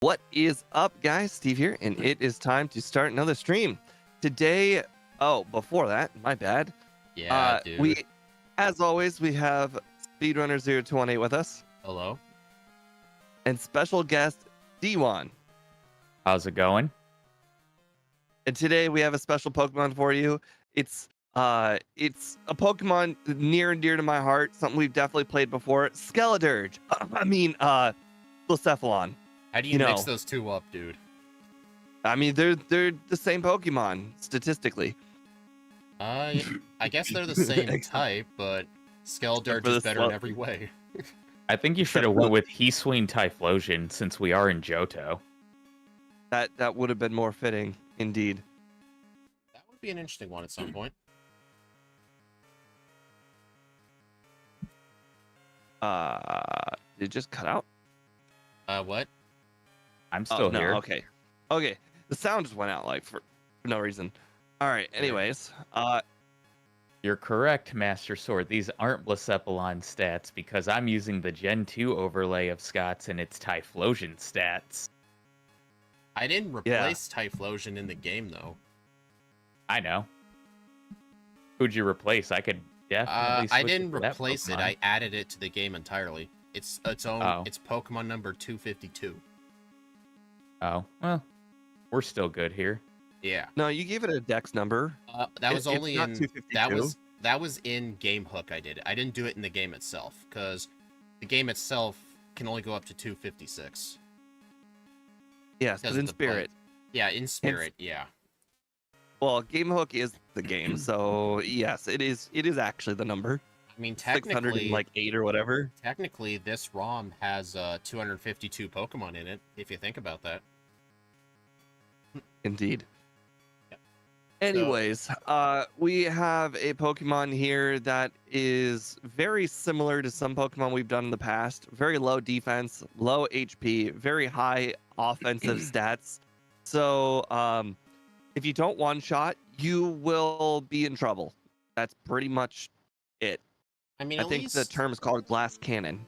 What is up, guys? Steve here, and it is time to start another stream. Today, before that, my bad. Yeah, dude. As always, we have Speedrunner 0218 with us, Hello. and special guest D1. How's it going? And today we have a special Pokemon for you. It's a Pokemon near and dear to my heart, something we've definitely played before. Skeledirge. Blacephalon. How do you mix those two up, dude? I mean, they're the same Pokemon statistically. I guess they're the same type, but Skeledirge is better in every way. I think you should have went with Hisuian Typhlosion since we are in Johto. That would have been more fitting, indeed. That would be an interesting one at some point. Did it just cut out? What? I'm still here. No, okay. The sound just went out like for no reason. All right. Anyways, You're correct, Master Sword. These aren't Blacephalon stats because I'm using the Gen 2 overlay of Scott's and its Typhlosion stats. I didn't replace Typhlosion in the game, though. I know. Who'd you replace? I could definitely I switch didn't to that replace it. Pokemon. I added it to the game entirely. It's its own. Oh. It's Pokemon number 252. Oh, well, we're still good here. Yeah. no, you gave it a Dex number. That was only not in 252. that was in Game Hook. I did it. I didn't do it in the game itself because the game itself can only go up to 256. Yes, because in the Spirit. Yeah, in Spirit. Yeah. Well, Game Hook is the game, so yes, it is actually the number. I mean, 608 or whatever. Technically, this ROM has 252 Pokemon in it. If you think about that. Indeed. Yep. Anyways, we have a Pokemon here that is very similar to some Pokemon we've done in the past. Very low defense, low HP, very high offensive stats. So, if you don't one-shot, you will be in trouble. That's pretty much it. I mean, I think the term is called Glass Cannon.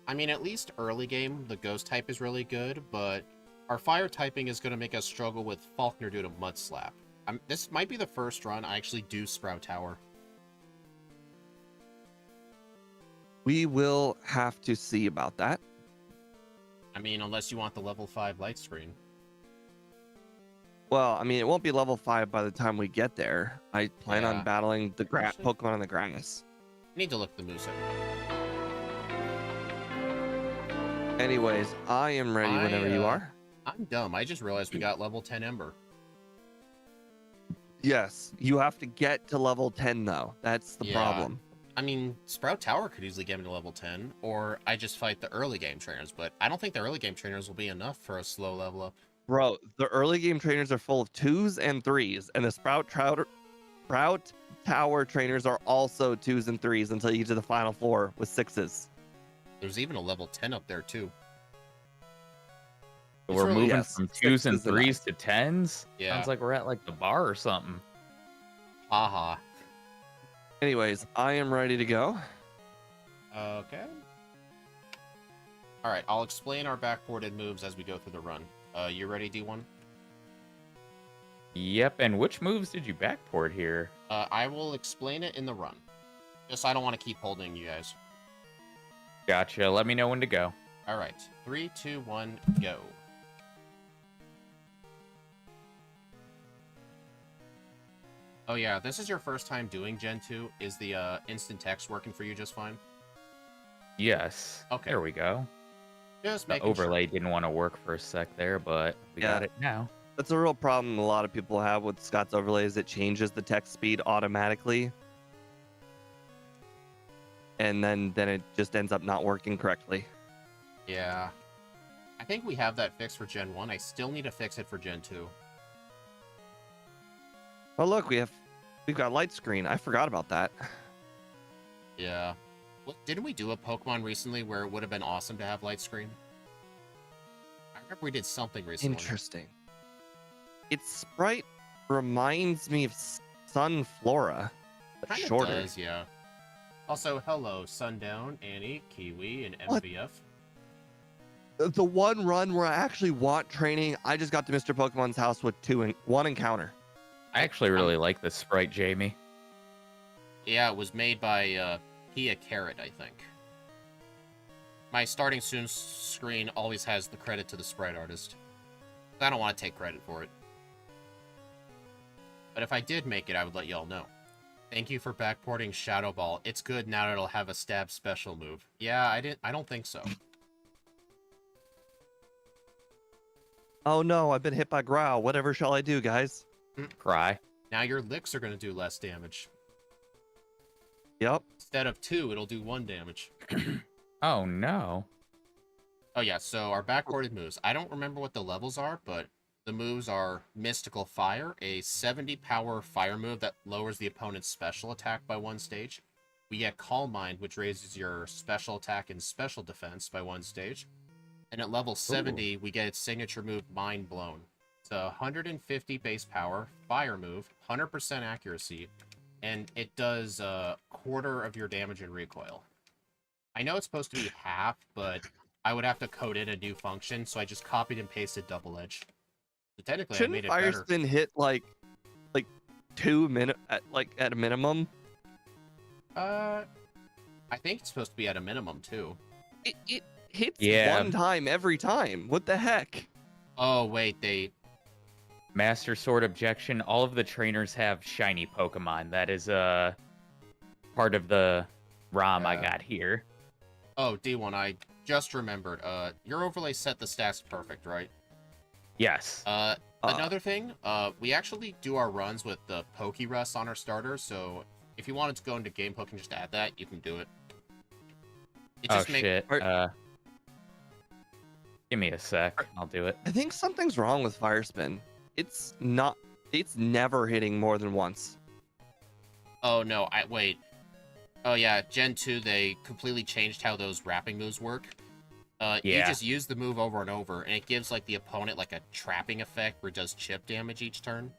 I mean, at least early game, the Ghost type is really good, but our Fire typing is going to make us struggle with Falkner due to Mud Slap. This might be the first run I actually do Sprout Tower. We will have to see about that. I mean, unless you want the level 5 light screen. Well, I mean, it won't be level 5 by the time we get there. I plan on battling the Pokemon on the grass. I need to look at the moveset. Anyways, I am ready whenever you are. I'm dumb. I just realized we got level 10 Ember. Yes, you have to get to level 10, though. That's the problem. I mean, Sprout Tower could easily get me to level 10, or I just fight the early game trainers, but I don't think the early game trainers will be enough for a slow level up. Bro, the early game trainers are full of 2s and 3s, and the Sprout Tower trainers are also 2s and 3s until you get to the final 4 with 6s. There's even a level 10 up there, too. So we're really- moving from 2s and 3s to 10s? Yeah. Sounds like we're at like the bar or something. Haha. Anyways, I am ready to go. Okay. Alright, I'll explain our backported moves as we go through the run. You ready, D1? Yep, and which moves did you backport here? I will explain it in the run. Just I don't want to keep holding you guys. Gotcha, let me know when to go. Alright, 3, 2, 1, go. Oh yeah, this is your first time doing Gen 2. Is the instant text working for you just fine? Yes. Okay. There we go. Just The making overlay didn't want to work for a sec there, but we got Yeah. it now. That's a real problem a lot of people have with Scott's overlays. It changes the text speed automatically. And then it just ends up not working correctly. Yeah. I think we have that fixed for Gen 1. I still need to fix it for Gen 2. Oh look, we've got light screen. I forgot about that. Yeah. Didn't we do a Pokemon recently where it would have been awesome to have light screen? I remember we did something recently. Interesting. Its sprite reminds me of Sunflora, but Kinda shorter. does, yeah. Also, hello, Sundown, Annie, Kiwi, and What? MVF. the one run where I actually want training, I just got to Mr. Pokemon's house with one encounter. I actually really like this sprite, Jamie. Yeah, it was made by Pia Carrot, I think. My starting soon screen always has the credit to the sprite artist. I don't want to take credit for it. But if I did make it, I would let y'all know. Thank you for backporting Shadow Ball. It's good now that it'll have a stab special move. Yeah, I don't think so. Oh no, I've been hit by Growl. Whatever shall I do, guys? Cry. Now your licks are going to do less damage. Yep. Instead of 2, it'll do 1 damage. Oh no. Oh yeah, so our backported moves. I don't remember what the levels are, but the moves are Mystical Fire, a 70 power fire move that lowers the opponent's special attack by 1 stage. We get Calm Mind, which raises your special attack and special defense by 1 stage. And at level 70, we get its signature move, Mind Blown. It's a 150 base power, fire move, 100% accuracy, and it does a quarter of your damage in recoil. I know it's supposed to be half, but I would have to code in a new function, so I just copied and pasted Double Edge. So technically, I made Shouldn't it Fire better. Spin hit like 2 minutes at a minimum? I think it's supposed to be at a minimum, too. It hits Yeah. one time every time. What the heck? Oh, wait, they... Master Sword objection. All of the trainers have shiny Pokemon. That is part of the ROM I got here. Oh, D1, I just remembered. Your overlay set the stats perfect, right? Yes. Another thing, we actually do our runs with the Pokerus on our starter, so if you wanted to go into Game Poke and just add that, you can do it. Shit. Give me a sec. I'll do it. I think something's wrong with Fire Spin. It's never hitting more than once. Oh, no, wait. Oh, yeah, Gen 2, they completely changed how those wrapping moves work. You just use the move over and over, and it gives, like, the opponent, like, a trapping effect where it does chip damage each turn.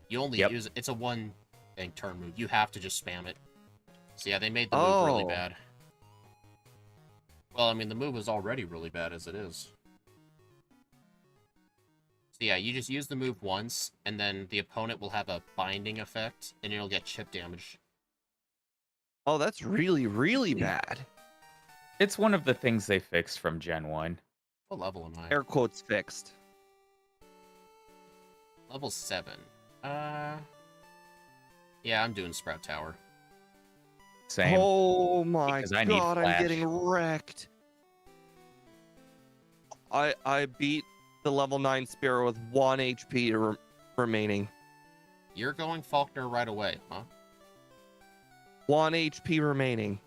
You only use it. It's a one-thing turn move. You have to just spam it. So, yeah, they made the move really bad. Well, I mean, the move was already really bad as it is. So, yeah, you just use the move once, and then the opponent will have a binding effect, and it'll get chip damage. Oh, that's really, really bad. It's one of the things they fixed from Gen 1. What level am I? Air quotes fixed. Level 7. Yeah, I'm doing Sprout Tower. Same. Oh my Because I need god, I'm Flash. getting wrecked. I beat the level 9 Spearow with 1 HP remaining. You're going Faulkner right away, huh? 1 HP remaining.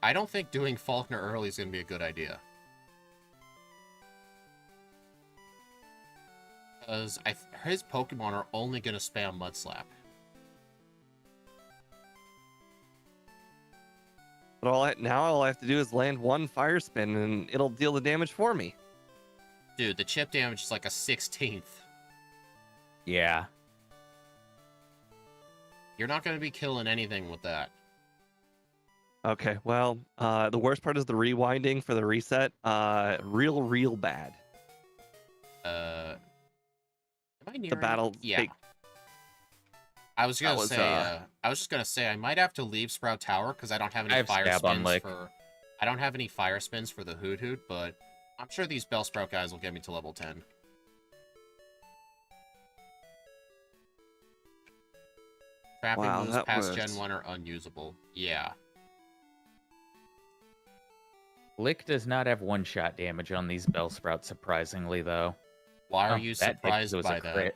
I don't think doing Faulkner early is going to be a good idea. Because his Pokemon are only going to spam Mud Slap. But now all I have to do is land 1 Fire Spin and it'll deal the damage for me. Dude, the chip damage is like a 16th. Yeah. You're not going to be killing anything with that. Okay, well, the worst part is the rewinding for the reset. Real bad. Am I near The battle. Yeah. I was gonna say. I was just gonna say I might have to leave Sprout Tower because I don't have any fire spins for. I don't have any fire spins for the Hoot Hoot, but I'm sure these Bellsprout guys will get me to level 10. Trapping moves past Gen 1 are unusable. Yeah. Lick does not have one-shot damage on these Bellsprout, surprisingly, though. Why are you surprised by that? Crit.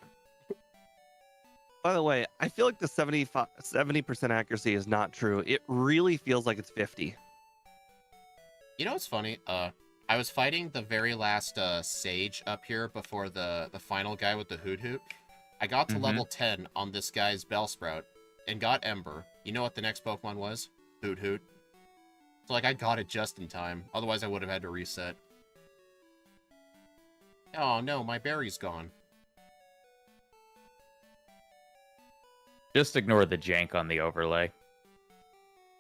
By the way, I feel like the 70% accuracy is not true. It really feels like it's 50. You know what's funny? I was fighting the very last Sage up here before the final guy with the Hoot Hoot. I got to level 10 on this guy's Bellsprout and got Ember. You know what the next Pokemon was? Hoot Hoot. So, like, I got it just in time. Otherwise, I would have had to reset. Oh, no, my berry's gone. Just ignore the jank on the overlay.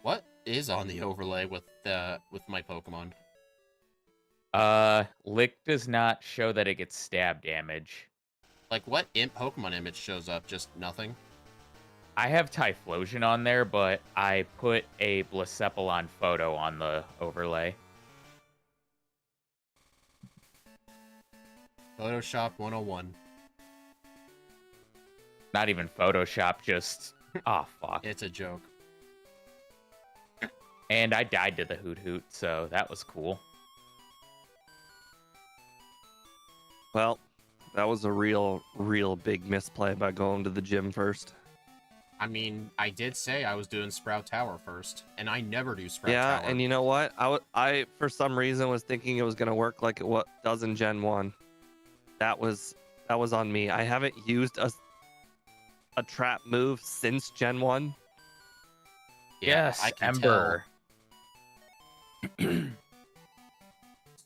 What is on the overlay with my Pokemon? Lick does not show that it gets stab damage. Like, what Pokemon image shows up? Just nothing? I have Typhlosion on there, but I put a Blacephalon photo on the overlay. Photoshop 101. Not even Photoshop, just... Oh, fuck. It's a joke. And I died to the Hoot Hoot, so that was cool. Well, that was a real big misplay by going to the gym first. I mean, I did say I was doing Sprout Tower first, and I never do Sprout Yeah, Tower. and you know what? I for some reason was thinking it was gonna work like it does in Gen 1. That was on me. I haven't used a trap move since Gen 1. Yeah, Yes, I can Ember.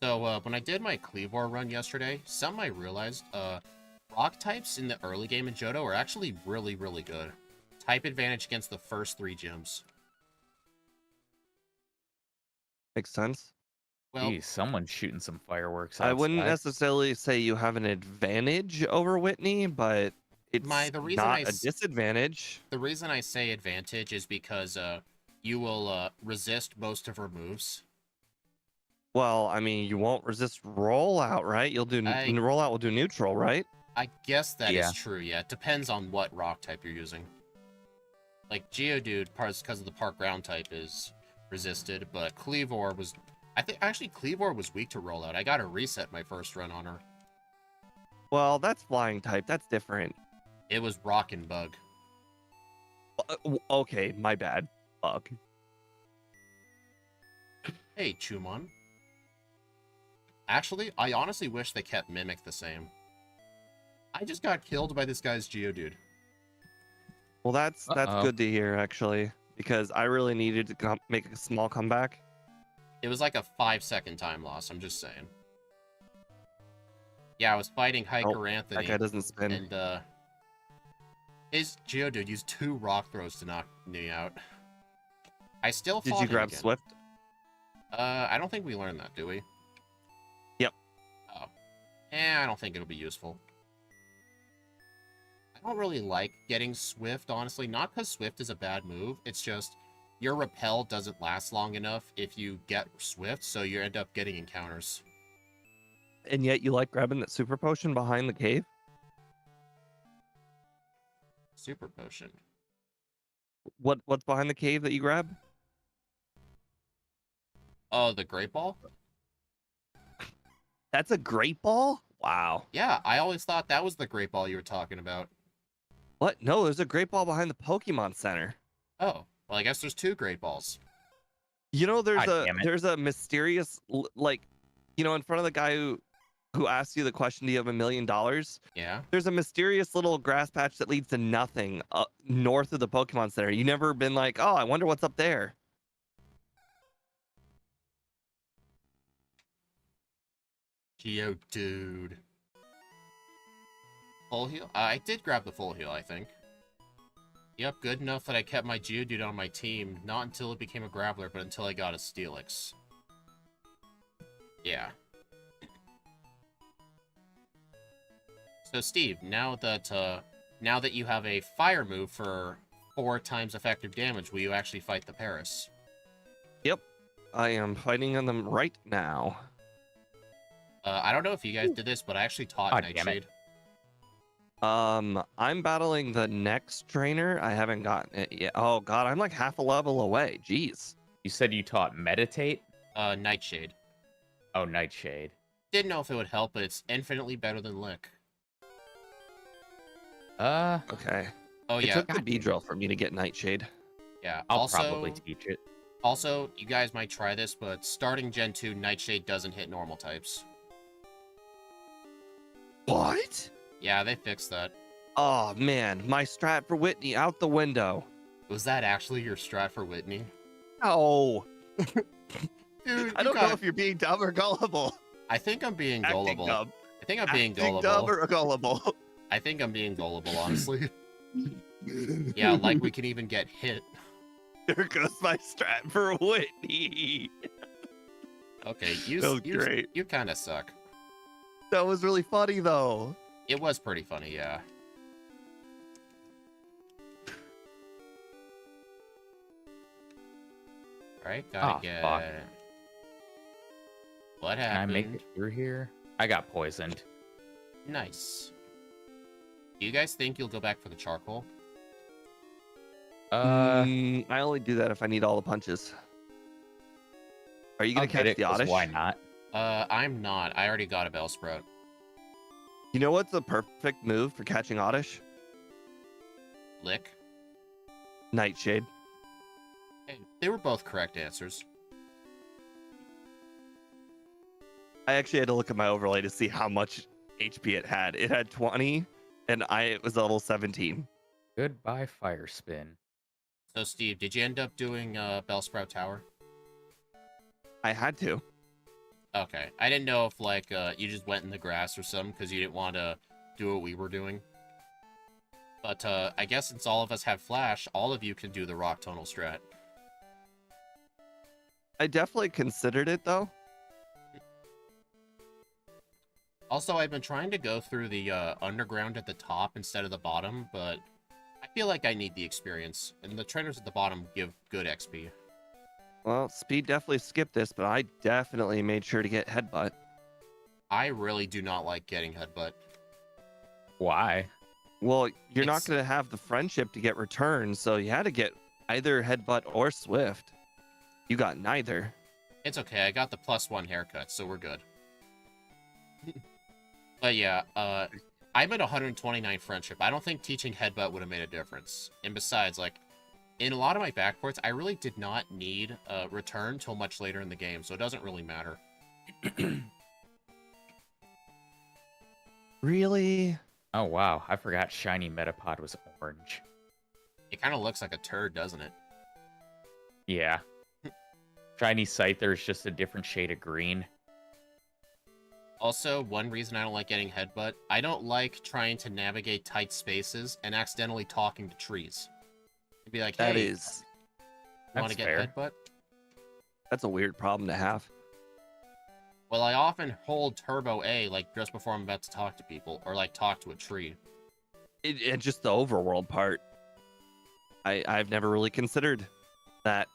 So when I did my Cleavor run yesterday, something I realized, rock types in the early game in Johto are actually really, really good. Type advantage against the first 3 gyms. Makes sense. Well, Geez, someone's shooting some fireworks outside. I wouldn't necessarily say you have an advantage over Whitney, but it's the reason not I a s- disadvantage. the reason I say advantage is because you will resist most of her moves. Well, I mean, you won't resist rollout, right? Rollout will do neutral, right? I guess that is Yeah. true, yeah. It depends on what rock type you're using. Like, Geodude, because of the park ground type, is resisted, but Cleavor was... I think, actually, Cleavor was weak to rollout. I got a reset my first run on her. Well, that's flying type. That's different. It was rock and bug. Okay, my bad. Bug. Hey, Chumon. Actually, I honestly wish they kept Mimic the same. I just got killed by this guy's Geodude. Well, that's Uh-oh. good to hear, actually, because I really needed to make a small comeback. It was like a 5-second time loss, I'm just saying. Yeah, I was fighting Hiker Anthony. That guy doesn't spin. And, his Geodude used 2 rock throws to knock me out. I still Did fought you him grab again. Swift? I don't think we learned that, do we? Yep. Oh. I don't think it'll be useful. I don't really like getting Swift, honestly. Not because Swift is a bad move. It's just your Repel doesn't last long enough if you get Swift, so you end up getting encounters. And yet you like grabbing that super potion behind the cave? Super Potion. What's behind the cave that you grab? Oh, the Great Ball? That's a great ball? Wow. Yeah, I always thought that was the Great Ball you were talking about. What? No, there's a great ball behind the Pokemon Center. Oh, well, I guess there's 2 Great Balls. You know, God damn it. there's a mysterious like, you know, in front of the guy who asked you the question, do you have $1 million? Yeah? There's a mysterious little grass patch that leads to nothing north of the Pokemon Center. You never been like, oh, I wonder what's up there. Geodude. Full heal? I did grab the full heal, I think. Yep, good enough that I kept my Geodude on my team, not until it became a Grappler, but until I got a Steelix. Yeah. So Steve, now that you have a fire move for 4 times effective damage, will you actually fight the Paris? Yep. I am fighting on them right now. I don't know if you guys did this, but I actually taught God damn it. Nightshade. I'm battling the next trainer. I haven't gotten it yet. Oh god, I'm like half a level away. Jeez. You said you taught Meditate? Nightshade. Oh, Nightshade. Didn't know if it would help, but it's infinitely better than Lick. Okay. Oh It yeah, took the Beedrill for me to get Nightshade. yeah. I'll also, probably teach it. Also, you guys might try this, but starting Gen 2, Nightshade doesn't hit normal types. What? Yeah, they fixed that. Oh man, my strat for Whitney out the window. Was that actually your strat for Whitney? Oh. Dude, I don't know if you're being dumb or gullible. I think I'm being Acting gullible. dumb. I think I'm being Acting gullible. dumb or gullible. I think I'm being gullible, honestly. Yeah, like we can even get hit. There goes my strat for Whitney. Okay, That was great. you kind of suck. That was really funny, though. It was pretty funny, yeah. Alright, gotta Ah, get... fuck. What Can I happened? make it through here? I got poisoned. Nice. Do you guys think you'll go back for the charcoal? I only do that if I need all the punches. Are you I'll gonna get catch it, the 'cause oddish? why not? I'm not. I already got a Bellsprout. You know what's the perfect move for catching oddish? Lick. Nightshade. Hey, they were both correct answers. I actually had to look at my overlay to see how much HP it had. It had 20, and it was level 17. Goodbye, fire spin. So, Steve, did you end up doing Bellsprout Tower? I had to. Okay. I didn't know if, like, you just went in the grass or something because you didn't want to do what we were doing. But I guess since all of us have Flash, all of you can do the Rock Tunnel strat. I definitely considered it, though. Also, I've been trying to go through the underground at the top instead of the bottom, but I feel like I need the experience, and the trainers at the bottom give good XP. Well, Speed definitely skipped this, but I definitely made sure to get Headbutt. I really do not like getting Headbutt. Why? Well, you're not It's- going to have the friendship to get returns, so you had to get either Headbutt or Swift. You got neither. It's okay, I got the +1 haircut, so we're good. But yeah, I'm at 129 friendship. I don't think teaching Headbutt would have made a difference. And besides, like, in a lot of my backports, I really did not need a return till much later in the game, so it doesn't really matter. Really? Oh, wow. I forgot Shiny Metapod was orange. It kind of looks like a turd, doesn't it? Yeah. Shiny Scyther is just a different shade of green. Also, one reason I don't like getting Headbutt, I don't like trying to navigate tight spaces and accidentally talking to trees. It'd be like, hey, That is... you want to that's get fair. Headbutt? That's a weird problem to have. Well, I often hold Turbo A, like, just before I'm about to talk to people, or, like, talk to a tree. And just the overworld part. I've never really considered that.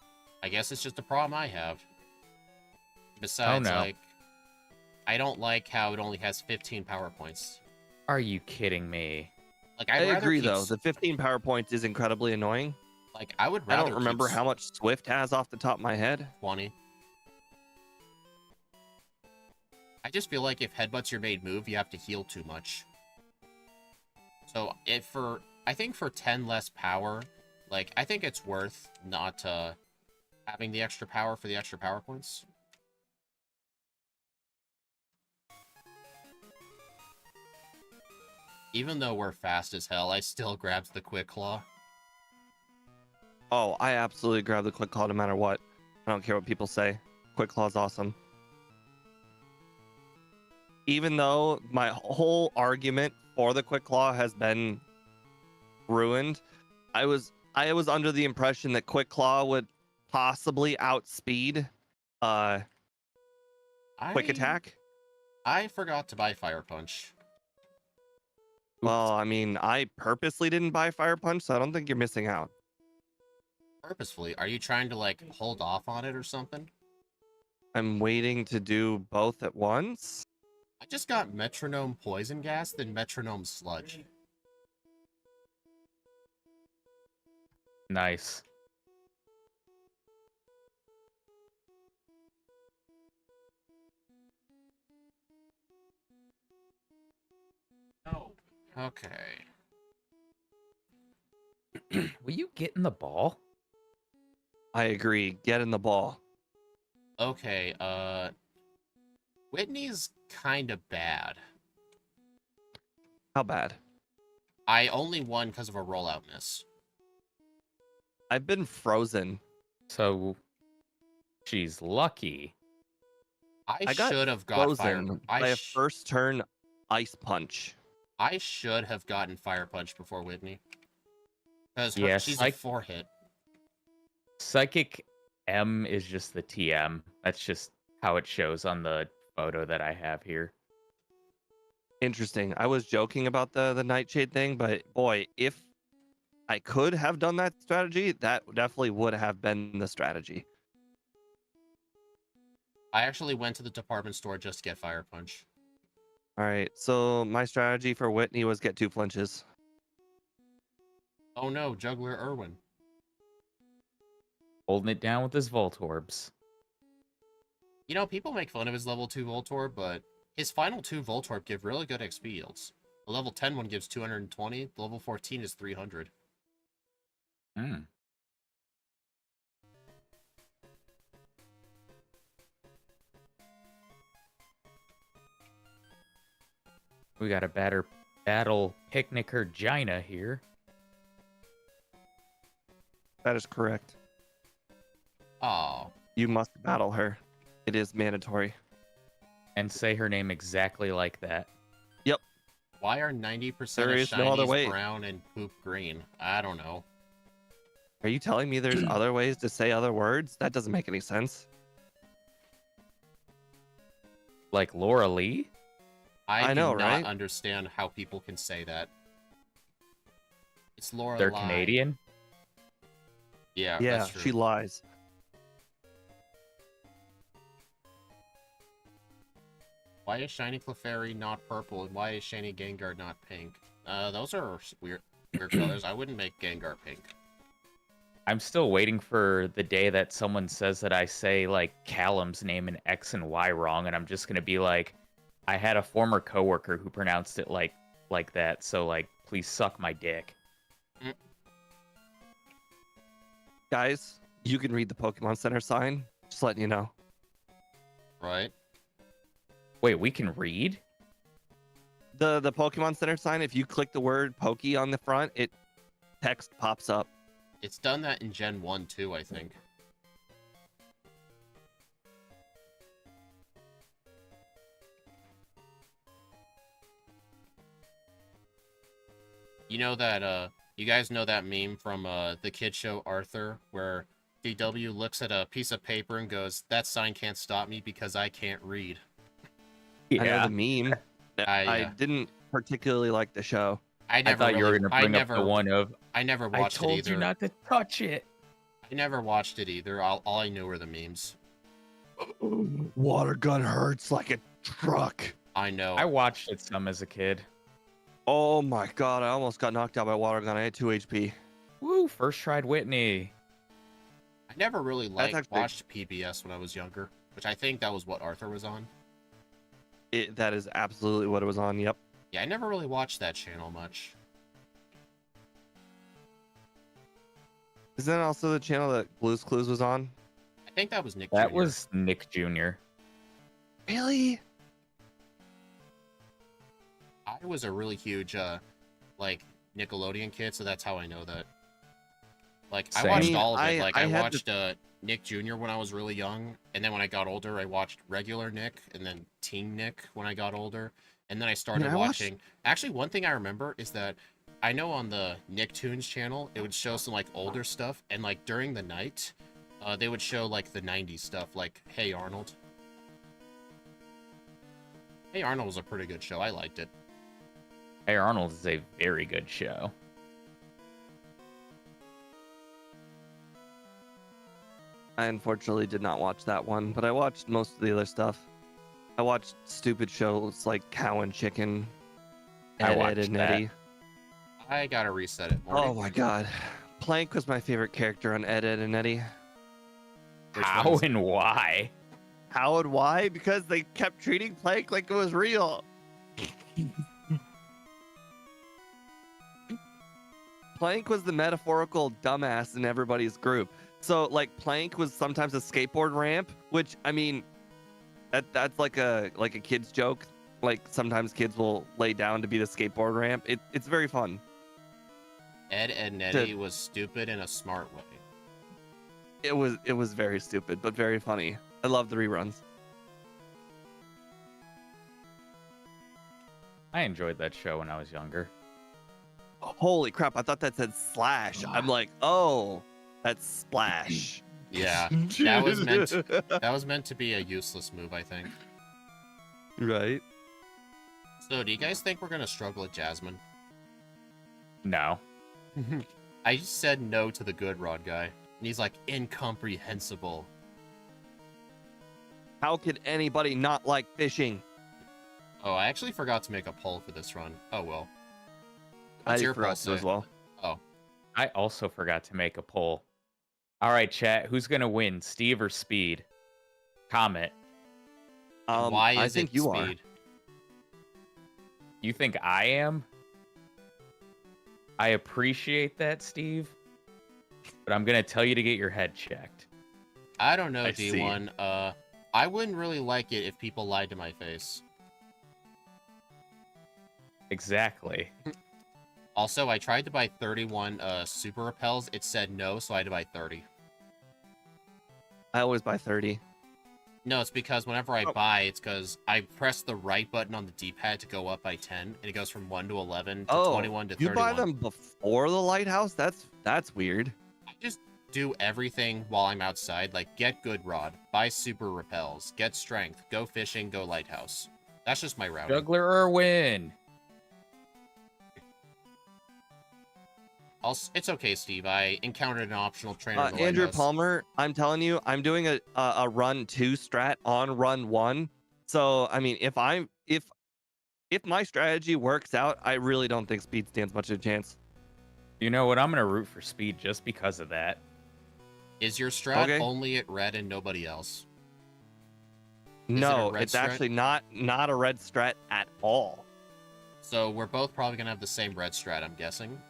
I guess it's just a problem I have. Besides, no. like, I don't like how it only has 15 power points. Are you kidding me? Like, I I'd rather agree, keep though. The 15 power points is incredibly annoying. Like, I would I rather don't remember keep how much Swift has off the top of my head. 20. I just feel like if Headbutt's your main move, you have to heal too much. So, I think for 10 less power, like, I think it's worth not having the extra power for the extra power points. Even though we're fast as hell, I still grabs the Quick Claw. Oh, I absolutely grab the Quick Claw no matter what. I don't care what people say. Quick Claw's awesome. Even though my whole argument for the Quick Claw has been ruined, I was under the impression that Quick Claw would possibly outspeed Quick Attack. I forgot to buy Fire Punch. Well, I mean, I purposely didn't buy Fire Punch, so I don't think you're missing out. Purposefully? Are you trying to, like, hold off on it or something? I'm waiting to do both at once. I just got Metronome Poison Gas, then Metronome Sludge. Nice. No. Okay. Will you get in the ball? I agree. Get in the ball. Okay, Whitney's kind of bad. How bad? I only won because of a rollout miss. I've been frozen. So she's lucky. I got should have got Frozen by a first turn Ice Punch. I should have gotten Fire Punch before Whitney. Because Yeah, she's a 4-hit. Psychic M is just the TM. That's just how it shows on the photo that I have here. Interesting. I was joking about the nightshade thing, but boy, if I could have done that strategy, that definitely would have been the strategy. I actually went to the department store just to get Fire Punch. All right, so my strategy for Whitney was get 2 flinches. Oh no, Juggler Irwin. Holding it down with his Voltorbs. You know, people make fun of his level 2 Voltorb, but his final 2 Voltorb give really good XP yields. The level 10 one gives 220, the level 14 is 300. Hmm. We got a battle picnicker Gina here. That is correct. Oh, You must battle her. It is mandatory. And say her name exactly like that. why are 90% There of is no other shinies way. brown and poop green? I don't know. Are you telling me there's other ways to say other words? That doesn't make any sense. Like Laura Lee? I know, do not right? understand how people can say that. It's Laura They're Lie. Canadian? Yeah, Yeah, that's true. she lies. Why is Shiny Clefairy not purple, and why is Shiny Gengar not pink? Those are weird colors. I wouldn't make Gengar pink. I'm still waiting for the day that someone says that I say, like, Callum's name in X and Y wrong, and I'm just gonna be like, I had a former coworker who pronounced it like that, so, like, please suck my dick. Guys, you can read the Pokemon Center sign. Just letting you know. Right? Wait, we can read? The Pokemon Center sign, if you click the word Poke on the front, text pops up. It's done that in Gen 1 too, I think. You know that, you guys know that meme from, the kid show Arthur, where DW looks at a piece of paper and goes, "That sign can't stop me because I can't read." I know the meme. I I didn't particularly like the show. I I never thought you were really, gonna I bring up the never, one of, I never I watched it told either. you not to touch it. I never watched it either. All I knew were the memes. Water gun hurts like a truck. I know. I watched it some as a kid. Oh my god, I almost got knocked out by water gun. I had 2 HP. Woo, first tried Whitney. I never really actually- watched PBS when I was younger, which I think that was what Arthur was on. That is absolutely what it was on. Yep. Yeah, I never really watched that channel much. Isn't that also the channel that Blue's Clues was on? I think that was Nick That Jr. was Nick Jr. Really? I was a really huge, like, Nickelodeon kid, so that's how I know that. Like, I Same. watched all of it. Like, I had watched, Nick Jr. when I was really young, and then when I got older, I watched regular Nick, and then Teen Nick when I got older, and then I started I watched- watching... Actually, one thing I remember is that I know on the Nicktoons channel, it would show some, like, older stuff, and, like, during the night, they would show, like, the 90s stuff, like Hey Arnold. Hey Arnold was a pretty good show. I liked it. Hey Arnold is a very good show. I unfortunately did not watch that one, but I watched most of the other stuff. I watched stupid shows like Cow and Chicken, I Ed, watched and that. Eddie. I gotta reset it. Morty. Oh my god. Plank was my favorite character on Ed, and Eddie. Which How ones? and why? How and why? Because they kept treating Plank like it was real. Plank was the metaphorical dumbass in everybody's group. So like Plank was sometimes a skateboard ramp, which I mean that's like a kid's joke. Like sometimes kids will lay down to be the skateboard ramp. It's very fun. Ed and Eddie was stupid in a smart way. It was very stupid, but very funny. I love the reruns. I enjoyed that show when I was younger. Holy crap, I thought that said Slash. I'm like, oh, that's Splash. Yeah, that was meant to be a useless move, I think. Right. So, do you guys think we're gonna struggle at Jasmine? No. I just said no to the good rod guy, and he's like, incomprehensible. How could anybody not like fishing? Oh, I actually forgot to make a poll for this run. Oh well. I What's your forgot poll to say? as well. Oh, I also forgot to make a poll. All right, chat. Who's gonna win, Steve or Speed? Comment. and why I is think it you are. Speed? You think I am? I appreciate that, Steve. But I'm gonna tell you to get your head checked. I don't know, I see. D1. I wouldn't really like it if people lied to my face. Exactly. Also, I tried to buy 31 super repels. It said no, so I had to buy 30. I always buy 30. No, it's because whenever I buy, it's because I press the right button on the D-pad to go up by 10, and it goes from 1 to 11 to 21 to 31. You buy them before the lighthouse? That's weird. I just do everything while I'm outside, like get good rod, buy super repels, get strength, go fishing, go lighthouse. That's just my routing. Juggler Irwin. It's okay, Steve. I encountered an optional trainer in the Andrew lighthouse. Palmer, I'm telling you, I'm doing a run 2 strat on run 1. So I mean, if my strategy works out, I really don't think Speed stands much of a chance. You know what? I'm gonna root for Speed just because of that. Is your strat Okay. only at red and nobody else? No, red it's strat? actually not a red strat at all. So we're both probably gonna have the same red strat, I'm guessing.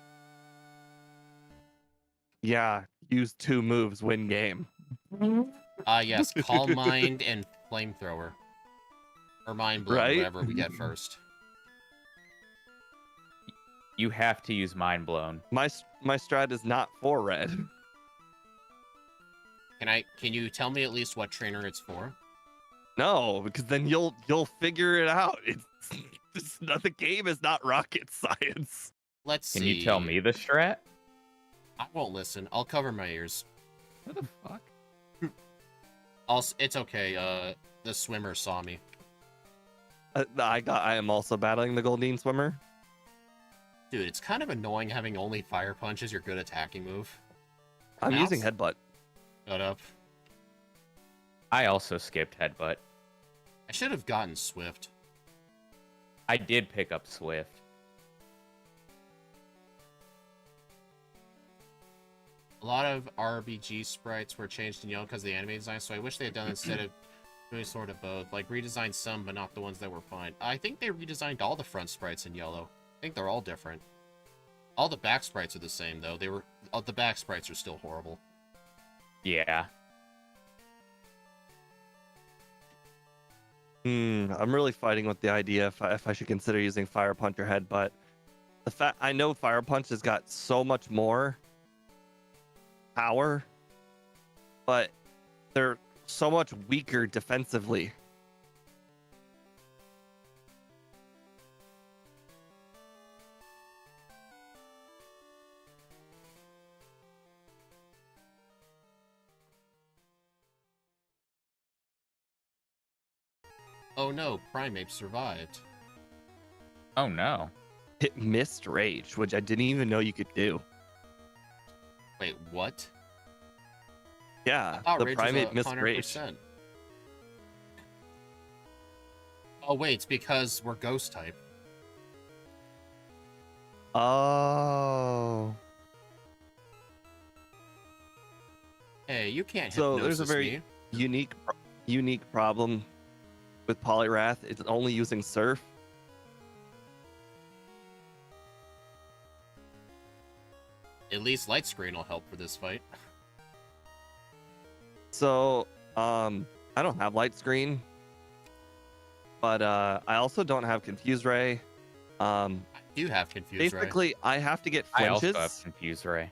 Yeah, use 2 moves, win game. Yes, Calm Mind and Flamethrower. Or Mind Blow, Right? whatever we get first. You have to use Mind Blown. My strat is not for red. Can you tell me at least what trainer it's for? No, because then you'll figure it out. The game is not rocket science. Let's see. Can you tell me the strat? I won't listen. I'll cover my ears. What the fuck? It's okay. The swimmer saw me. I am also battling the Goldeen swimmer. Dude, it's kind of annoying having only Fire Punch as your good attacking move. I'm Mouse? using headbutt. Shut up. I also skipped Headbutt. I should have gotten Swift. I did pick up Swift. A lot of RBG sprites were changed in yellow because of the anime design, so I wish they had done instead of doing sort of both. Like, redesigned some, but not the ones that were fine. I think they redesigned all the front sprites in yellow. I think they're all different. All the back sprites are the same, though. The back sprites are still horrible. Yeah. I'm really fighting with the idea if I should consider using Fire Punch or Headbutt. The fact I know Fire Punch has got so much more power, but they're so much weaker defensively. Oh no, Primeape survived. Oh no. It missed Rage, which I didn't even know you could do. Wait, what? Yeah, I thought the Rage was Primate a missed Rage. 100%. Oh wait, it's because we're Ghost type. Oh. Hey, you can't So hypnosis there's a very me. unique problem with Poliwrath. It's only using Surf. At least Light Screen will help for this fight. So, I don't have Light Screen, but I also don't have Confuse Ray. I do have Confuse Ray. Basically, I have to get I also flinches. have Confuse Ray.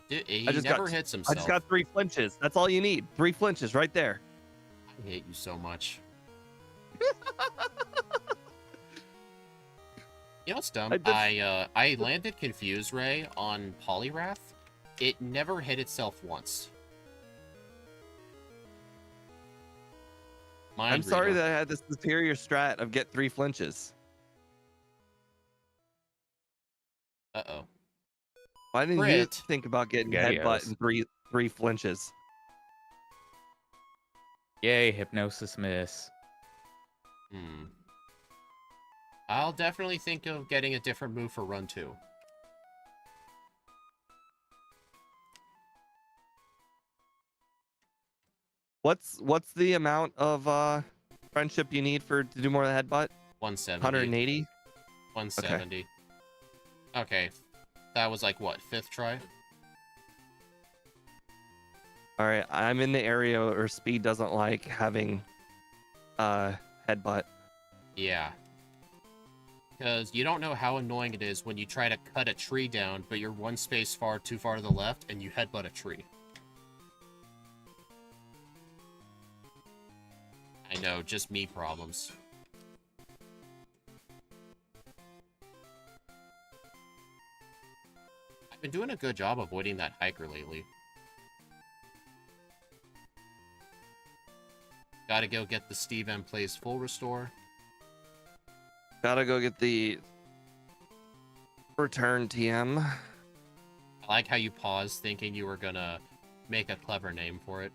He I just never got- hits I himself. just got 3 flinches. That's all you need. 3 flinches right there. I hate you so much. You know what's dumb? I just- I landed Confuse Ray on Poliwrath, It never hit itself once. I'm sorry that I had this superior strat of get 3 flinches. Uh-oh. Why didn't you Crit. think about getting Spaghettios. headbutt and three flinches? Yay, hypnosis miss. I'll definitely think of getting a different move for run 2. What's the amount of friendship you need to do more of the headbutt? 170. 180? 170. Okay. That was like, what, 5th try? Alright, I'm in the area where Speed doesn't like having headbutt. Yeah. Because you don't know how annoying it is when you try to cut a tree down, but you're one space too far to the left, and you headbutt a tree. I know, just me problems. I've been doing a good job avoiding that hiker lately. Gotta go get the Steve M Plays full restore. Gotta go get the return TM. I like how you paused thinking you were gonna make a clever name for it.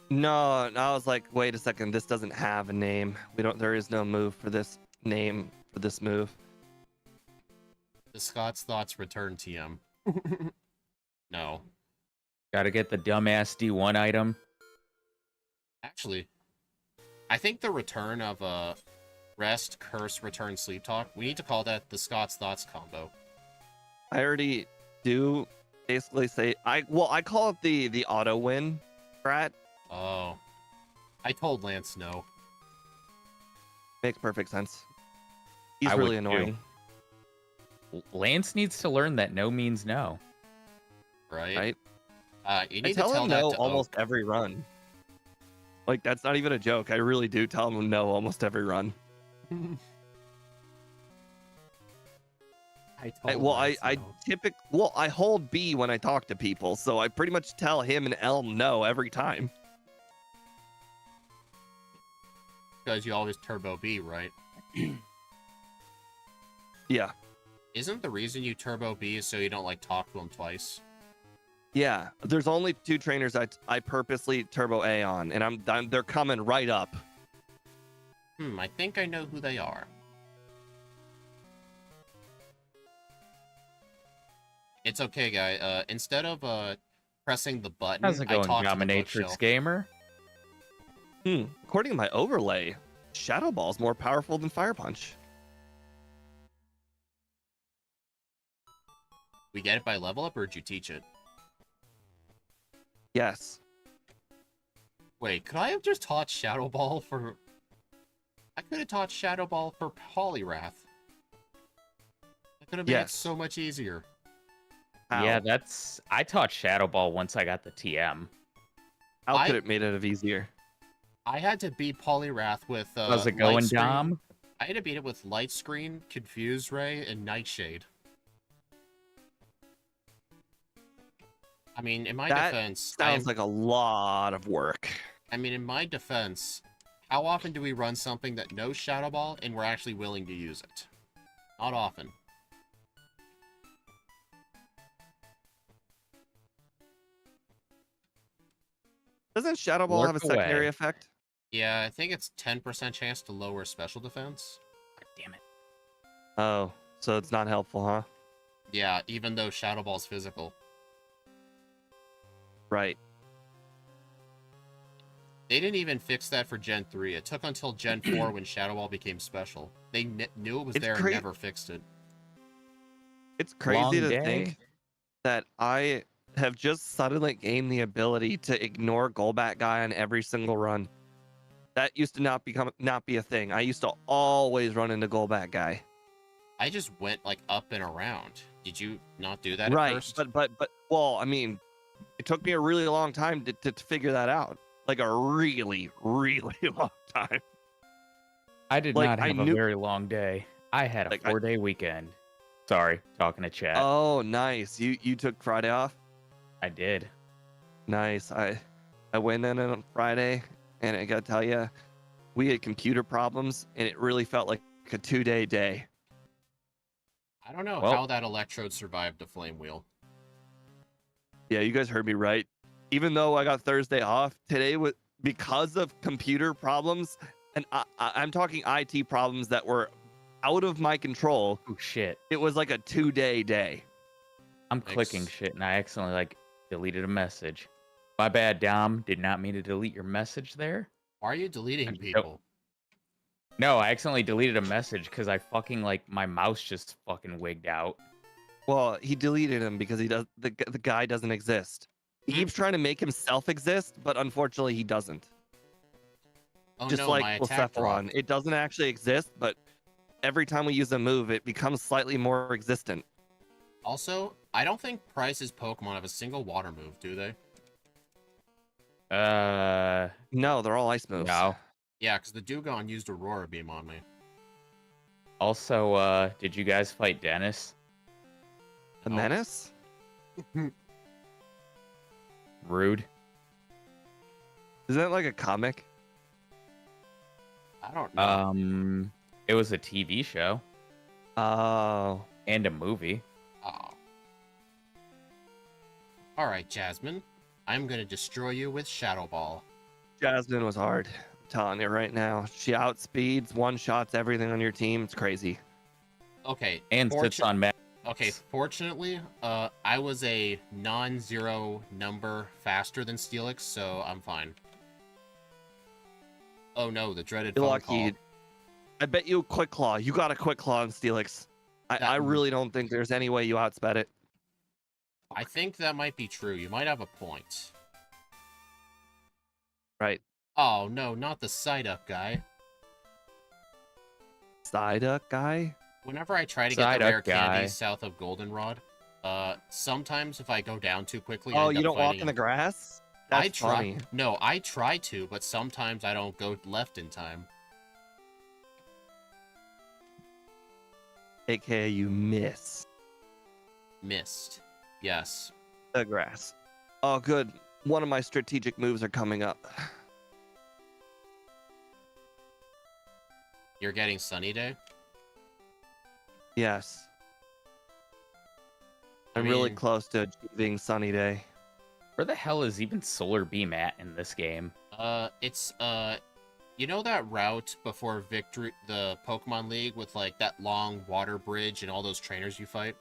No, I was like, wait a second, this doesn't have a name. There is no move for this name for this move. The Scott's Thoughts return TM. No. Gotta get the dumbass D1 item. Actually, I think the return of Rest, Curse, Return, Sleep Talk, we need to call that the Scott's Thoughts combo. I already do basically say I call it the auto win strat. Oh. I told Lance no. Makes perfect sense. He's I really would too. annoying. Lance needs to learn that no means no. Right? Right? You I need tell to tell him that no to almost Oak. every run. Like, that's not even a joke. I really do tell him no almost every run. I hold B when I talk to people, so I pretty much tell him and L no every time. Because you always turbo B, right? Yeah. Isn't the reason you turbo B is so you don't, like, talk to him twice? Yeah. There's only 2 trainers I purposely turbo A on, and they're coming right up. I think I know who they are. It's okay, guy. Instead of pressing the button, How's it I going, talk to the Dominatrix bookshelf. Gamer? According to my overlay, Shadow Ball's more powerful than Fire Punch. We get it by level up, or did you teach it? Yes. Wait, could I have just taught Shadow Ball for... I could have taught Shadow Ball for Poliwrath. That could have made it Yes. so much easier. How? Yeah, I taught Shadow Ball once I got the TM. How could it made it easier? I had to beat Poliwrath with How's it going, Light Screen. Dom? I had to beat it with Light Screen, Confuse Ray, and Nightshade. I mean, in my defense... Sounds like a lot of work. I mean, in my defense, how often do we run something that knows Shadow Ball and we're actually willing to use it? Not often. Doesn't Shadow Ball have a secondary effect? Yeah, I think it's 10% chance to lower special defense. God damn it. Oh, so it's not helpful, huh? Yeah, even though Shadow Ball's physical. Right. They didn't even fix that for Gen 3. It took until Gen 4 when Shadow Ball became special. They knew it was there and never fixed it. It's crazy to think that I have just suddenly gained the ability to ignore Golbat guy on every single run. That used to not be a thing. I used to always run into Golbat guy. I just went like up and around. Did you not do that Right, at first? but well, I mean, it took me a really long time to figure that out. Like a really, really long time. I did not have a very long day. I had a 4-day weekend. Sorry, talking to chat. Oh, nice. You took Friday off? I did. Nice. I went in on Friday, and I gotta tell you, we had computer problems, and it really felt like a 2-day day. I don't know Well- how that electrode survived the flame wheel. Yeah, you guys heard me right. Even though I got Thursday off, today was because of computer problems, and I'm talking IT problems that were out of my control. Oh shit. It was like a 2-day day. I'm Thanks. clicking shit and I accidentally like deleted a message. My bad, Dom. Did not mean to delete your message there. Why are you deleting Nope. people? No, I accidentally deleted a message because I fucking like my mouse just fucking wigged out. Well, he deleted him because the guy doesn't exist. He keeps trying to make himself exist, but unfortunately he doesn't. Oh Just no, like my attack Blacephalon, dropped. it doesn't actually exist, but every time we use a move, it becomes slightly more existent. Also, I don't think Price's Pokemon have a single water move, do they? No, they're all ice moves. No. Yeah, because the Dugong used Aurora Beam on me. Also, did you guys fight Dennis? The No. menace? Rude. Isn't that like a comic? I don't know. It was a TV show Oh. and a movie. Oh. Alright, Jasmine. I'm gonna destroy you with Shadow Ball. Jasmine was hard. I'm telling you right now. She outspeeds, one-shots everything on your team. It's crazy. Okay. And sits on Matt. Okay, fortunately, I was a non-zero number faster than Steelix, so I'm fine. Oh no, the dreaded You're phone lucky. call. I bet you Quick Claw. You got a Quick Claw on Steelix. I really don't think there's any way you outsped it. I think that might be true. You might have a point. Right. Oh no, not the Psyduck guy. Psyduck guy? Whenever I try to get the Psyduck rare guy. candies south of Goldenrod, sometimes if I go down too quickly, I Oh, end you up don't walk fighting in the him. grass? I That's try. funny. No, I try to, but sometimes I don't go left in time. AKA you miss Missed. Yes. the grass. Oh, good. One of my strategic moves are coming up. You're getting Sunny Day? Yes. I I'm really mean- close to achieving Sunny Day. Where the hell is even Solar Beam at in this game? It's, you know that route before Victory, the Pokemon League with, like, that long water bridge and all those trainers you fight?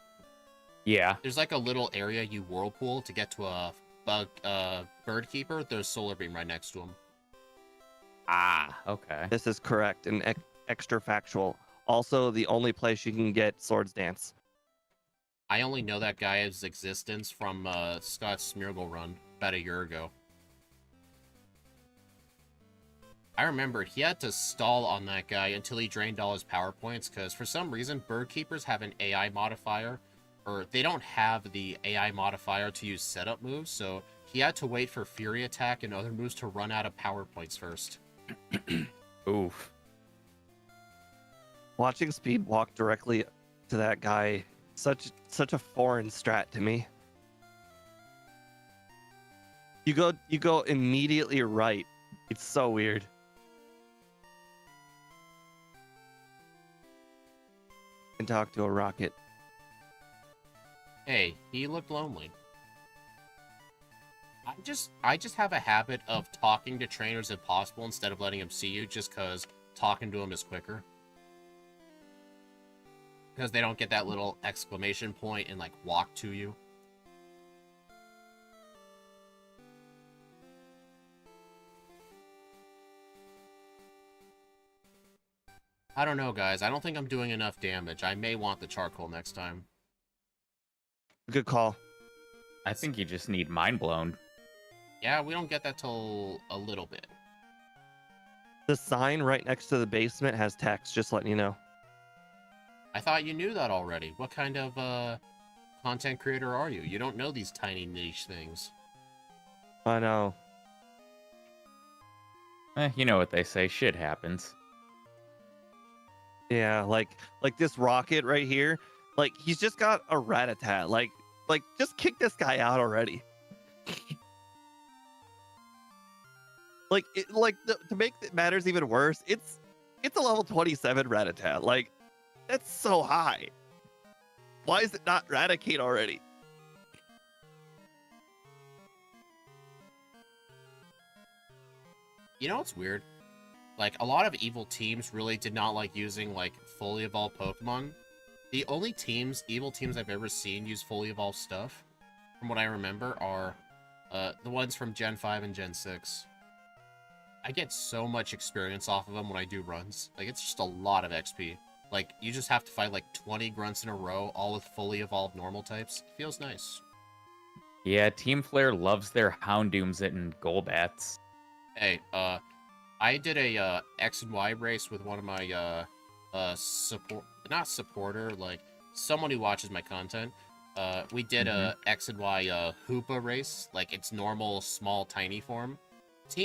Yeah. There's, like, a little area you whirlpool to get to a bird keeper. There's Solar Beam right next to him. Ah, okay. This is correct and extra factual. Also, the only place you can get Swords Dance. I only know that guy's existence from Scott's Smeargle run about a year ago. I remembered he had to stall on that guy until he drained all his power points, because for some reason, bird keepers have an AI modifier, or they don't have the AI modifier to use setup moves, so he had to wait for Fury Attack and other moves to run out of power points first. Oof. Watching Speed walk directly to that guy, such a foreign strat to me. You go immediately right. It's so weird. And talk to a rocket. Hey, he looked lonely. I just have a habit of talking to trainers if possible instead of letting them see you, just because talking to them is quicker. Because they don't get that little exclamation point and, like, walk to you. I don't know, guys. I don't think I'm doing enough damage. I may want the charcoal next time. Good call. I think you just need Mind Blown. Yeah, we don't get that till a little bit. The sign right next to the basement has text, just letting you know. I thought you knew that already. What kind of, content creator are you? You don't know these tiny niche things. I know. You know what they say, shit happens. Yeah, like this rocket right here. Like, he's just got a rat-a-tat. Like just kick this guy out already. To make matters even worse, it's a level 27 Rattata. Like, that's so high. Why is it not Raticate already? You know what's weird? Like, a lot of evil teams really did not like using, like, fully evolved Pokemon. The only evil teams I've ever seen use fully evolved stuff, from what I remember, are the ones from Gen 5 and Gen 6. I get so much experience off of them when I do runs. Like, it's just a lot of XP. Like, you just have to fight, like, 20 grunts in a row, all with fully evolved normal types. It feels nice. Yeah, Team Flare loves their Houndooms and Golbats. Hey, I did a X and Y race with one of my not supporter, like someone who watches my content. We did a X and Y Hoopa race, like its normal small tiny form.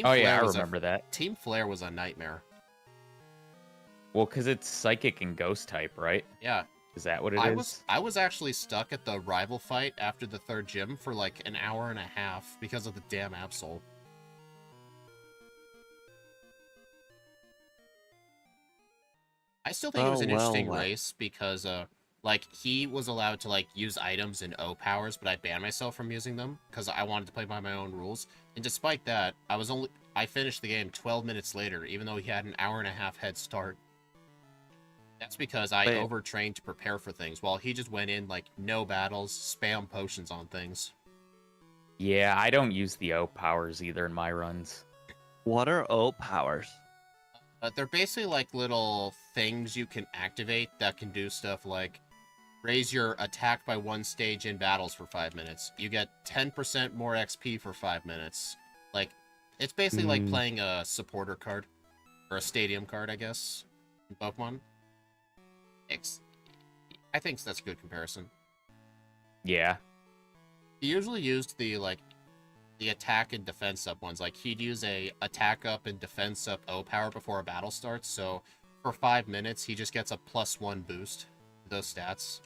Oh yeah, I remember that. Team Flare was a nightmare. Well, because it's Psychic and Ghost type, right? Yeah. Is that what it is? I was actually stuck at the rival fight after the 3rd gym for like an hour and a half because of the damn Absol. I still think it was an interesting race because, like, he was allowed to, like, use items and O powers, but I banned myself from using them because I wanted to play by my own rules. And despite that, I finished the game 12 minutes later, even though he had an hour and a half head start. That's because I overtrained to prepare for things, while he just went in, like, no battles, spam potions on things. Yeah, I don't use the O powers either in my runs. What are O powers? They're basically like little things you can activate that can do stuff like raise your attack by 1 stage in battles for 5 minutes. You get 10% more XP for 5 minutes. Like, it's basically like playing a supporter card. Or a stadium card, I guess, in Pokemon. I think that's a good comparison. Yeah. He usually used the attack and defense up ones. Like, he'd use a attack up and defense up O power before a battle starts, so for 5 minutes, he just gets a +1 boost to those stats.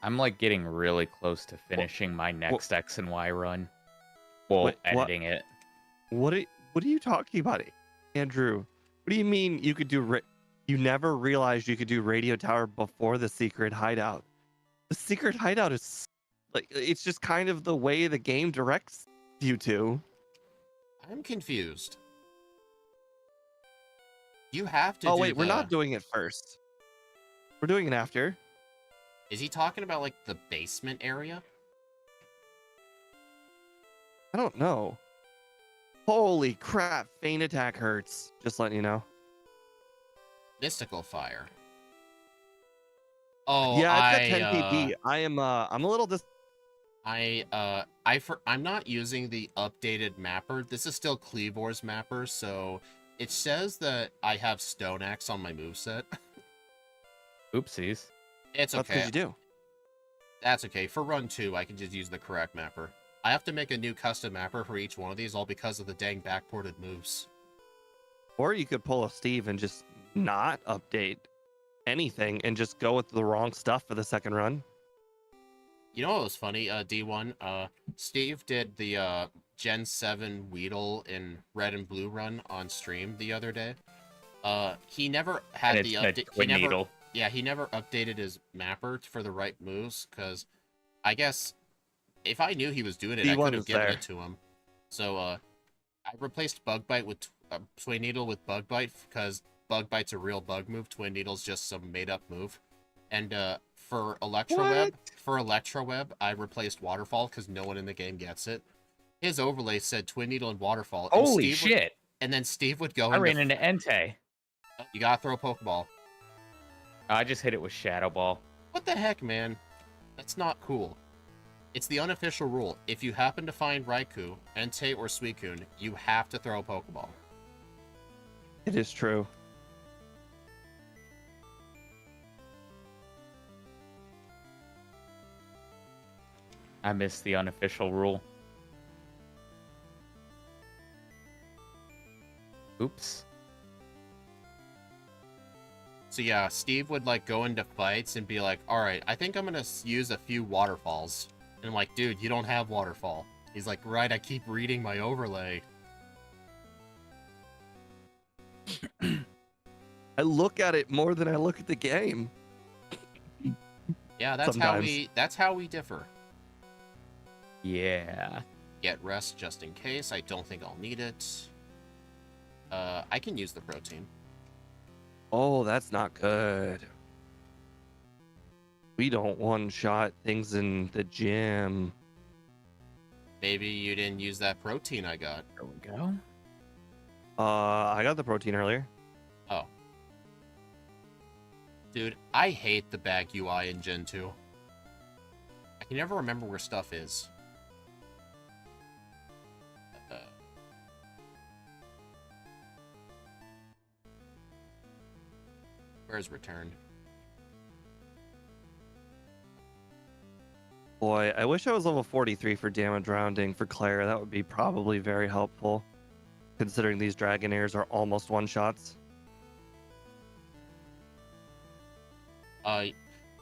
I'm, like, getting really close to finishing my next X and Y run. Well, editing it. What are you talking about, Andrew? What do you mean you could do... You never realized you could do Radio Tower before the secret hideout. The secret hideout is like, it's just kind of the way the game directs you to. I'm confused. You have to we're not doing it first. We're doing it after. Is he talking about, like, the basement area? I don't know. Holy crap, Feint Attack hurts. Just letting you know. Mystical Fire. Oh, yeah, it's got 10 PP. I'm a little I'm not using the updated mapper. This is still Kleavor's mapper, so it says that I have Stone Axe on my moveset. Oopsies. It's okay. That's because you do. That's okay. For run 2, I can just use the correct mapper. I have to make a new custom mapper for each one of these, all because of the dang backported moves. Or you could pull a Steve and just not update anything and just go with the wrong stuff for the second run. You know what was funny, D1? Steve did the Gen 7 Weedle in Red and Blue run on stream the other day. He never had the update. He never updated his mapper for the right moves, because I guess if I knew he was doing it, I could have given it to him. So I replaced Bug Bite with Twin Needle with Bug Bite, because Bug Bite's a real bug move. Twin Needle's just some made-up move. And for Electro Web, I replaced Waterfall because no one in the game gets it. His overlay said Twin Needle and Waterfall. And Holy shit! And then Steve would go. I ran into Entei. You gotta throw a Pokeball. I just hit it with Shadow Ball. What the heck, man? That's not cool. It's the unofficial rule. If you happen to find Raikou, Entei, or Suicune, you have to throw a Pokeball. It is true. I missed the unofficial rule. Oops. So yeah, Steve would like go into fights and be like, "All right, I think I'm gonna use a few waterfalls." And I'm like, "Dude, you don't have waterfall." He's like, "Right, I keep reading my overlay." I look at it more than I look at the game. Yeah, Sometimes. that's how we differ. Yeah. Get rest just in case. I don't think I'll need it. I can use the protein. Oh, that's not good. We don't one-shot things in the gym. Maybe you didn't use that protein I got. There we go. I got the protein earlier. Oh. Dude, I hate the bag UI in Gen 2. I can never remember where stuff is. Where's returned? Boy, I wish I was level 43 for damage rounding for Claire. That would be probably very helpful, considering these Dragonairs are almost one-shots.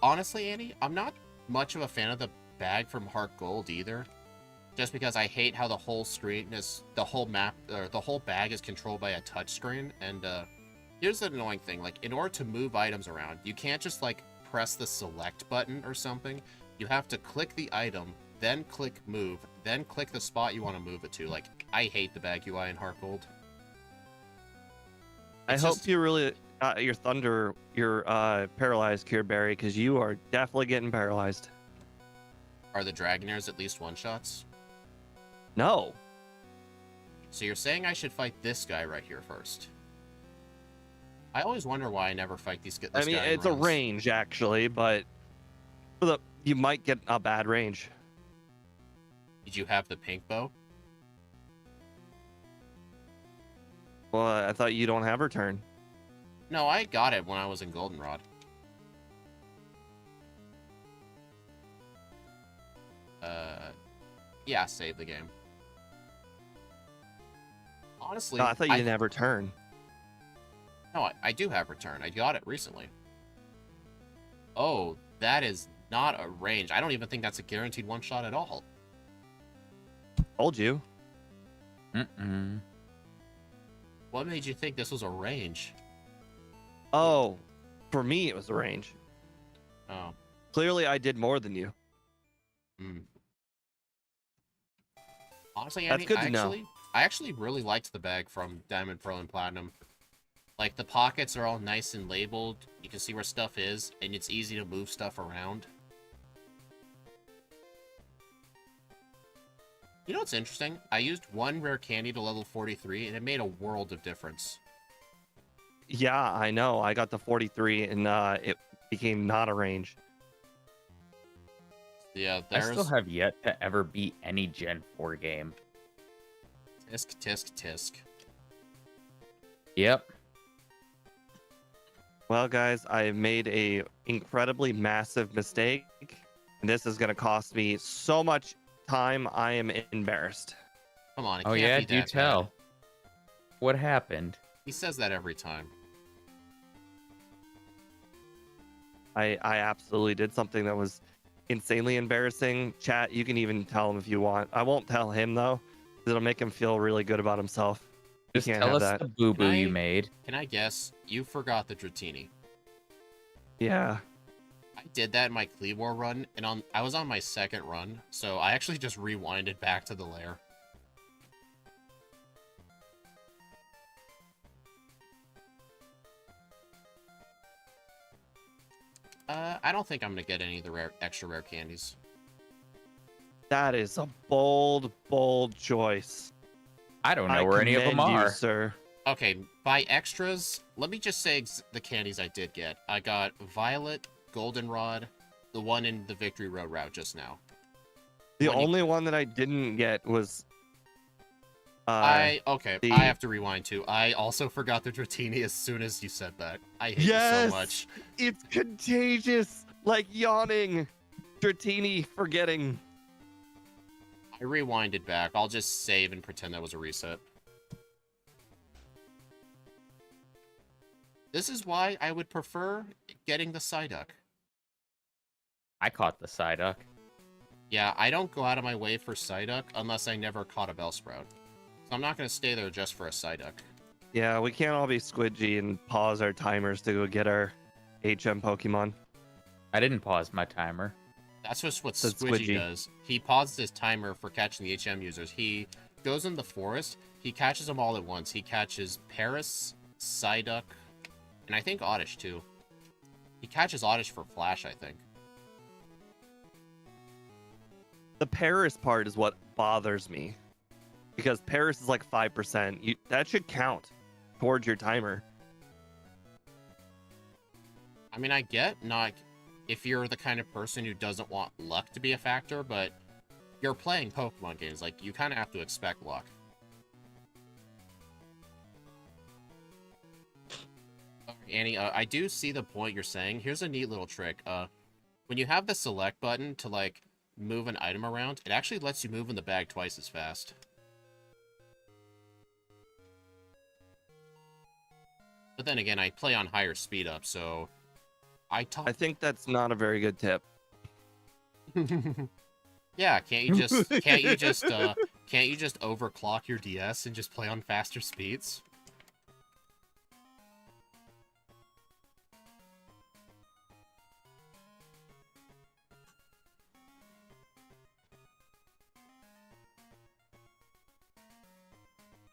Honestly, Andy, I'm not much of a fan of the bag from Heart Gold either. Just because I hate how the whole screen is, the whole map, or the whole bag is controlled by a touchscreen. And here's the annoying thing: like, in order to move items around, you can't just like press the select button or something. You have to click the item, then click move, then click the spot you want to move it to. Like, I hate the bag UI in Heart Gold. I hope you really got your thunder, your paralyzed cure berry, because you are definitely getting paralyzed. Are the Dragonairs at least one-shots? No. So you're saying I should fight this guy right here first? I always wonder why I never fight this guy. I mean, it's a range, actually, but you might get a bad range. Did you have the pink bow? Well, I thought you don't have return. No, I got it when I was in Goldenrod. Yeah, save the game. Honestly, No, I thought you didn't have return. No, I do have return. I got it recently. Oh, that is not a range. I don't even think that's a guaranteed one-shot at all. Told you. Mm-mm. What made you think this was a range? Oh, for me, it was a range. Oh. Clearly, I did more than you. Hmm. Honestly, That's Andy, good to know. I actually really liked the bag from Diamond, Pearl, and Platinum. Like, the pockets are all nice and labeled. You can see where stuff is, and it's easy to move stuff around. You know what's interesting? I used one rare candy to level 43, and it made a world of difference. Yeah, I know. I got the 43, and it became not a range. Yeah, I still have yet to ever beat any Gen 4 game. Tisk, tisk, tisk. Yep. Well, guys, I made a incredibly massive mistake, and this is going to cost me so much time. I am embarrassed. Come on, it Oh can't yeah, be do that tell. bad. What happened? He says that every time. I absolutely did something that was insanely embarrassing. Chat, you can even tell him if you want. I won't tell him, though, because it'll make him feel really good about himself. You Just can't tell have us that. the boo-boo you made. Can I guess? You forgot the Dratini. Yeah. I did that in my Cleavor run, and I was on my second run, so I actually just rewinded back to the lair. I don't think I'm gonna get any of the extra rare candies. That is a bold, bold choice. I don't know where any of them commend you, are. sir. Okay, by extras, let me just say the candies I did get. I got Violet, Goldenrod, the one in the Victory Road route just now. The only one that I didn't get was I have to rewind too. I also forgot the Dratini as soon as you said that. I hate you so much. It's contagious, like yawning. Dratini forgetting. I rewinded back. I'll just save and pretend that was a reset. This is why I would prefer getting the Psyduck. I caught the Psyduck. Yeah, I don't go out of my way for Psyduck unless I never caught a Bellsprout. So I'm not going to stay there just for a Psyduck. Yeah, we can't all be squidgy and pause our timers to go get our HM Pokemon. I didn't pause my timer. That's just what Said Squidgy Squidgy. does. He pauses his timer for catching the HM users. He goes in the forest, he catches them all at once. He catches Paris, Psyduck, and I think Oddish too. He catches Oddish for Flash, I think. The Paris part is what bothers me. Because Paris is like 5%. That should count towards your timer. I mean, I get not if you're the kind of person who doesn't want luck to be a factor, but you're playing Pokemon games. Like, you kind of have to expect luck. Annie, I do see the point you're saying. Here's a neat little trick. When you have the select button to, like, move an item around, it actually lets you move in the bag twice as fast. But then again, I play on higher speed up, so I think that's not a very good tip. Yeah, can't you just overclock your DS and just play on faster speeds?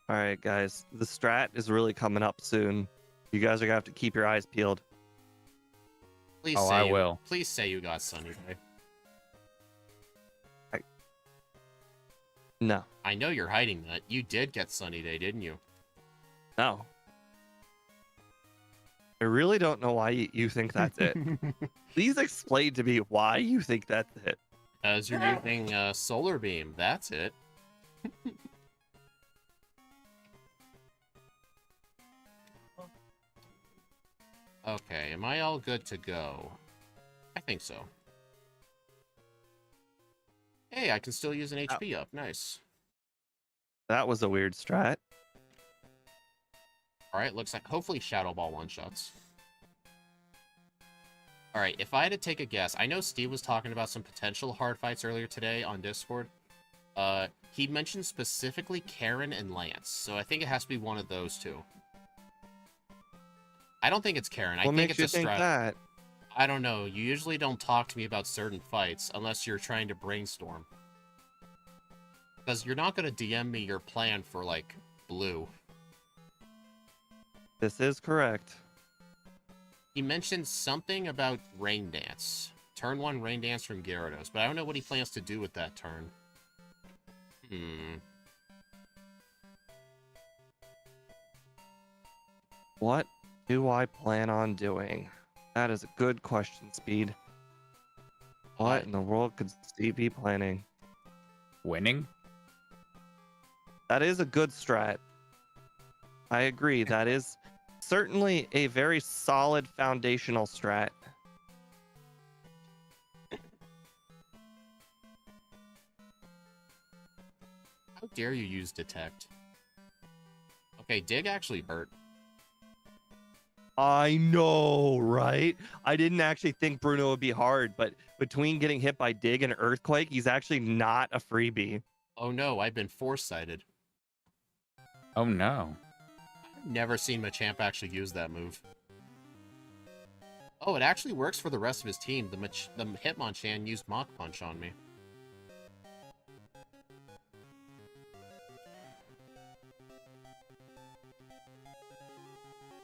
All right, guys. The strat is really coming up soon. You guys are going to have to keep your eyes peeled. Please Oh, say I will. Please say you got Sunny Day. No. I know you're hiding that. You did get Sunny Day, didn't you? No. I really don't know why you think that's it. Please explain to me why you think that's it. As you're using Solar Beam, that's it. Okay, am I all good to go? I think so. Hey, I can still use an HP up. Nice. That was a weird strat. Alright, looks like hopefully Shadow Ball one-shots. Alright, if I had to take a guess, I know Steve was talking about some potential hard fights earlier today on Discord. He mentioned specifically Karen and Lance, so I think it has to be one of those two. I don't think it's Karen. I What think makes it's you a think strat. that? I don't know. You usually don't talk to me about certain fights unless you're trying to brainstorm. Because you're not going to DM me your plan for, like, Blue. This is correct. He mentioned something about Rain Dance. Turn 1 Rain Dance from Gyarados, but I don't know what he plans to do with that turn. What do I plan on doing? That is a good question, Speed. What in the world could Steve be planning? Winning? That is a good strat. I agree. That is certainly a very solid foundational strat. How dare you use Detect? Okay, Dig actually hurt. I know, right? I didn't actually think Bruno would be hard, but between getting hit by Dig and Earthquake, he's actually not a freebie. Oh no, I've been foresighted. Oh no. I've never seen Machamp actually use that move. Oh, it actually works for the rest of his team. The Hitmonchan used Mach Punch on me.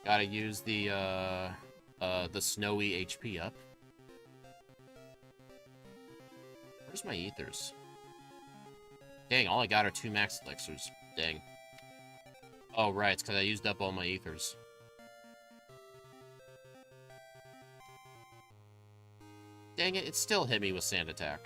Gotta use the snowy HP up. Where's my ethers? Dang, all I got are 2 max elixirs. Dang. Oh, right, it's because I used up all my ethers. Dang it, it still hit me with Sand Attack.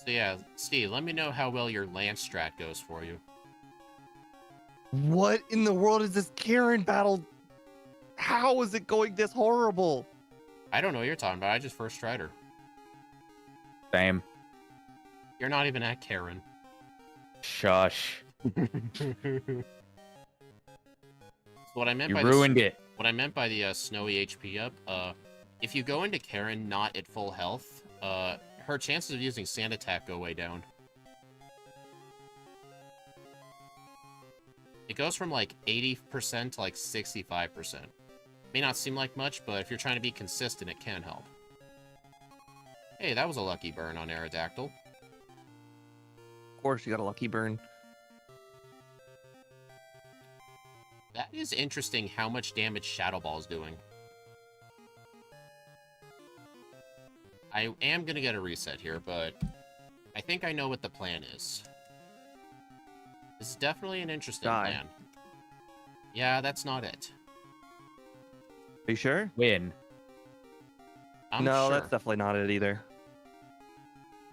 So yeah, Steve, let me know how well your Lance strat goes for you. What in the world is this Karen battle? How is it going this horrible? I don't know what you're talking about, I just first tried her. Same. You're not even at Karen. Shush. What I meant You by ruined it. what I meant by the snowy HP up, if you go into Karen not at full health, her chances of using Sand Attack go way down. It goes from like 80% to like 65%. May not seem like much, but if you're trying to be consistent, it can help. Hey, that was a lucky burn on Aerodactyl. Of course, you got a lucky burn. That is interesting how much damage Shadow Ball is doing. I am going to get a reset here, but I think I know what the plan is. This is definitely an interesting plan. Yeah, that's not it. Are you sure? Win. I'm no, sure. that's definitely not it either.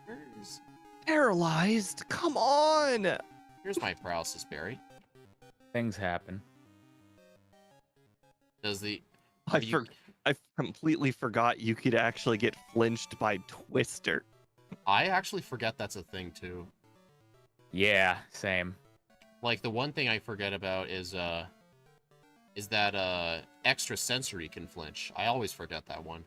Here's, Paralyzed? Come on! here's my paralysis berry. Things happen. Does the... I completely forgot you could actually get flinched by Twister. I actually forget that's a thing, too. Yeah, same. Like, the one thing I forget about is that extra sensory can flinch. I always forget that one.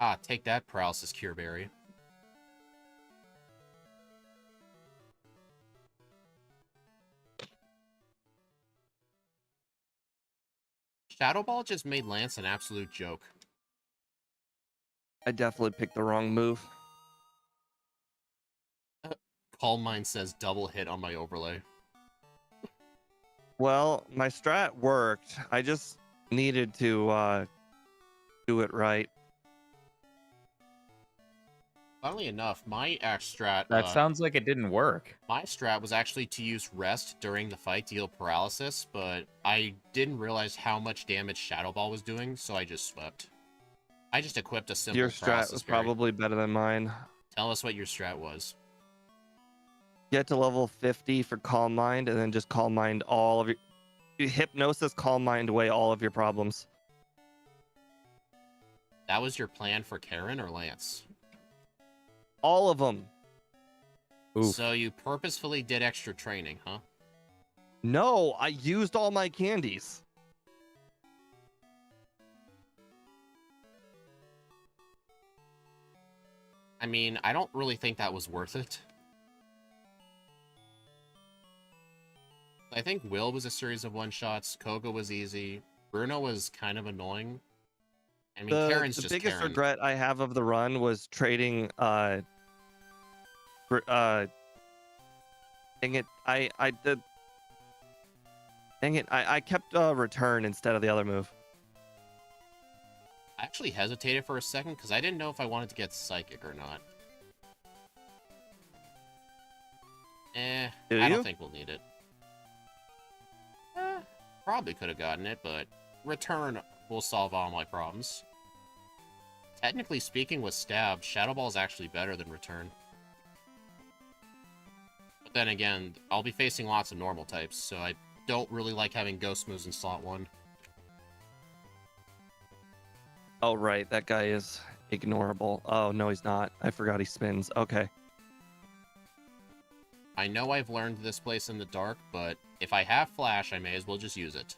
Ah, take that, paralysis cure berry. Shadow Ball just made Lance an absolute joke. I definitely picked the wrong move. Calm Mind says double hit on my overlay. Well, my strat worked. I just needed to do it right. Funnily enough, my strat... That sounds like it didn't work. My strat was actually to use rest during the fight to deal paralysis, but I didn't realize how much damage Shadow Ball was doing, so I just swept. I just equipped a simple Your strat paralysis was berry. probably better than mine. Tell us what your strat was. Get to level 50 for Calm Mind, and then just Calm Mind all of your... Hypnosis Calm Mind away all of your problems. That was your plan for Karen or Lance? All of them. Oof. So you purposefully did extra training, huh? No, I used all my candies. I mean, I don't really think that was worth it. I think Will was a series of one-shots, Koga was easy, Bruno was kind of annoying. I mean, Karen's The just biggest Karen. regret I have of the run was trading dang it, I kept return instead of the other move. I actually hesitated for a second because I didn't know if I wanted to get Psychic or not. I don't think we'll need it. Probably could have gotten it, but Return will solve all my problems. Technically speaking, with Stab, Shadow Ball is actually better than Return. But then again, I'll be facing lots of normal types, so I don't really like having Ghost moves in slot 1. Oh, right. That guy is ignorable. Oh, no, he's not. I forgot he spins. Okay. I know I've learned this place in the dark, but if I have Flash, I may as well just use it.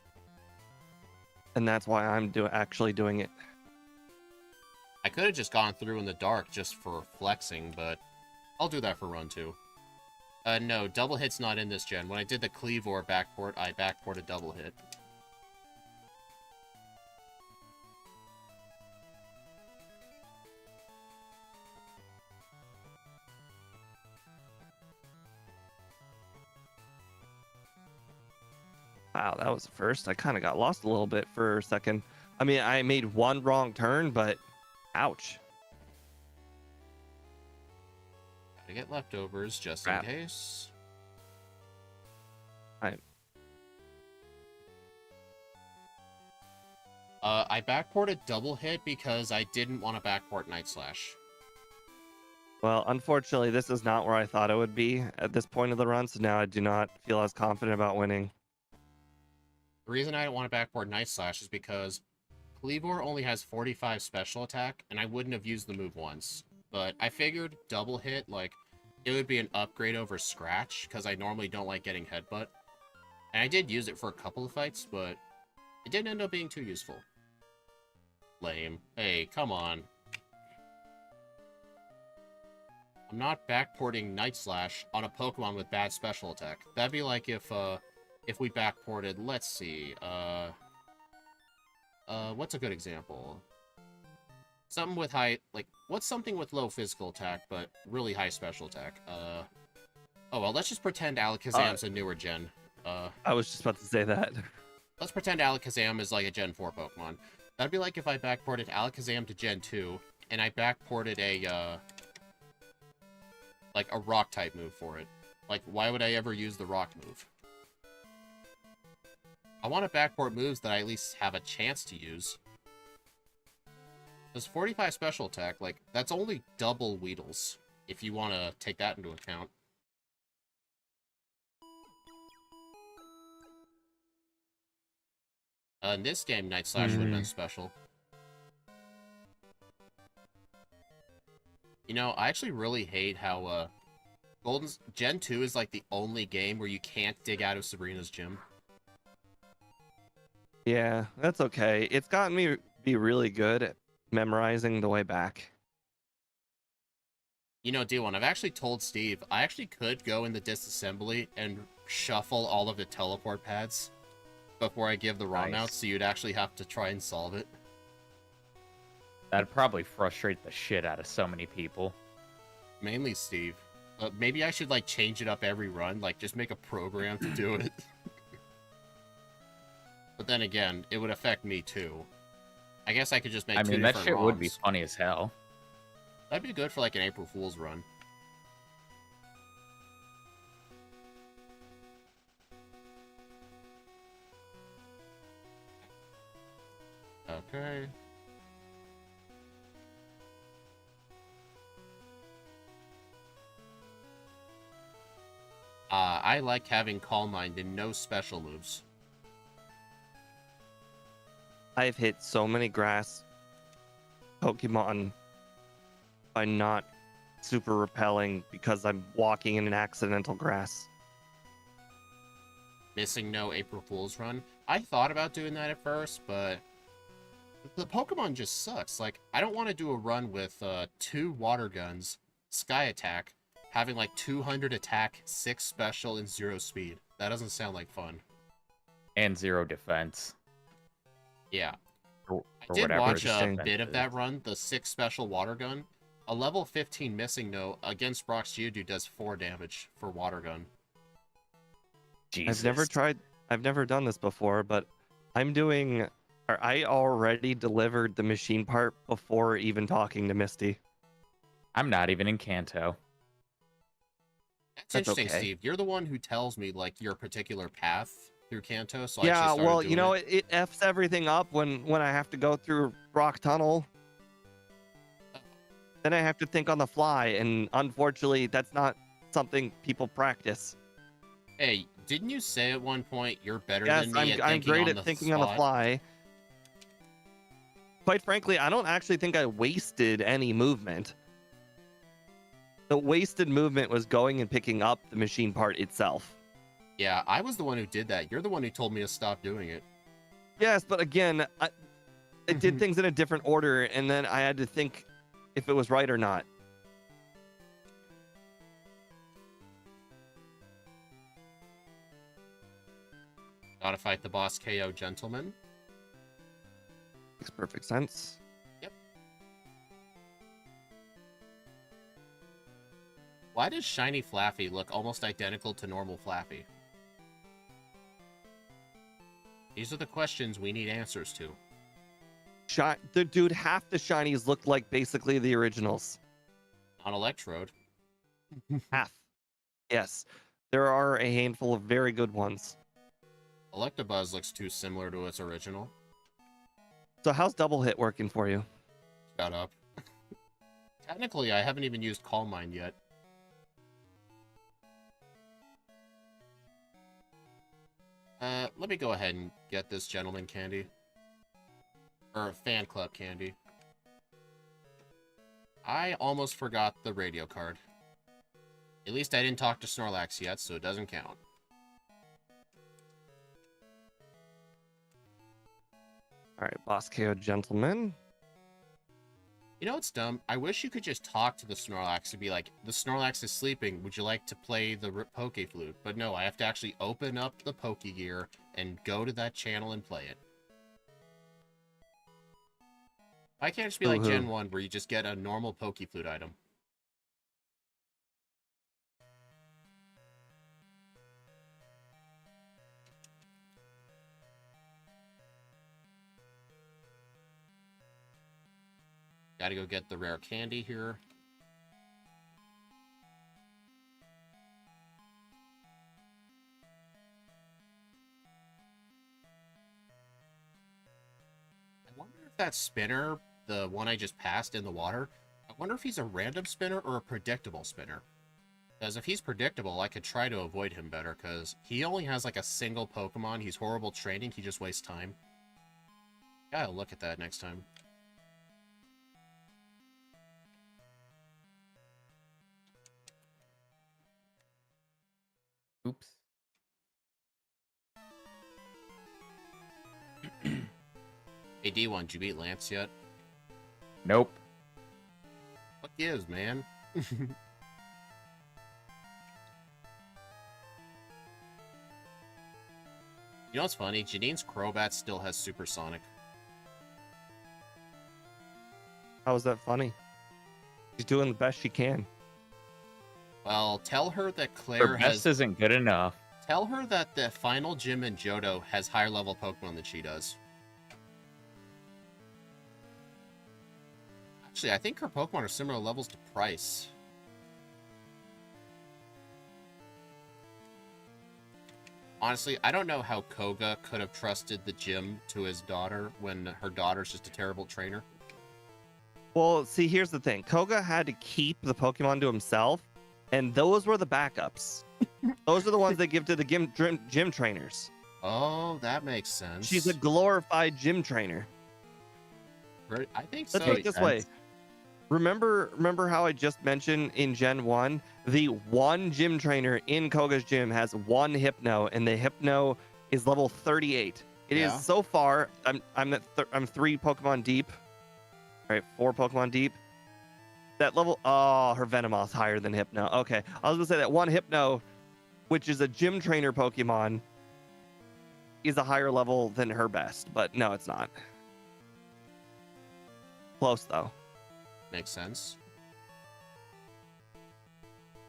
And that's why I'm actually doing it. I could have just gone through in the dark just for flexing, but I'll do that for run 2. No, double hit's not in this gen. When I did the Cleavor backport, I backported double hit. Wow, that was the first. I kind of got lost a little bit for a second. I mean, I made one wrong turn, but ouch. Gotta get leftovers just Crap. in case. I backported double hit because I didn't want to backport Night Slash. Well, unfortunately, this is not where I thought it would be at this point of the run, so now I do not feel as confident about winning. The reason I don't want to backport Night Slash is because Cleavor only has 45 special attack, and I wouldn't have used the move once. But I figured double hit, like, it would be an upgrade over Scratch, because I normally don't like getting headbutt. And I did use it for a couple of fights, but it didn't end up being too useful. Lame. Hey, come on. I'm not backporting Night Slash on a Pokemon with bad special attack. That'd be like if we backported, let's see, what's a good example? Something with high, like, what's something with low physical attack, but really high special attack? Oh, well, let's just pretend Alakazam's a newer gen. I was just about to say that. Let's pretend Alakazam is like a Gen 4 Pokemon. That'd be like if I backported Alakazam to Gen 2, and I backported a, like, a Rock-type move for it. Like, why would I ever use the Rock move? I want to backport moves that I at least have a chance to use. Because 45 special attack, like, that's only double Weedles, if you want to take that into account. In this game, Night Slash would have been special. You know, I actually really hate how, Golden's Gen 2 is, like, the only game where you can't dig out of Sabrina's gym. Yeah, that's okay. It's gotten me be really good at memorizing the way back. You know, D1, I've actually told Steve, I actually could go in the disassembly and shuffle all of the teleport pads before I give the ROM out, so you'd actually have to try and solve it. That'd probably frustrate the shit out of so many people. Mainly Steve. Maybe I should, like, change it up every run, like, just make a program to do it. But then again, it would affect me, too. I guess I could just make two different that shit ROMs. would be funny as hell. That'd be good for, like, an April Fool's run. Okay. I like having Calm Mind and no special moves. I've hit so many grass Pokemon by not super repelling because I'm walking in an accidental grass. Missing no April Fool's run. I thought about doing that at first, but the Pokemon just sucks. Like, I don't want to do a run with 2 water guns, Sky Attack, having like 200 attack, 6 special, and 0 speed. That doesn't sound like fun. And 0 defense. Yeah. Or I did watch a defense bit of is. that run, the 6 special water gun. A level 15 missing no against Brock's Geodude does 4 damage for water gun. Jesus. I've never done this before, but I already delivered the machine part before even talking to Misty. I'm not even in Kanto. That's That's interesting, okay. Steve. You're the one who tells me, like, your particular path through Kanto, so I Yeah, actually started well, doing you know, it. it F's everything up when I have to go through Rock Tunnel. Then I have to think on the fly, and unfortunately, that's not something people practice. Hey, didn't you say at one point you're better Yes, than me I'm great at thinking on the fly. Quite frankly, I don't actually think I wasted any movement. The wasted movement was going and picking up the machine part itself. Yeah, I was the one who did that. You're the one who told me to stop doing it. Yes, but again, I did things in a different order, and then I had to think if it was right or not. Gotta fight the boss KO, gentlemen. Makes perfect sense. Yep. Why does Shiny Flaffy look almost identical to normal Flaffy? These are the questions we need answers to. Dude, half the shinies look like basically the originals. On Electrode. Half. Yes. There are a handful of very good ones. Electabuzz looks too similar to its original. So how's double hit working for you? Shut up. Technically, I haven't even used Calm Mind yet. Let me go ahead and get this gentleman candy. Or fan club candy. I almost forgot the radio card. At least I didn't talk to Snorlax yet, so it doesn't count. All right, boss KO gentleman. You know what's dumb? I wish you could just talk to the Snorlax and be like, the Snorlax is sleeping, would you like to play the Poke Flute? But no, I have to actually open up the Poke Gear and go to that channel and play it. Why can't it just be like Gen 1 where you just get a normal Poke Flute item? Gotta go get the rare candy here. I wonder if that spinner, the one I just passed in the water, I wonder if he's a random spinner or a predictable spinner. Because if he's predictable, I could try to avoid him better, because he only has like a single Pokemon. He's horrible training, he just wastes time. Gotta look at that next time. Oops. Hey D1, did you beat Lance yet? Nope. What gives, man? You know what's funny? Janine's Crobat still has Supersonic. How is that funny? She's doing the best she can. Well, tell her that Claire Her has... best isn't good enough. Tell her that the final gym in Johto has higher level Pokemon than she does. Actually, I think her Pokemon are similar levels to Price. Honestly, I don't know how Koga could have trusted the gym to his daughter when her daughter's just a terrible trainer. Well, see, here's the thing. Koga had to keep the Pokemon to himself, and those were the backups. Those are the ones they give to the gym trainers. Oh, that makes sense. She's a glorified gym trainer. I think so. Let's put it this way. Remember how I just mentioned in Gen 1, the one gym trainer in Koga's gym has one Hypno, and the Hypno is level 38. It is so far. I'm 3 Pokemon deep. All right, 4 Pokemon deep. That level. Oh, her Venomoth's higher than Hypno. Okay, I was gonna say that one Hypno, which is a gym trainer Pokemon, is a higher level than her best, but no, it's not. Close though. Makes sense.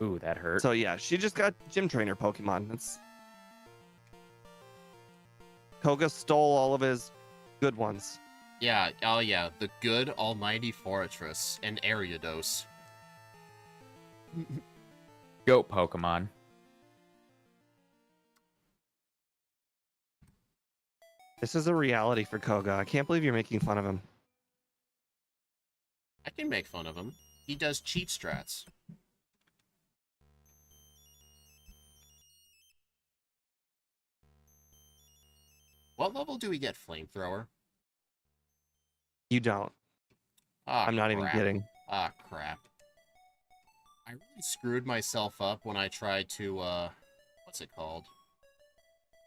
Ooh, that hurt. So yeah, she just got gym trainer Pokemon. That's Koga stole all of his good ones. Yeah, oh yeah, the good almighty Fortress and Ariados. Goat Pokemon. This is a reality for Koga. I can't believe you're making fun of him. I can make fun of him. He does cheat strats. What level do we get Flamethrower? You don't. Ah, I'm not even crap. kidding. Ah, crap. I really screwed myself up when I tried to, what's it called?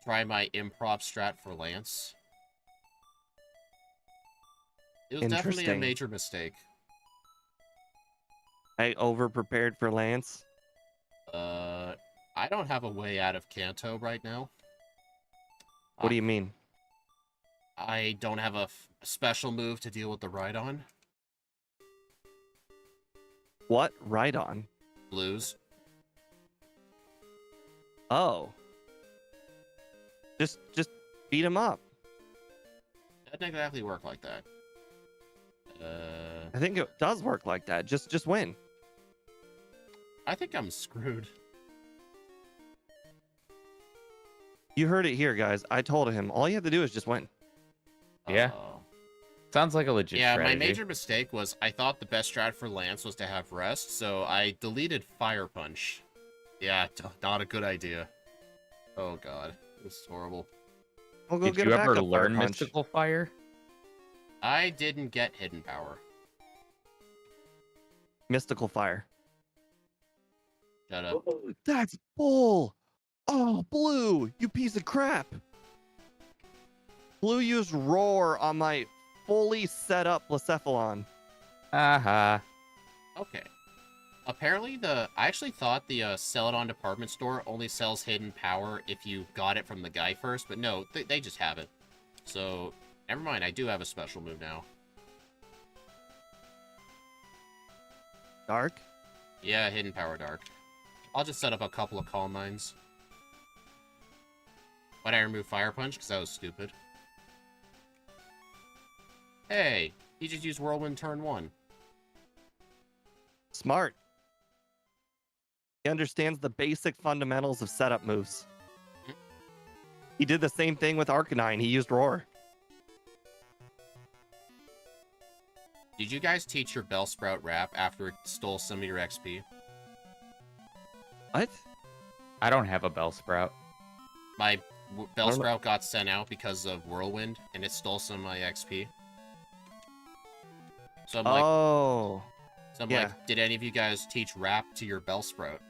Try my improv strat for Lance. It was definitely a Interesting. major mistake. I over prepared for Lance. I don't have a way out of Kanto right now. What do you mean? I don't have a special move to deal with the Rhydon. What? Rhydon? Blues. Oh. Just beat him up. That didn't exactly work like that. I think it does work like that. Just win. I think I'm screwed. You heard it here, guys. I told him all you have to do is just win. Yeah. Oh. Sounds like a legit Yeah, strategy. my major mistake was I thought the best strat for Lance was to have rest, so I deleted Fire Punch. Yeah, not a good idea. Oh god, this is horrible. We'll go Did get you a ever backup learn Fire Punch. Mystical Fire? I didn't get hidden power. Mystical fire. Shut up. Oh, that's bull. Oh, Blue, you piece of crap. Blue used roar on my fully set up Blacephalon. Aha. Okay. Apparently, I actually thought the Celadon department store only sells hidden power if you got it from the guy first, but no, they just have it. So, never mind, I do have a special move now. Dark? Yeah, hidden power dark. I'll just set up a couple of calm mines. Why'd I remove fire punch? Because that was stupid. Hey, he just used whirlwind turn 1. Smart. He understands the basic fundamentals of setup moves. He did the same thing with Arcanine. He used roar. Did you guys teach your Bellsprout rap after it stole some of your XP? What? I don't have a Bellsprout. My Bellsprout got sent out because of Whirlwind, and it stole some of my XP. So I'm Oh. Yeah. like, did any of you guys teach rap to your Bellsprout?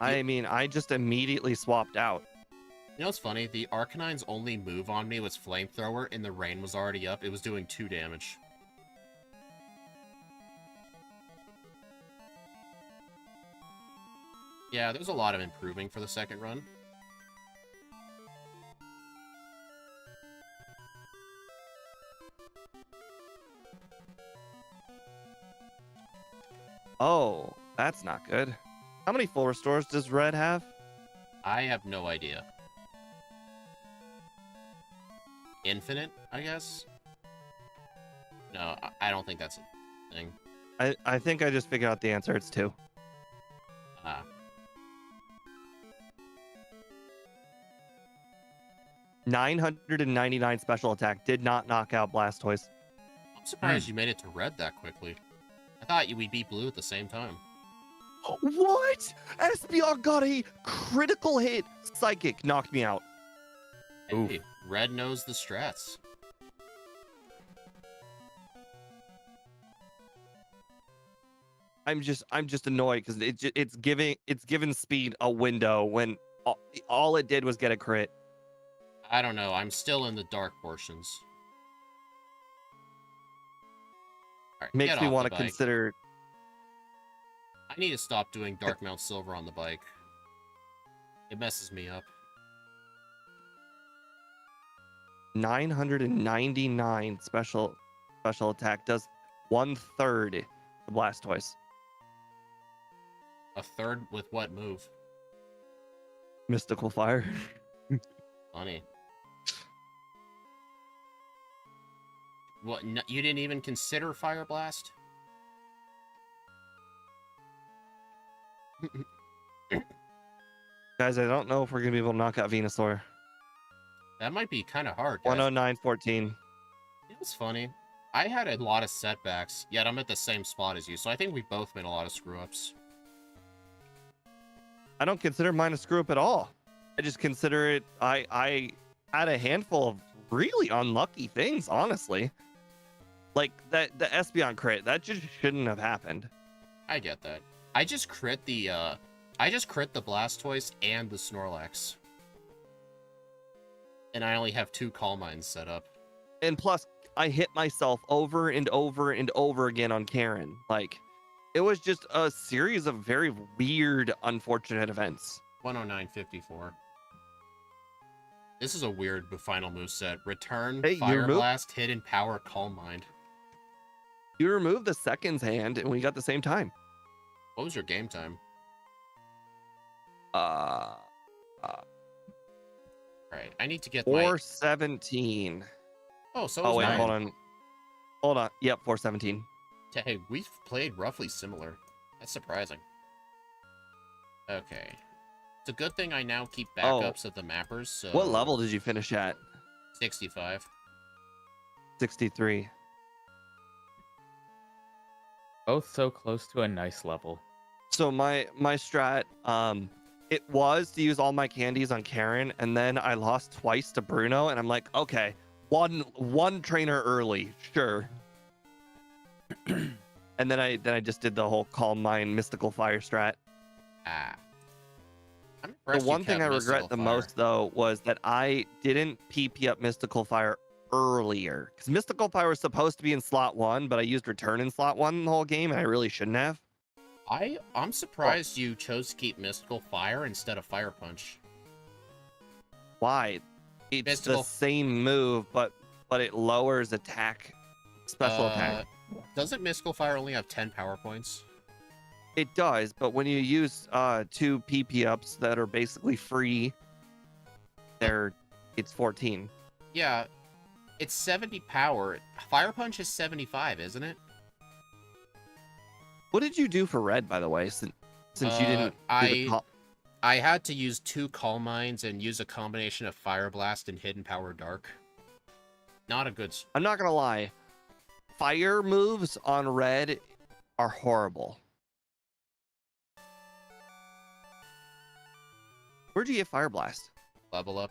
I mean, I just immediately swapped out. You know what's funny? The Arcanine's only move on me was Flamethrower, and the rain was already up. It was doing 2 damage. Yeah, there's a lot of improving for the second run. Oh, that's not good. How many full restores does Red have? I have no idea. Infinite, I guess? No, I don't think that's a thing. I think I just figured out the answer. It's 2. Ah. 999 special attack did not knock out Blastoise. I'm surprised you made it to red that quickly. I thought we'd beat blue at the same time. What? Espeon got a critical hit. Psychic knocked me out. Hey, red knows the strats. I'm just annoyed because it's giving Speed a window when all it did was get a crit. I don't know. I'm still in the dark portions. All right, Makes get me off want the to bike. consider. I need to stop doing Dark Mount Silver on the bike. It messes me up. 999 special attack does 1/3 the Blastoise. A third with what move? Mystical Fire. Funny. What? You didn't even consider Fire Blast? Guys, I don't know if we're gonna be able to knock out Venusaur. That might be kind of hard, guys. 109.14. It was funny. I had a lot of setbacks, yet I'm at the same spot as you, so I think we both made a lot of screw-ups. I don't consider mine a screw up at all. I just consider it. I had a handful of really unlucky things, honestly. Like the Espeon crit, that just shouldn't have happened. I get that. I just crit the Blastoise and the Snorlax. And I only have 2 Calm Mines set up. And plus, I hit myself over and over and over again on Karen. Like, it was just a series of very weird, unfortunate events. 109.54. This is a weird final moveset. Return, Hey, Fire Blast, Hidden Power, Calm Mind. You removed the seconds hand, and we got the same time. What was your game time? Right, I need to get 417. Oh, so Oh, wait, mine. Hold on. Yep, 417. Hey, we've played roughly similar. That's surprising. Okay. It's a good thing I now keep backups of the mappers, so... What level did you finish at? 65. 63. Both so close to a nice level. So my strat, it was to use all my candies on Karen, and then I lost twice to Bruno, and I'm like, okay, one trainer early, sure. And then I just did the whole Calm Mind Mystical Fire strat. Ah. I'm The impressed you one thing kept I regret Mystical the Fire. most though was that I didn't PP up Mystical Fire earlier. Because Mystical Fire was supposed to be in slot 1, but I used Return in slot 1 the whole game, and I really shouldn't have. I'm surprised you chose to keep Mystical Fire instead of Fire Punch. Why? It's Mystical- the same move, but it lowers attack, special attack. Doesn't Mystical Fire only have 10 power points? It does, but when you use 2 PP ups that are basically free, it's 14. Yeah, it's 70 power. Fire Punch is 75, isn't it? What did you do for red, by the way? Since you didn't. I had to use 2 Calm Minds and use a combination of Fire Blast and Hidden Power Dark. Not a good. I'm not gonna lie. Fire moves on red are horrible. Where'd you get Fire Blast? Level up.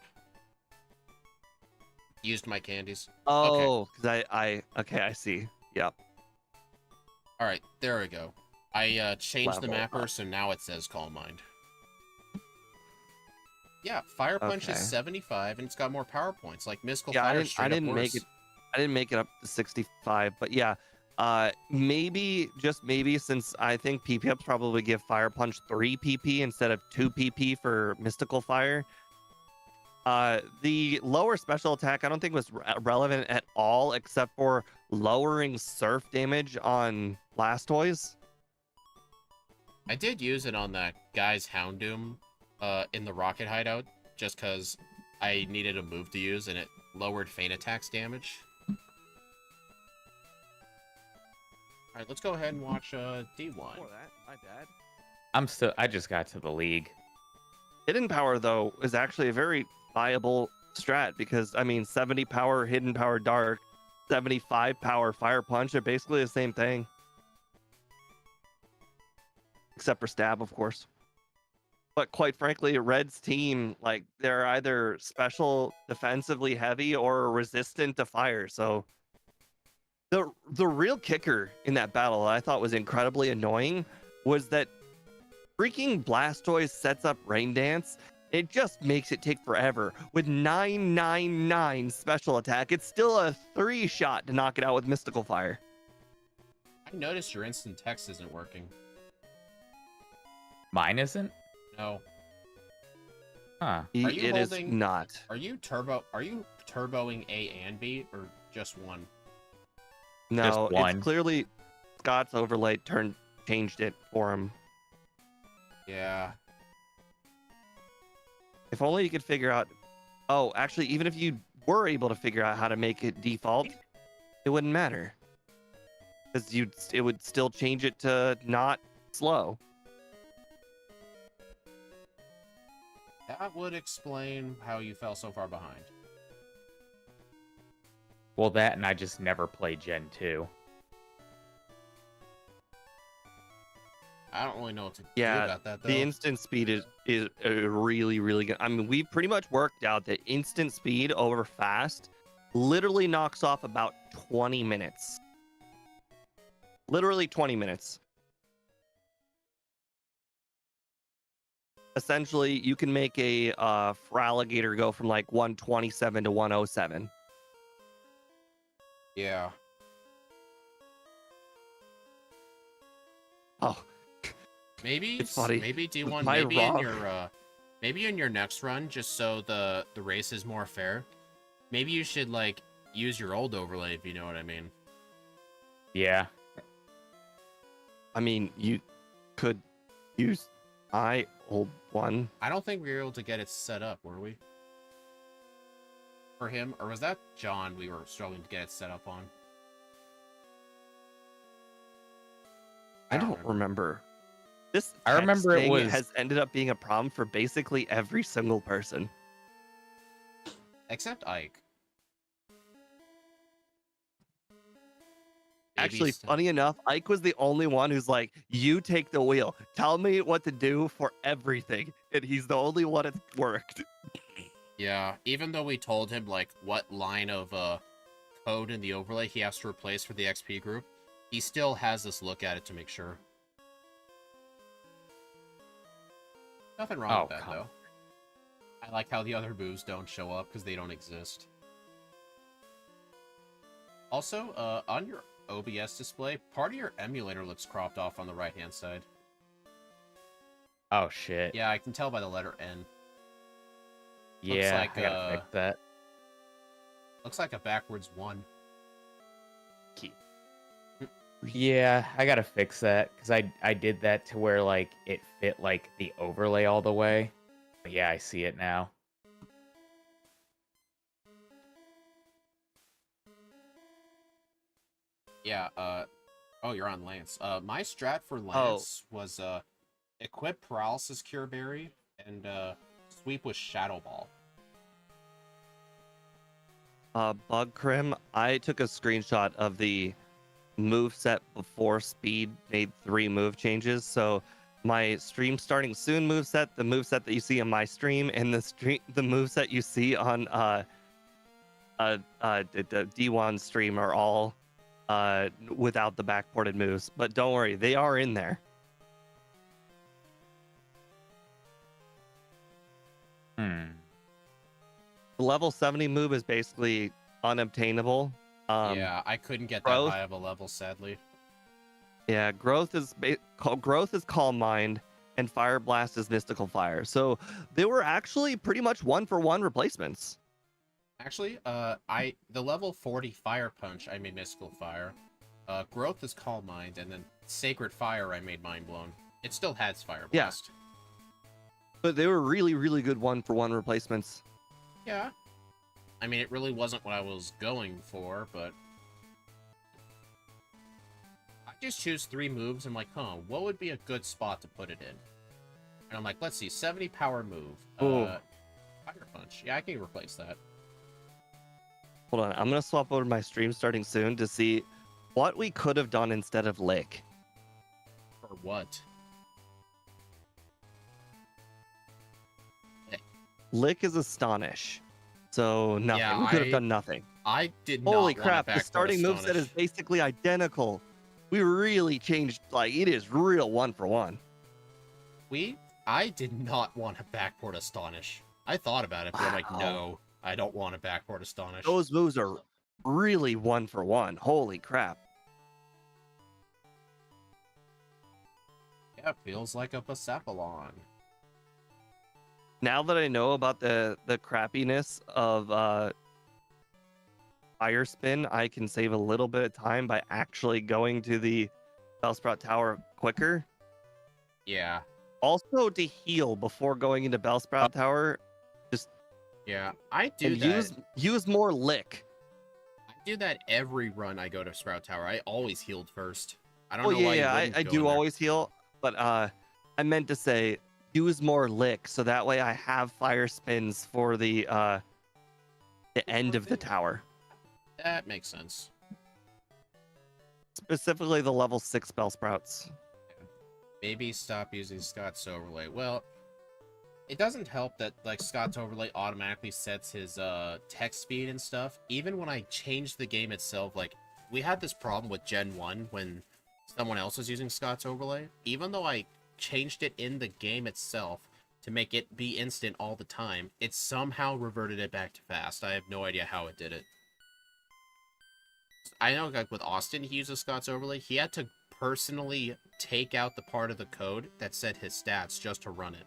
Used my candies. Oh, because I see. Yep. All right, there we go. I changed the Level mapper, up. so now it says Calm Mind. Yeah, Fire Punch Okay. is 75, and it's got more power points. Like Mystical Yeah, Fire, I straight didn't up make worse. it. I didn't make it up to 65, but yeah. Maybe, just maybe, since I think PP ups probably give Fire Punch 3 PP instead of 2 PP for Mystical Fire. The lower special attack I don't think was relevant at all, except for lowering surf damage on Blastoise. I did use it on that guy's Houndoom in the Rocket Hideout, just because I needed a move to use, and it lowered Feint Attack's damage. Alright, let's go ahead and watch D1. Before that, my bad. I just got to the league. Hidden Power, though, is actually a very viable strat because, I mean, 70 power Hidden Power Dark, 75 power Fire Punch are basically the same thing. Except for Stab, of course. But quite frankly, Red's team, like, they're either special defensively heavy or resistant to fire. So the real kicker in that battle that I thought was incredibly annoying was that freaking Blastoise sets up Rain Dance. It just makes it take forever. With 999 special attack, it's still a 3-shot to knock it out with Mystical Fire. I noticed your instant text isn't working. Mine isn't? No. Huh. Are you It is holding- not. Are you turboing A and B, or just one? No, one. it's clearly Scott's overlay changed it for him. Yeah. If only you could figure out. Oh, actually, even if you were able to figure out how to make it default, it wouldn't matter. Because it would still change it to not slow. That would explain how you fell so far behind. Well, that and I just never played Gen 2. I don't really know what to do Yeah, about that, though. the instant speed is really, really good. I mean, we've pretty much worked out that instant speed over fast literally knocks off about 20 minutes. Literally 20 minutes. Essentially, you can make a Feraligatr go from like 127 to 107. Yeah. Oh, Maybe It's funny. Maybe D1. Am I Maybe in your next run, just so the race is more fair. Maybe you should like use your old overlay, if you know what I mean. Yeah. I mean, you could use my old one. I don't think we were able to get it set up, were we? For him, or was that John we were struggling to get it set up on? I don't remember. This I remember it texting was- has ended up being a problem for basically every single person. Except Ike. Actually, Maybe funny enough, Ike was the only one who's like, you take the wheel. Tell me what to do for everything. And he's the only one that's worked. Yeah, even though we told him, like, what line of code in the overlay he has to replace for the XP group, he still has us look at it to make sure. Nothing wrong with that, come though. I like how the other moves don't show up because they don't exist. Also, on your OBS display, part of your emulator looks cropped off on the right-hand side. Oh, shit. Yeah, I can tell by the letter N. Yeah, like, I gotta fix that. Looks like a backwards 1. Yeah, I gotta fix that, because I did that to where, like, it fit, like, the overlay all the way. But yeah, I see it now. Yeah, oh, you're on Lance. My strat for Lance was, equip Paralysis Cure Berry and, sweep with Shadow Ball. Bug Crim, I took a screenshot of the move set before Speed made 3 move changes. So my stream starting soon move set, the move set that you see on my stream, and the move set you see on the D1 stream are all without the backported moves. But don't worry, they are in there. The level 70 move is basically unobtainable. Yeah, I couldn't get that high of a level, sadly. Yeah, growth is Calm Mind, and Fire Blast is Mystical Fire. So they were actually pretty much 1-for-1 replacements. Actually, the level 40 Fire Punch I made Mystical Fire. Growth is Calm Mind, and then Sacred Fire I made Mind Blown. It still has Fire Blast. But they were really, really good 1-for-1 replacements. Yeah. I mean, it really wasn't what I was going for, but I just choose 3 moves. I'm like, what would be a good spot to put it in? And I'm like, let's see, 70 power move. Fire Punch. Yeah, I can replace that. Hold on, I'm going to swap over to my stream starting soon to see what we could have done instead of Lick. For what? Lick is Astonish. So nothing. Yeah, we could have done nothing. I did not. Holy crap, the starting moveset is basically identical. We really changed, like, it is real 1-for-1. I did not want to backport Astonish. I thought about it, but I'm like, no, I don't want to backport Astonish. Those moves are really 1-for-1. Holy crap. Yeah, feels like a Blacephalon. Now that I know about the crappiness of Fire Spin, I can save a little bit of time by actually going to the Bellsprout Tower quicker. Yeah. Also to heal before going into Bellsprout Tower, just I do that. Use more Lick. I do that every run I go to Sprout Tower. I always healed first. I don't know why. Yeah, I do always heal, but I meant to say use more Lick so that way I have Fire Spins for the end of the tower. That makes sense. Specifically the level 6 Bellsprouts. Maybe stop using Scott's overlay. Well, it doesn't help that, like, Scott's overlay automatically sets his text speed and stuff. Even when I changed the game itself, like, we had this problem with Gen 1 when someone else was using Scott's overlay. Even though I changed it in the game itself to make it be instant all the time, it somehow reverted it back to fast. I have no idea how it did it. I know, like, with Austin, he uses Scott's overlay. He had to personally take out the part of the code that said his stats just to run it.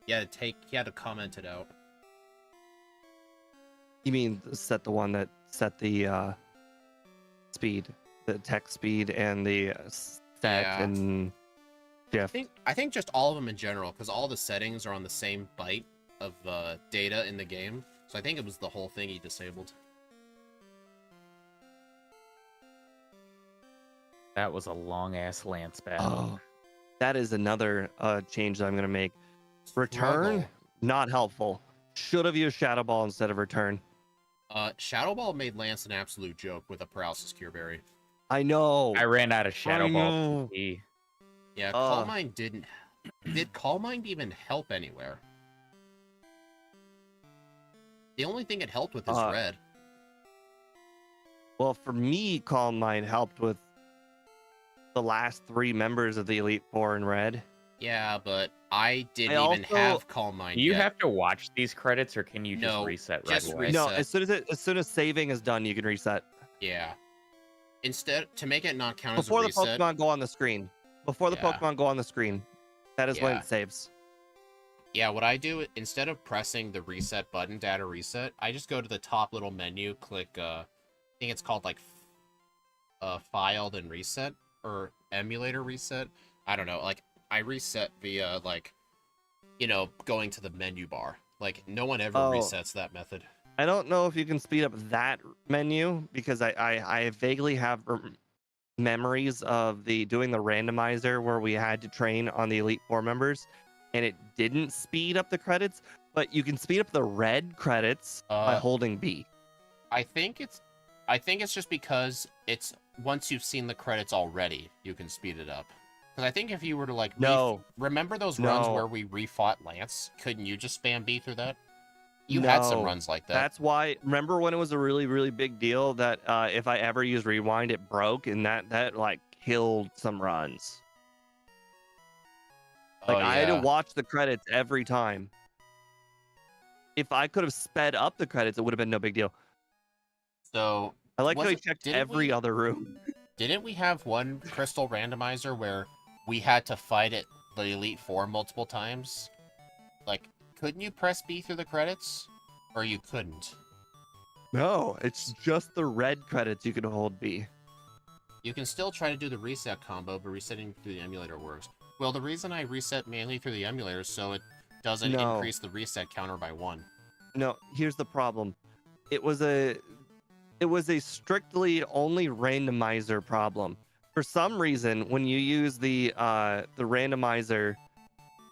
He had to comment it out. You mean set the one that set the speed, the text speed and the stat and shift? I think just all of them in general, because all the settings are on the same byte of data in the game. So I think it was the whole thing he disabled. That was a long-ass Lance battle. Oh, that is another change that I'm going to make. Return, not helpful. Should have used Shadow Ball instead of Return. Shadow Ball made Lance an absolute joke with a Paralysis Cure Berry. I know. I ran out of Shadow Ball. Yeah, Calm Mind didn't... Did Calm Mind even help anywhere? The only thing it helped with is Uh, red. Well, for me, Calm Mind helped with the last 3 members of the Elite Four in red. Yeah, but I didn't I even also have Calm Mind Do you yet. have to watch these credits, or can you just No, reset right just away? No, reset. as soon as saving is done, you can reset. Yeah. Instead, to make it not count as a Before the reset. Pokemon go on the screen. Before the Yeah. Pokemon go on the screen. That is when Yeah. it saves. Yeah, what I do, instead of pressing the reset button, data reset, I just go to the top little menu, click, I think it's called, like, file, then reset, or emulator reset. I don't know, like, I reset via, like, you know, going to the menu bar. Like, no one ever Oh. resets that method. I don't know if you can speed up that menu because I vaguely have memories of doing the randomizer where we had to train on the Elite Four members, and it didn't speed up the credits, but you can speed up the red credits by holding B. I think it's just because it's once you've seen the credits already, you can speed it up. Because I think if you were to like remember those runs where we refought Lance, couldn't you just spam B through that? You had some runs like that. That's why. Remember when it was a really, really big deal that if I ever used rewind, it broke, and that like killed some runs. Like I had to watch the credits every time. If I could have sped up the credits, it would have been no big deal. So I like how I checked every other room. Didn't we have one crystal randomizer where we had to fight it the Elite Four multiple times? Like, couldn't you press B through the credits? Or you couldn't? No, it's just the red credits you can hold B. You can still try to do the reset combo, but resetting through the emulator works. Well, the reason I reset mainly through the emulator is so it doesn't increase the reset counter by 1. No, here's the problem. It was a strictly only randomizer problem. For some reason, when you use the randomizer,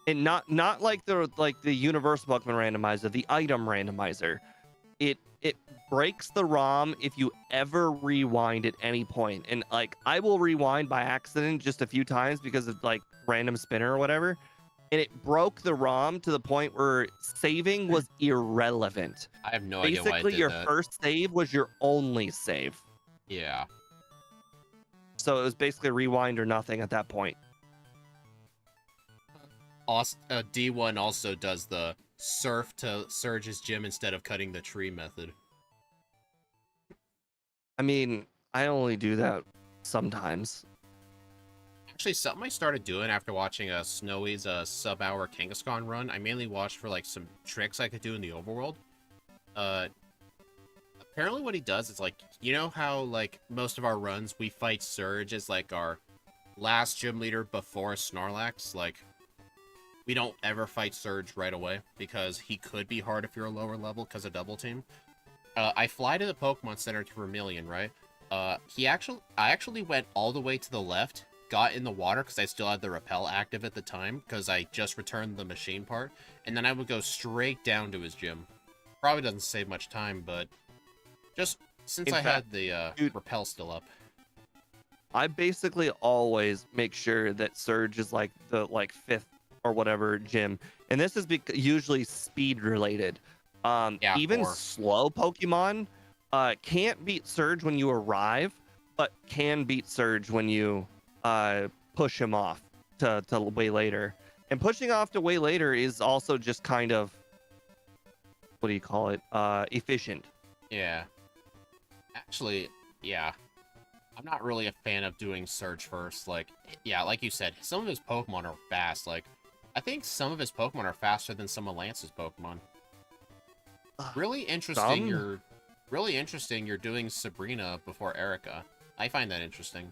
and not like the universal Pokemon randomizer, the item randomizer, it breaks the ROM if you ever rewind at any point. And like I will rewind by accident just a few times because of like random spinner or whatever, and it broke the ROM to the point where saving was irrelevant. I have no idea why it Basically, did your that. first save was your only save. Yeah. So it was basically rewind or nothing at that point. D1 also does the surf to Surge's gym instead of cutting the tree method. I mean, I only do that sometimes. Actually, something I started doing after watching Snowy's sub-hour Kangaskhan run, I mainly watched for like some tricks I could do in the overworld. Apparently what he does is like, you know how like most of our runs we fight Surge as like our last gym leader before Snorlax? Like, we don't ever fight Surge right away because he could be hard if you're a lower level because of double team. I fly to the Pokemon Center to Vermilion, right? I actually went all the way to the left, got in the water because I still had the repel active at the time because I just returned the machine part, and then I would go straight down to his gym. Probably doesn't save much time, but just since I had the repel still up. I basically always make sure that Surge is like the 5th or whatever gym, and this is usually speed related. Even slow Pokemon can't beat Surge when you arrive, but can beat Surge when you push him off to way later. And pushing off to way later is also just kind of, what do you call it? Efficient. Yeah. Actually, yeah. I'm not really a fan of doing Surge first. Like, yeah, like you said, some of his Pokemon are fast. Like, I think some of his Pokemon are faster than some of Lance's Pokemon. Really interesting. You're doing Sabrina before Erica. I find that interesting.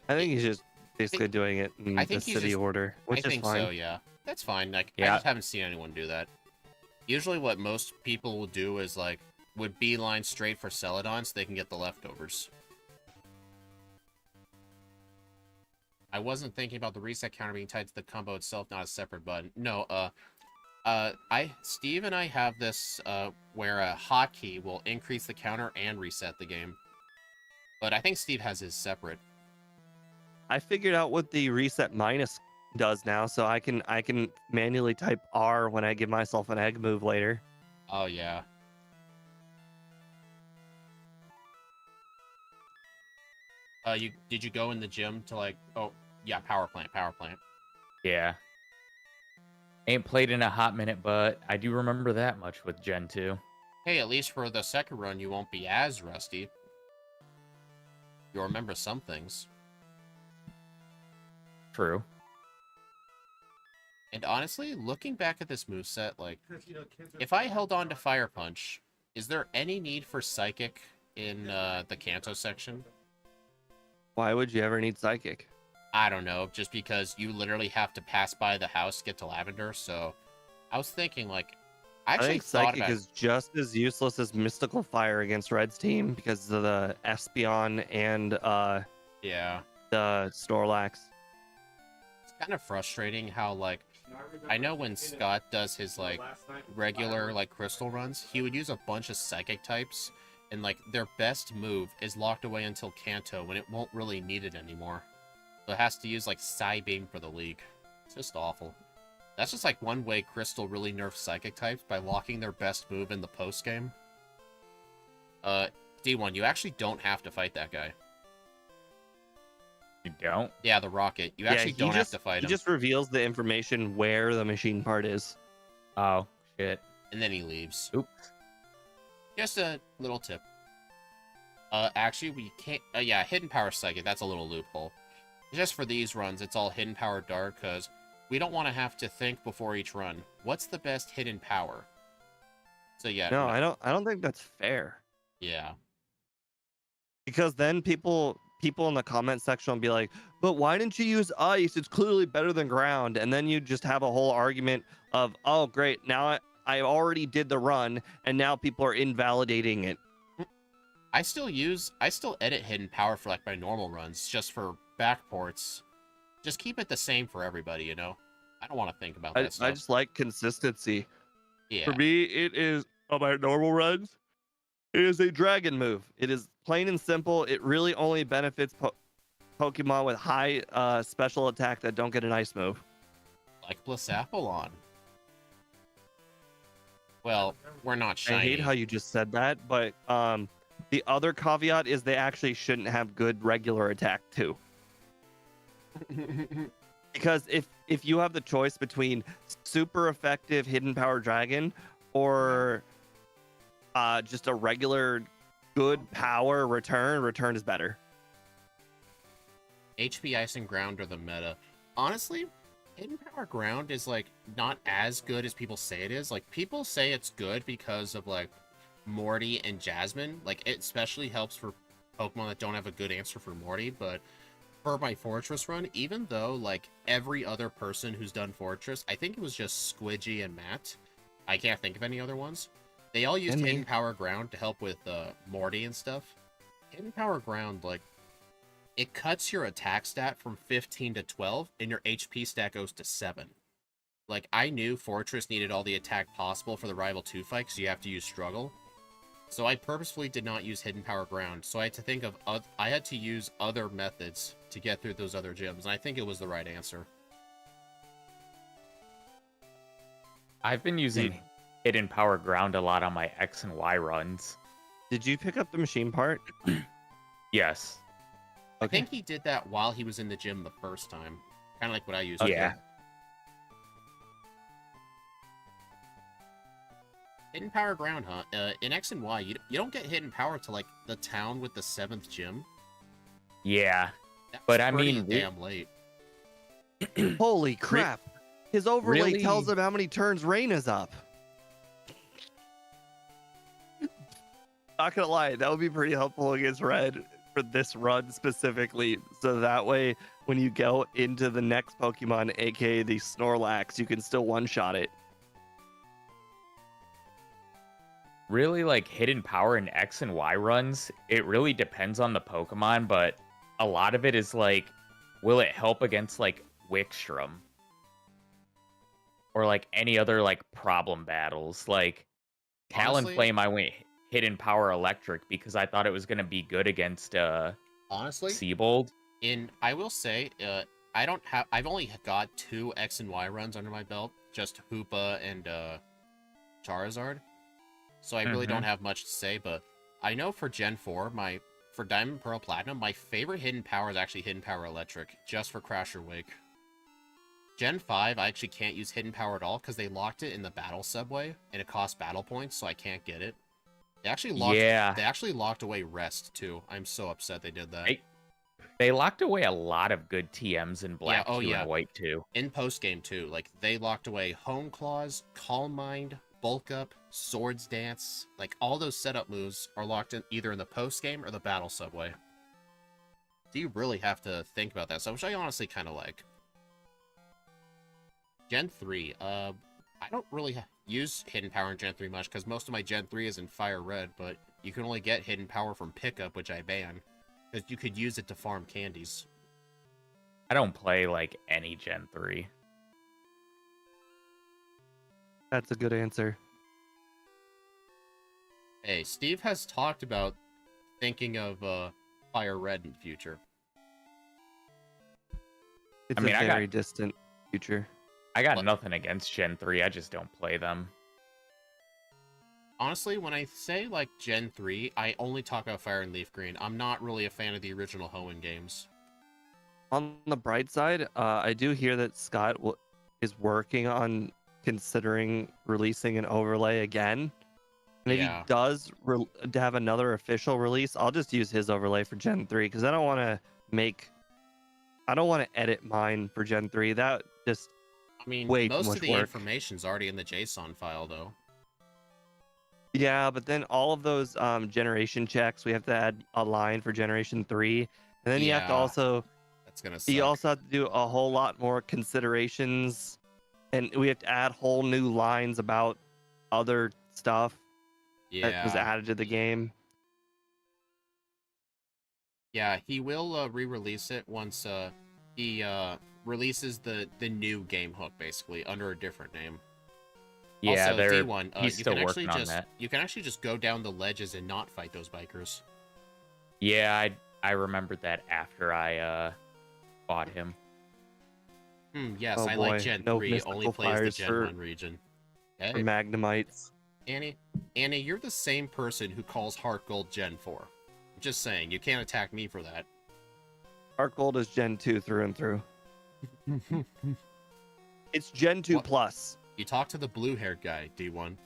I think he's just basically doing it in the city order, which is fine. I think so, yeah. That's fine. Like, I just haven't seen anyone do that. Usually what most people will do is, like, would beeline straight for Celadon so they can get the leftovers. I wasn't thinking about the reset counter being tied to the combo itself, not a separate button. No, Steve and I have this, where a hotkey will increase the counter and reset the game. But I think Steve has his separate. I figured out what the reset minus does now, so I can manually type R when I give myself an egg move later. Oh yeah. Did you go in the gym to like? Oh yeah, power plant. Yeah. Ain't played in a hot minute, but I do remember that much with Gen 2. Hey, at least for the second run, you won't be as rusty. You'll remember some things. True. And honestly, looking back at this moveset, like, if I held on to Fire Punch, is there any need for Psychic in the Kanto section? Why would you ever need Psychic? I don't know, just because you literally have to pass by the house to get to Lavender, so I was thinking, like, I I actually think thought Psychic about is just as useless as Mystical Fire against Red's team because of the Espeon and yeah. the Snorlax. It's kind of frustrating how, like, I know when Scott does his, like, regular, like, crystal runs, he would use a bunch of Psychic types, and, like, their best move is locked away until Kanto when it won't really need it anymore. So it has to use, like, Psybeam for the league. It's just awful. That's just, like, one way Crystal really nerfs Psychic types, by locking their best move in the post-game. D1, you actually don't have to fight that guy. You don't? Yeah, the Rocket. You actually don't have to fight him. He just reveals the information where the machine part is. Oh, shit. And then he leaves. Oops. Just a little tip. Actually, we can't... yeah, Hidden Power Psychic. That's a little loophole. Just for these runs, it's all Hidden Power Dark, because we don't want to have to think before each run. What's the best Hidden Power? So, yeah. No, I don't think that's fair. Yeah. Because then people in the comment section will be like, but why didn't you use ice? It's clearly better than ground. And then you just have a whole argument of, oh, great. Now I already did the run and now people are invalidating it. I still edit Hidden Power for, like, my normal runs, just for backports. Just keep it the same for everybody, you know? I don't want to think about that stuff. I just like consistency. Yeah. For me, it is, on my normal runs, it is a dragon move. It is plain and simple. It really only benefits Pokemon with high special attack that don't get an ice move. Like Blacephalon. Well, we're not shiny. I hate how you just said that, but the other caveat is they actually shouldn't have good regular attack too. Because if you have the choice between super effective Hidden Power Dragon or just a regular good power return is better. HP Ice and Ground are the meta. Honestly, Hidden Power Ground is, like, not as good as people say it is. Like, people say it's good because of, like, Morty and Jasmine. Like, it especially helps for Pokemon that don't have a good answer for Morty, but for my Fortress run, even though, like, every other person who's done Fortress, I think it was just Squidgy and Matt. I can't think of any other ones. They all used Hidden Power Ground to help with Morty and stuff. Hidden Power Ground, like, it cuts your attack stat from 15 to 12, and your HP stat goes to 7. Like, I knew Fortress needed all the attack possible for the Rival 2 fight, because you have to use Struggle. So I purposefully did not use Hidden Power Ground, so I had to think of... I had to use other methods to get through those other gyms, and I think it was the right answer. I've been using Hidden Power Ground a lot on my X and Y runs. Did you pick up the machine part? Yes. I think he did that while he was in the gym the first time. Kind of like what I used. Yeah. Hidden Power Ground, huh? In X and Y, you don't get Hidden Power to, like, the town with the 7th gym. Yeah. That's But I mean, damn late. Holy crap. His overlay Really? tells him how many turns Rain is up. Not gonna lie, that would be pretty helpful against Red for this run specifically. So that way, when you go into the next Pokemon, aka the Snorlax, you can still one-shot it. really, like, Hidden Power in X and Y runs, it really depends on the Pokemon, but a lot of it is like, will it help against, like, Wickstrom? Or, like, any other, like, problem battles? Like, Honestly- Talonflame, I went Hidden Power Electric because I thought it was going to be good against Honestly, Seabold. I will say, I don't have. I've only got 2 X and Y runs under my belt, just Hoopa and Charizard. So I really don't have much to say. But I know for Gen 4, for Diamond, Pearl, Platinum, my favorite hidden power is actually Hidden Power Electric, just for Crasher Wake. Gen 5, I actually can't use Hidden Power at all because they locked it in the Battle Subway, and it costs battle points, so I can't get it. They actually locked away Rest, too. I'm so upset they did that. They locked away a lot of good TMs in Black, Hue, and White, too. In post-game, too. Like, they locked away Hone Claws, Calm Mind, Bulk Up, Swords Dance. Like, all those setup moves are locked in either in the post-game or the Battle Subway. So you really have to think about that, which I honestly kind of like. Gen 3, I don't really use Hidden Power in Gen 3 much, because most of my Gen 3 is in Fire Red, but you can only get Hidden Power from Pickup, which I ban, because you could use it to farm candies. I don't play, like, any Gen 3. That's a good answer. Hey, Steve has talked about thinking of Fire Red in the future. It's a very distant future. I got nothing against Gen 3, I just don't play them. Honestly, when I say, like, Gen 3, I only talk about Fire and Leaf Green. I'm not really a fan of the original Hoenn games. On the bright side, I do hear that Scott is working on considering releasing an overlay again. And if he does have another official release, I'll just use his overlay for Gen 3, because I don't want to edit mine for Gen 3. That just... I mean, way most of the work. information's already in the JSON file, though. Yeah, but then all of those generation checks, we have to add a line for Generation 3. And then you have to also... That's gonna suck. You also have to do a whole lot more considerations. And we have to add whole new lines about other stuff that was added to the game. Yeah, he will re-release it once he releases the new game hook, basically, under a different name. Yeah, also, D1, he's still working on that. You can actually just go down the ledges and not fight those bikers. Yeah, I remembered that after I fought him. Yes, oh I boy. like Gen No 3, only plays the Gen 1 region. For Magnemites. Annie, you're the same person who calls Heart Gold Gen 4. Just saying, you can't attack me for that. Heart Gold is Gen 2 through and through. It's Gen 2 plus. You talk to the blue-haired guy, D1.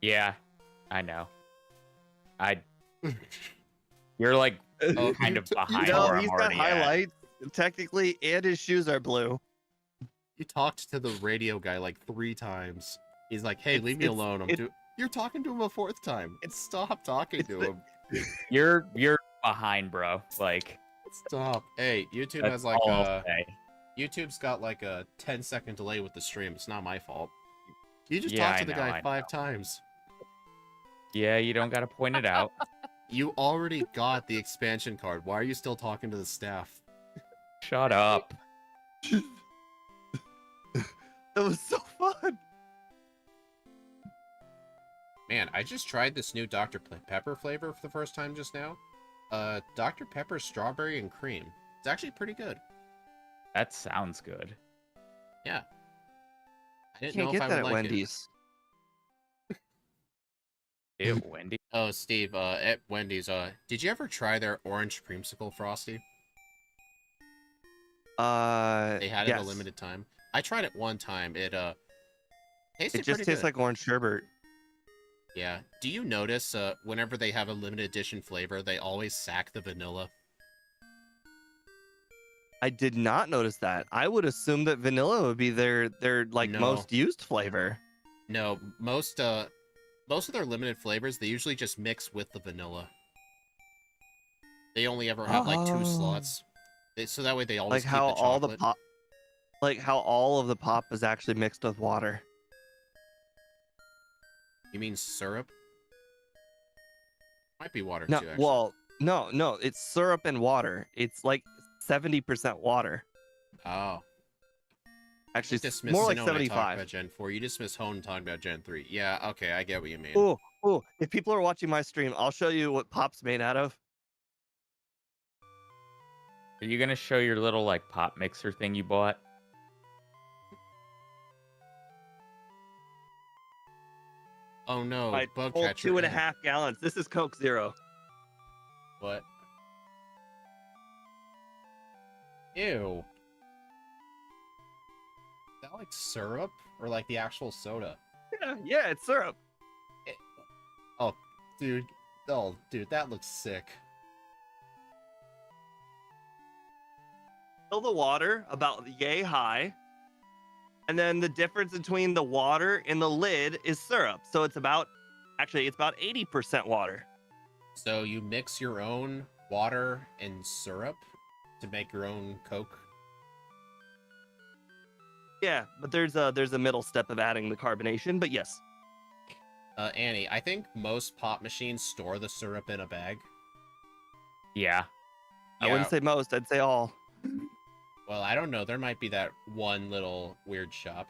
Yeah, I know. You're like kind of behind where I'm he's got already highlights, technically, and his shoes are blue. You talked to the radio guy like 3 times. He's like, hey, leave me alone. You're talking to him a 4th time. Stop talking to him. You're behind, bro. Like, stop. Hey, YouTube has like YouTube's got like a 10-second delay with the stream. It's not my fault. You just talked to the guy 5 times. Yeah, you don't gotta point it out. You already got the expansion card. Why are you still talking to the staff? Shut up. That was so fun. Man, I just tried this new Dr. Pepper flavor for the first time just now. Dr. Pepper strawberry and cream. It's actually pretty good. That sounds good. Yeah. I didn't Can't know get if I that would at like Wendy's. Ew, Wendy. Oh, Steve, at Wendy's, did you ever try their orange creamsicle Frosty? They had it a limited time. I tried it one time. It tasted just tastes like orange sherbet. Yeah. Do you notice whenever they have a limited edition flavor, they always sack the vanilla? I did not notice that. I would assume that vanilla would be their most used flavor. No, most of their limited flavors, they usually just mix with the vanilla. They only ever have like 2 slots. So that way they always keep the chocolate. How all of the pop is actually mixed with water. You mean syrup? Might be water No, too, actually. well, no, it's syrup and water. It's like 70% water. Oh. Actually, it's more like 75. About Gen 4. You dismiss Hoenn talking about Gen 3. Yeah, okay, I get what you mean. Oh, if people are watching my stream, I'll show you what pop's made out of. Are you gonna show your little like pop mixer thing you bought? Oh no, My bug whole catcher. 2.5 gallons. This is Coke Zero. What? Ew. Is that like syrup or like the actual soda? Yeah, it's syrup. It... Oh, dude. Oh, dude, that looks sick. Fill the water about yay high. And then the difference between the water and the lid is syrup. So it's about 80% water. So you mix your own water and syrup to make your own Coke? Yeah, but there's a middle step of adding the carbonation, but yes. Annie, I think most pop machines store the syrup in a bag. Yeah. I wouldn't say most, I'd say all. Well, I don't know. There might be that one little weird shop.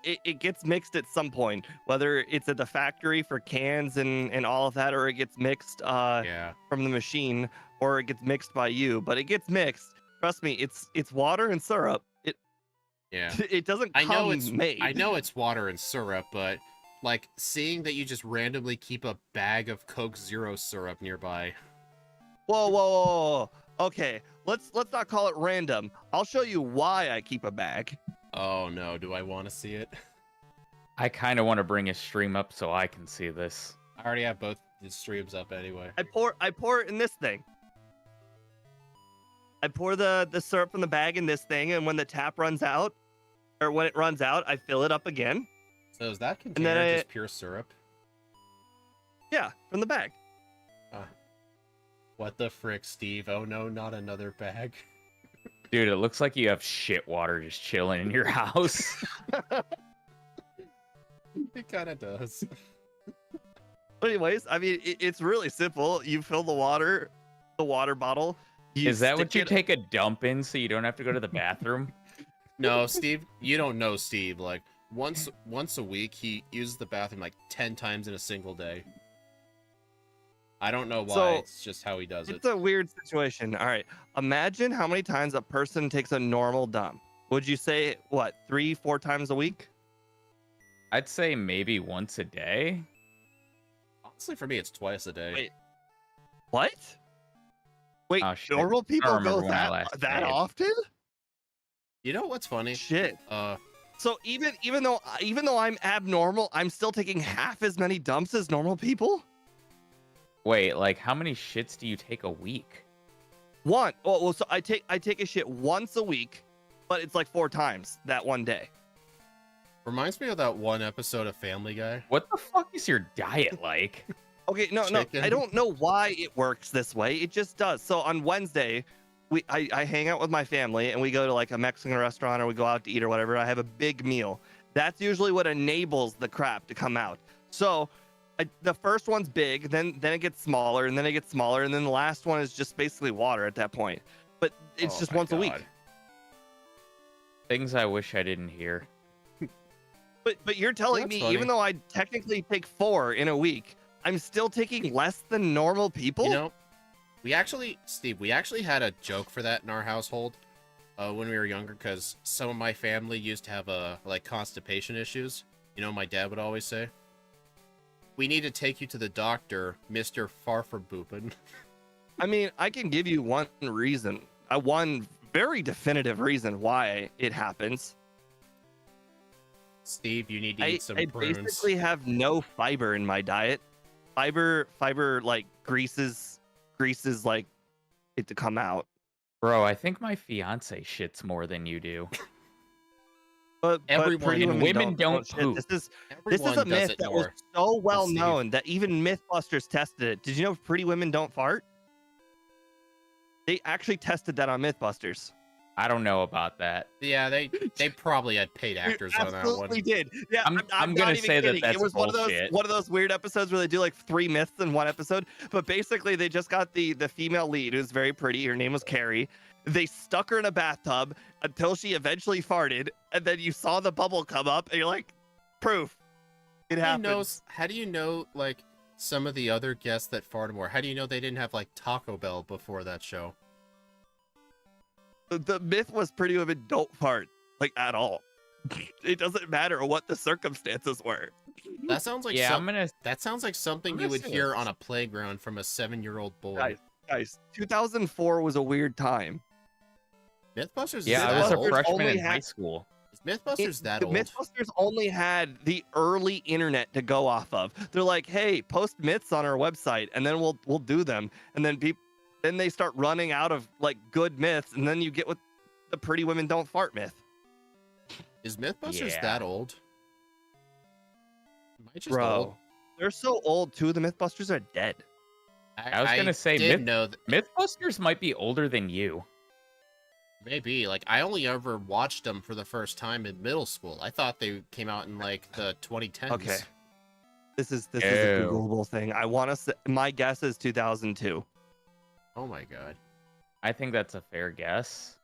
It gets mixed at some point, whether it's at the factory for cans and all of that, or it gets mixed from the machine, or it gets mixed by you. But it gets mixed. Trust me, it's water and syrup. It doesn't come made. I know it's water and syrup, but like seeing that you just randomly keep a bag of Coke Zero syrup nearby. Whoa. Okay, let's not call it random. I'll show you why I keep a bag. Oh no, do I want to see it? I kind of want to bring a stream up so I can see this. I already have both the streams up anyway. I pour it in this thing. I pour the syrup from the bag in this thing, and when the tap runs out, or when it runs out, I fill it up again. So is that container just pure syrup? Yeah, from the bag. What the frick, Steve? Oh no, not another bag. Dude, it looks like you have shit water just chilling in your house. It kind of does. But anyways, I mean, it's really simple. You fill the water bottle. Is that what you take a dump in so you don't have to go to the bathroom? No, Steve, you don't know Steve. Like, once a week, he uses the bathroom like 10 times in a single day. I don't know why, it's just how he does it. It's a weird situation. All right, imagine how many times a person takes a normal dump. Would you say, what, 3-4 times a week? I'd say maybe once a day. Honestly, for me, it's twice a day. Wait, what? Wait, Oh, shit. normal people go when I that last that paid. often? You know what's funny? Shit. So even though I'm abnormal, I'm still taking half as many dumps as normal people? Wait, like how many shits do you take a week? One. Well, so I take a shit once a week, but it's like 4 times that one day. Reminds me of that one episode of Family Guy. What the fuck is your diet like? Okay, no, I don't know why it works this way. It just does. So on Wednesday, I hang out with my family and we go to like a Mexican restaurant or we go out to eat or whatever. I have a big meal. That's usually what enables the crap to come out. So the first one's big, then it gets smaller, and then it gets smaller, and then the last one is just basically water at that point. But it's just once a week. Things I wish I didn't hear. But you're telling me, even though I technically take 4 in a week, I'm still taking less than normal people? You know, Steve, we actually had a joke for that in our household when we were younger, because some of my family used to have like constipation issues. You know, my dad would always say, "We need to take you to the doctor, Mr. Farfaboopin." I mean, I can give you one reason, one very definitive reason why it happens. Steve, you need to eat some prunes. I basically have no fiber in my diet. Fiber like greases like it to come out. Bro, I think my fiance shits more than you do. But women don't poop. This is a myth that was so well known that even Mythbusters tested it. Did you know pretty women don't fart? They actually tested that on Mythbusters. I don't know about that. Yeah, they probably had paid actors on that one. Absolutely did. Yeah, I'm gonna say kidding. that's it was bullshit. one of those weird episodes where they do like 3 myths in one episode. But basically, they just got the female lead, who's very pretty. Her name was Carrie. They stuck her in a bathtub until she eventually farted, and then you saw the bubble come up, and you're like, proof. It happens. How do you know, like, some of the other guests that farted more? How do you know they didn't have, like, Taco Bell before that show? The myth was pretty women don't fart like at all. It doesn't matter what the circumstances were. That sounds like Yeah, that sounds like something I'm you gonna would say hear this. on a playground from a 7-year-old boy. Guys, 2004 was a weird time. Mythbusters is Yeah, I that was a old? freshman only in had- high school. Is Mythbusters that The old? Mythbusters only had the early internet to go off of. They're like, hey, post myths on our website, and then we'll do them. And then then they start running out of like good myths, and then you get with the pretty women don't fart myth. Is Mythbusters Yeah. that old? Am I just Bro, old? they're so old too. The Mythbusters are dead. I was gonna say did know that Mythbusters might be older than you. maybe. Like I only ever watched them for the first time in middle school. I thought they came out in like the 2010s. Okay. This is a Ew. Googleable thing. I want to say my guess is 2002. Oh my god. I think that's a fair guess.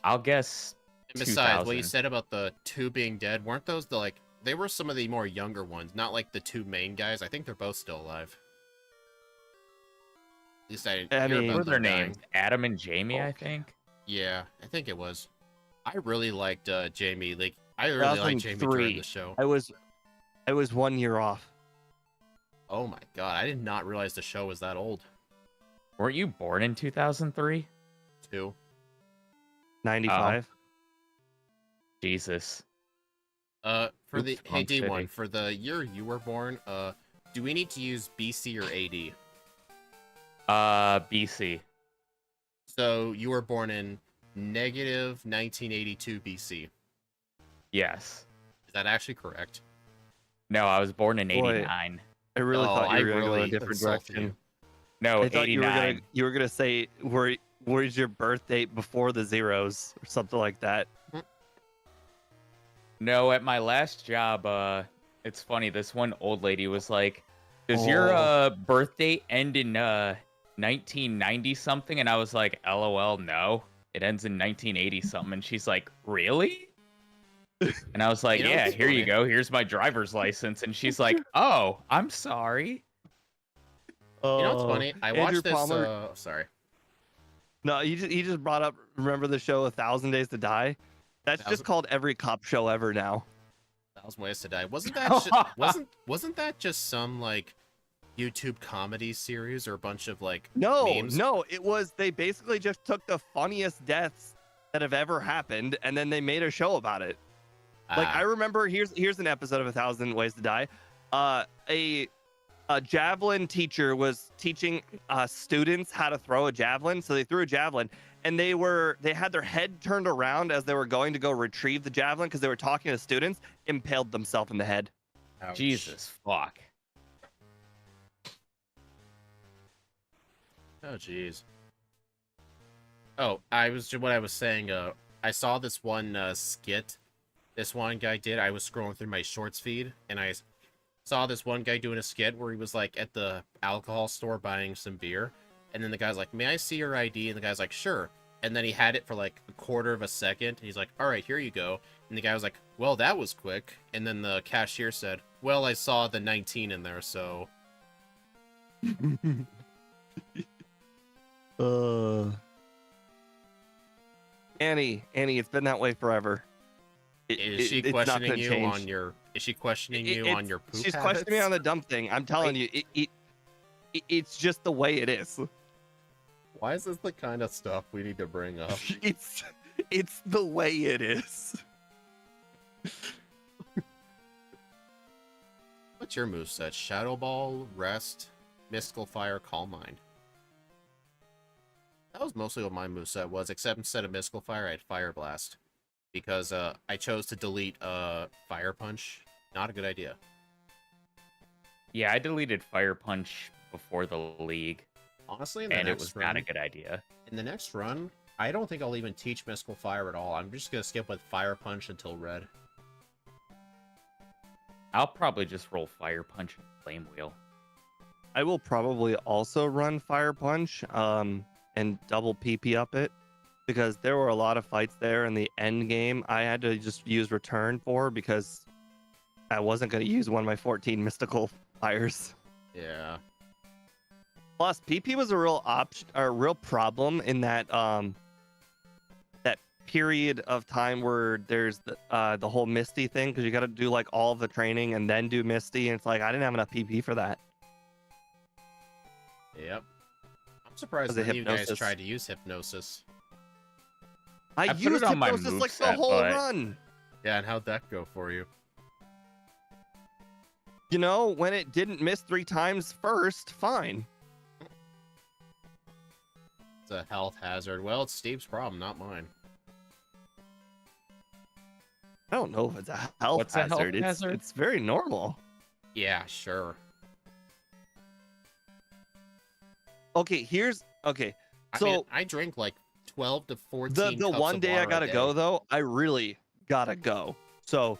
I'll guess And besides, what you 2000. said about the two being dead, weren't those the like they were some of the more younger ones, not like the two main guys. I think they're both still alive. At least I didn't I hear mean- What about were their them dying. names? Adam and Jamie, I Okay. think. Yeah, I think it was. I really liked Jamie. Like I really liked Jamie during 2003. the show. I was 1 year off. Oh my god, I did not realize the show was that old. Weren't you born in 2003? Too. 95. Jesus. For the Oops, hey wrong city. D1, for the year you were born, do we need to use BC or AD? BC. So you were born in negative 1982 BC. Yes. Is that actually correct? No, I was born in Boy. 89. I really Oh, thought I you were going to go in a really different insulted direction. you. No, I thought 89. you were gonna say where's your birth date before the zeros or something like that. No, at my last job, it's funny. This one old lady was like, "Does your Oh. birth date end in 1990 something?" And I was like, "LOL, no. It ends in 1980 something." And she's like, "Really?" And I was like, You know "Yeah, what's here you funny? go. Here's my driver's license." And she's like, "Oh, I'm sorry." You know what's funny? I Andrew watched this. Palmer- Sorry. No, he just brought up. Remember the show 1,000 Days to Die? That's just 1,000 called every cop show ever now. 1,000 Ways to Die. Wasn't that wasn't that just some like YouTube comedy series or a bunch of like memes? No, it was they basically just took the funniest deaths that have ever happened and then they made a show about it. Like Ah, I remember here's an episode of 1,000 Ways to Die. A javelin teacher was teaching students how to throw a javelin, so they threw a javelin and they had their head turned around as they were going to go retrieve the javelin because they were talking to students, impaled themselves in the head. ouch. Jesus, fuck. Oh jeez. Oh, what I was saying. I saw this one skit. This one guy did. I was scrolling through my shorts feed, and I saw this one guy doing a skit where he was like at the alcohol store buying some beer, and then the guy's like, "May I see your ID?" And the guy's like, "Sure." And then he had it for like a quarter of a second. And he's like, "All right, here you go." And the guy was like, "Well, that was quick." And then the cashier said, "Well, I saw the 19 in there, so." Annie, it's been that way forever. Is she It's not questioning gonna you change. on your? Is she questioning you on your poop She's habits? questioning me on the dumb thing. I'm telling you, it's just the way it is. Why is this the kind of stuff we need to bring up? It's the way it is. What's your moveset? Shadow Ball, Rest, Mystical Fire, Calm Mind. That was mostly what my moveset was, except instead of Mystical Fire, I had Fire Blast. Because I chose to delete Fire Punch. Not a good idea. Yeah, I deleted Fire Punch before the league, Honestly, in the and it next was run, not a good idea. in the next run, I don't think I'll even teach Mystical Fire at all. I'm just gonna skip with Fire Punch until Red. I'll probably just roll Fire Punch and Flame Wheel. I will probably also run Fire Punch and double PP up it because there were a lot of fights there in the end game I had to just use Return for because I wasn't going to use one of my 14 Mystical Fires. Yeah. Plus, PP was a real problem in that period of time where there's the whole Misty thing because you got to do like all of the training and then do Misty, and it's like I didn't have enough PP for that. Yep. I'm surprised Was it that you guys hypnosis? tried to use hypnosis. I put it used on my hypnosis like the moveset, whole but- run. Yeah, and how'd that go for you? You know, when it didn't miss 3 times first, fine. It's a health hazard. Well, it's Steve's problem, not mine. I don't know if it's a health What's a hazard. health hazard? It's very normal. Yeah, sure. Okay, okay. So I mean, I drink like 12 to 14 the cups one of day I water a gotta day. go though, I really gotta go. So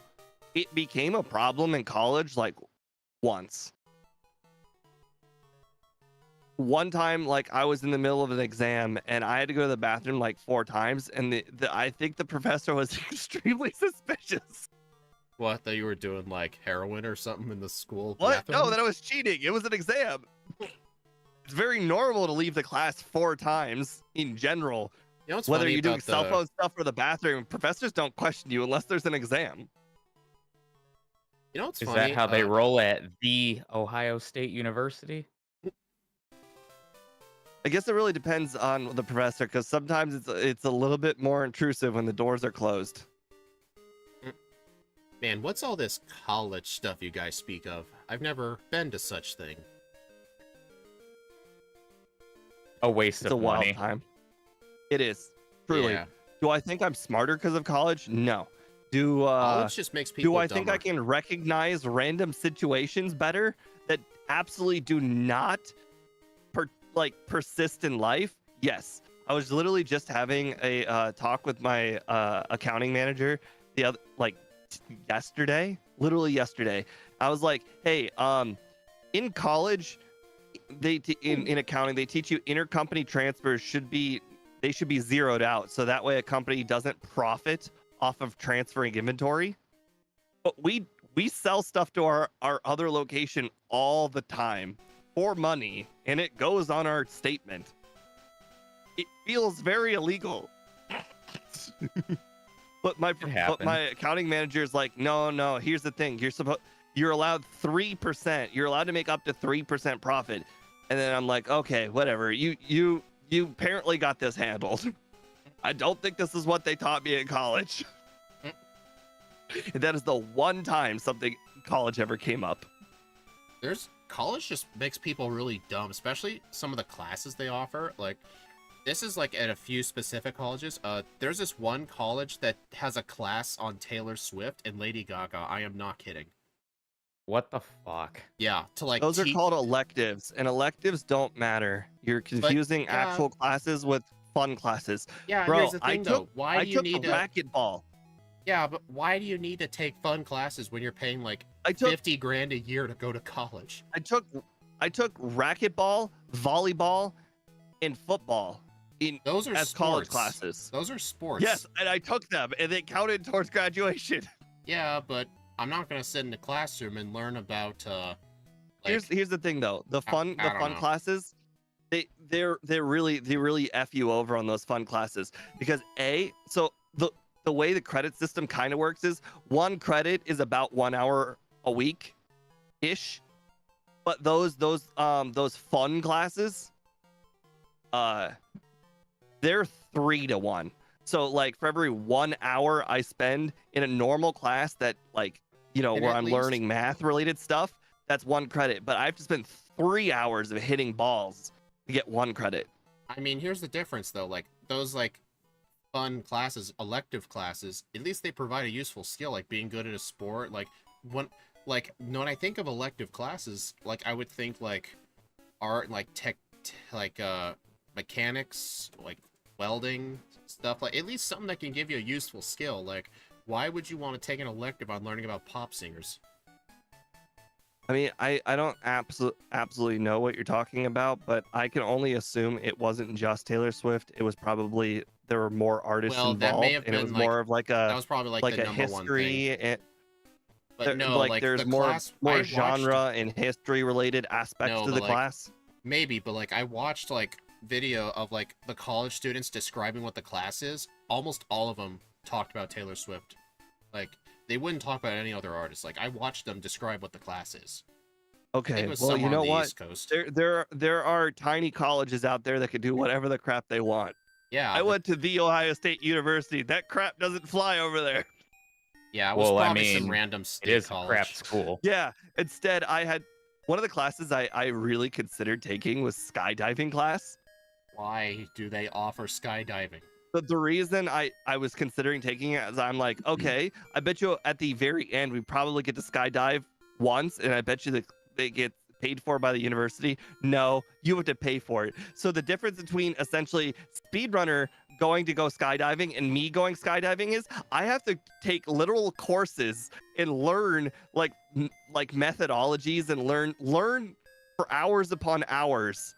it became a problem in college like once. One time, like I was in the middle of an exam and I had to go to the bathroom like 4 times, and I think the professor was extremely suspicious. What, that you were doing like heroin or something in the school What? bathroom? No, that I was cheating. It was an exam. It's very normal to leave the class 4 times in general. You know what's Whether funny you're doing about cell the- phone stuff or the bathroom, professors don't question you unless there's an exam. You know what's Is funny? that how they roll at the Ohio State University? I guess it really depends on the professor because sometimes it's a little bit more intrusive when the doors are closed. Man, what's all this college stuff you guys speak of? I've never been to such thing. A waste It's of a wild money. time. It is truly. Yeah. Do I think I'm smarter because of college? No. Do College just makes people do I think I dumber. can recognize random situations better that absolutely do not persist in life? Yes. I was literally just having a talk with my accounting manager the other yesterday, literally yesterday. I was like, hey, in college, in accounting they teach you intercompany transfers should be zeroed out, so that way a company doesn't profit off of transferring inventory. But we sell stuff to our other location all the time for money, and it goes on our statement. It feels very illegal. But my accounting manager is like, no, here's the thing, you're allowed 3%, you're allowed to make up to 3% profit. And then I'm like, okay, whatever, you apparently got this handled. I don't think this is what they taught me in college. And that is the one time something in college ever came up. College just makes people really dumb, especially some of the classes they offer. Like, this is like at a few specific colleges. There's this one college that has a class on Taylor Swift and Lady Gaga. I am not kidding. What the fuck? Yeah, to like Those are called electives, and electives don't matter. You're confusing actual classes with fun classes. Yeah, Bro, here's the thing though. I took racquetball. Yeah, but why do you need to take fun classes when you're paying like 50 grand a year to go to college? I took racquetball, volleyball, and football those are as sports. College classes. Those are sports. Yes, and I took them, and they counted towards graduation. Yeah, but I'm not gonna sit in the classroom and learn about. Here's the thing though. The fun classes, they really f you over on those fun classes because the way the credit system kind of works is 1 credit is about 1 hour a week ish, but those fun classes, they're 3 to 1. So like for every 1 hour I spend in a normal class that where I'm learning math related stuff, that's 1 credit, but I have to spend 3 hours of hitting balls to get 1 credit. I mean, here's the difference though. Like those fun classes, elective classes, at least they provide a useful skill, like being good at a sport. Like when I think of elective classes, like I would think like art, like tech, mechanics, like welding stuff, like at least something that can give you a useful skill. Like, why would you want to take an elective on learning about pop singers? I mean, I don't absolutely know what you're talking about, but I can only assume it wasn't just Taylor Swift. It was probably there were more artists involved, that may have and it been was more of that was probably like the a number one history thing. and But no, there's the more class I watched- genre and history related aspects No, to but, the like, class. Maybe, but I watched video of the college students describing what the class is. almost all of them talked about Taylor Swift. Like, they wouldn't talk about any other artist. Like, I watched them describe what the class is. I think Okay, it was well, you somewhere know on the what? East Coast. There are tiny colleges out there that could do whatever the crap they want. Yeah, I went to the Ohio State University. That crap doesn't fly over there. yeah, it was Well, I probably some mean, random it state is a crap college. school. Yeah. Instead, I had one of the classes I really considered taking was skydiving class. Why do they offer skydiving? But the reason I was considering taking it is I'm like, okay, I bet you at the very end we probably get to skydive once, and I bet you that they get paid for by the university. No, you have to pay for it. So the difference between essentially Speedrunner going to go skydiving and me going skydiving is I have to take literal courses and learn like methodologies and learn for hours upon hours.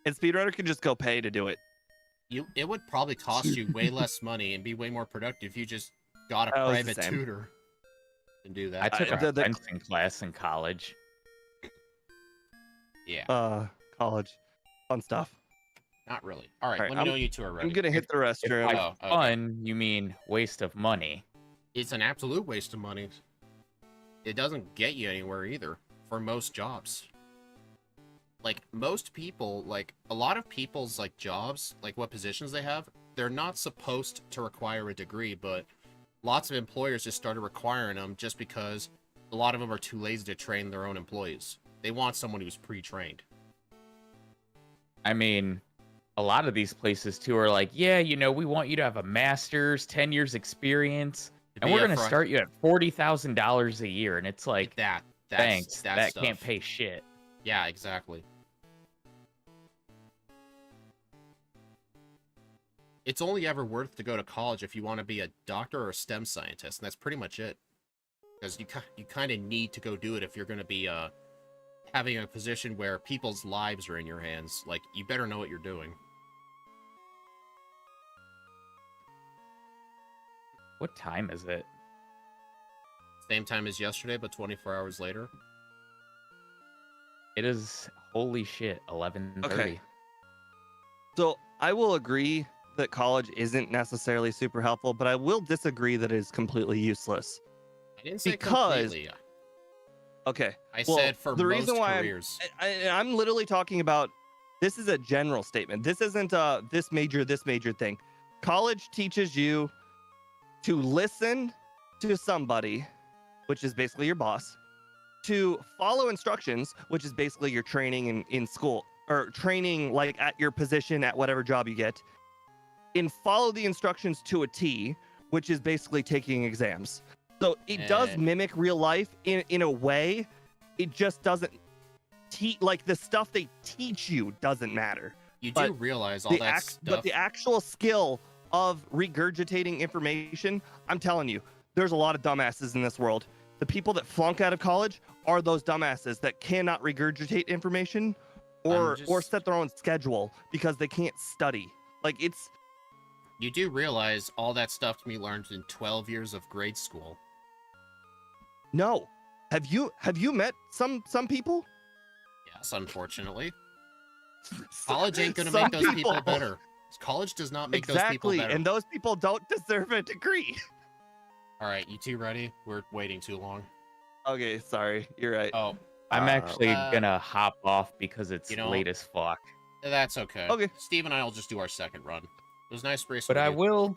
And Speedrunner can just go pay to do it. It would probably cost you way less money and be way more productive if you just got a Oh, it's the private same. tutor and do I that. took a the- fencing class in college. Yeah, College, fun stuff. not really. All right, All right, let me know you two are ready. I'm gonna hit the If restroom. by Oh, okay. fun, you mean waste of money. It's an absolute waste of money. It doesn't get you anywhere either for most jobs. Like most people, like a lot of people's like jobs, like what positions they have, they're not supposed to require a degree, but lots of employers just started requiring them just because a lot of them are too lazy to train their own employees. They want someone who's pre-trained. I mean, a lot of these places too are like, yeah, we want you to have a master's, 10 years experience, and we're going to start you at $40,000 a year. And it's like, thanks, that stuff. can't pay shit. Yeah, exactly. It's only ever worth to go to college if you want to be a doctor or a STEM scientist, and that's pretty much it. Because you kind of need to go do it if you're going to be having a position where people's lives are in your hands. Like, you better know what you're doing. What time is it? Same time as yesterday, but 24 hours later. It is, holy shit, 11:30. Okay. So I will agree that college isn't necessarily super helpful, but I will disagree that it is completely useless. I didn't say Because- completely. Okay. I Well, said for the most reason why careers. I'm literally talking about, this is a general statement. This isn't this major thing. College teaches you to listen to somebody, which is basically your boss, to follow instructions, which is basically your training in school, or training like at your position at whatever job you get, and follow the instructions to a T, which is basically taking exams. So it does mimic real life in a way. It just doesn't like the stuff they teach you doesn't matter. You do but realize all that stuff. But the actual skill of regurgitating information, I'm telling you, there's a lot of dumbasses in this world. The people that flunk out of college are those dumbasses that cannot regurgitate information or set their own schedule because they can't study. Like You do realize all that stuff can be learned in 12 years of grade school. No. Have you met some people? Yes, unfortunately. College ain't gonna make those people better. College does not make those people better. And those people don't deserve a degree. All right, you two ready? We're waiting too long. Okay, sorry. You're right. Oh, I'm actually gonna hop off because it's late as fuck. that's okay. Okay. Steve and I will just do our second run. It was nice racing But with I you. will,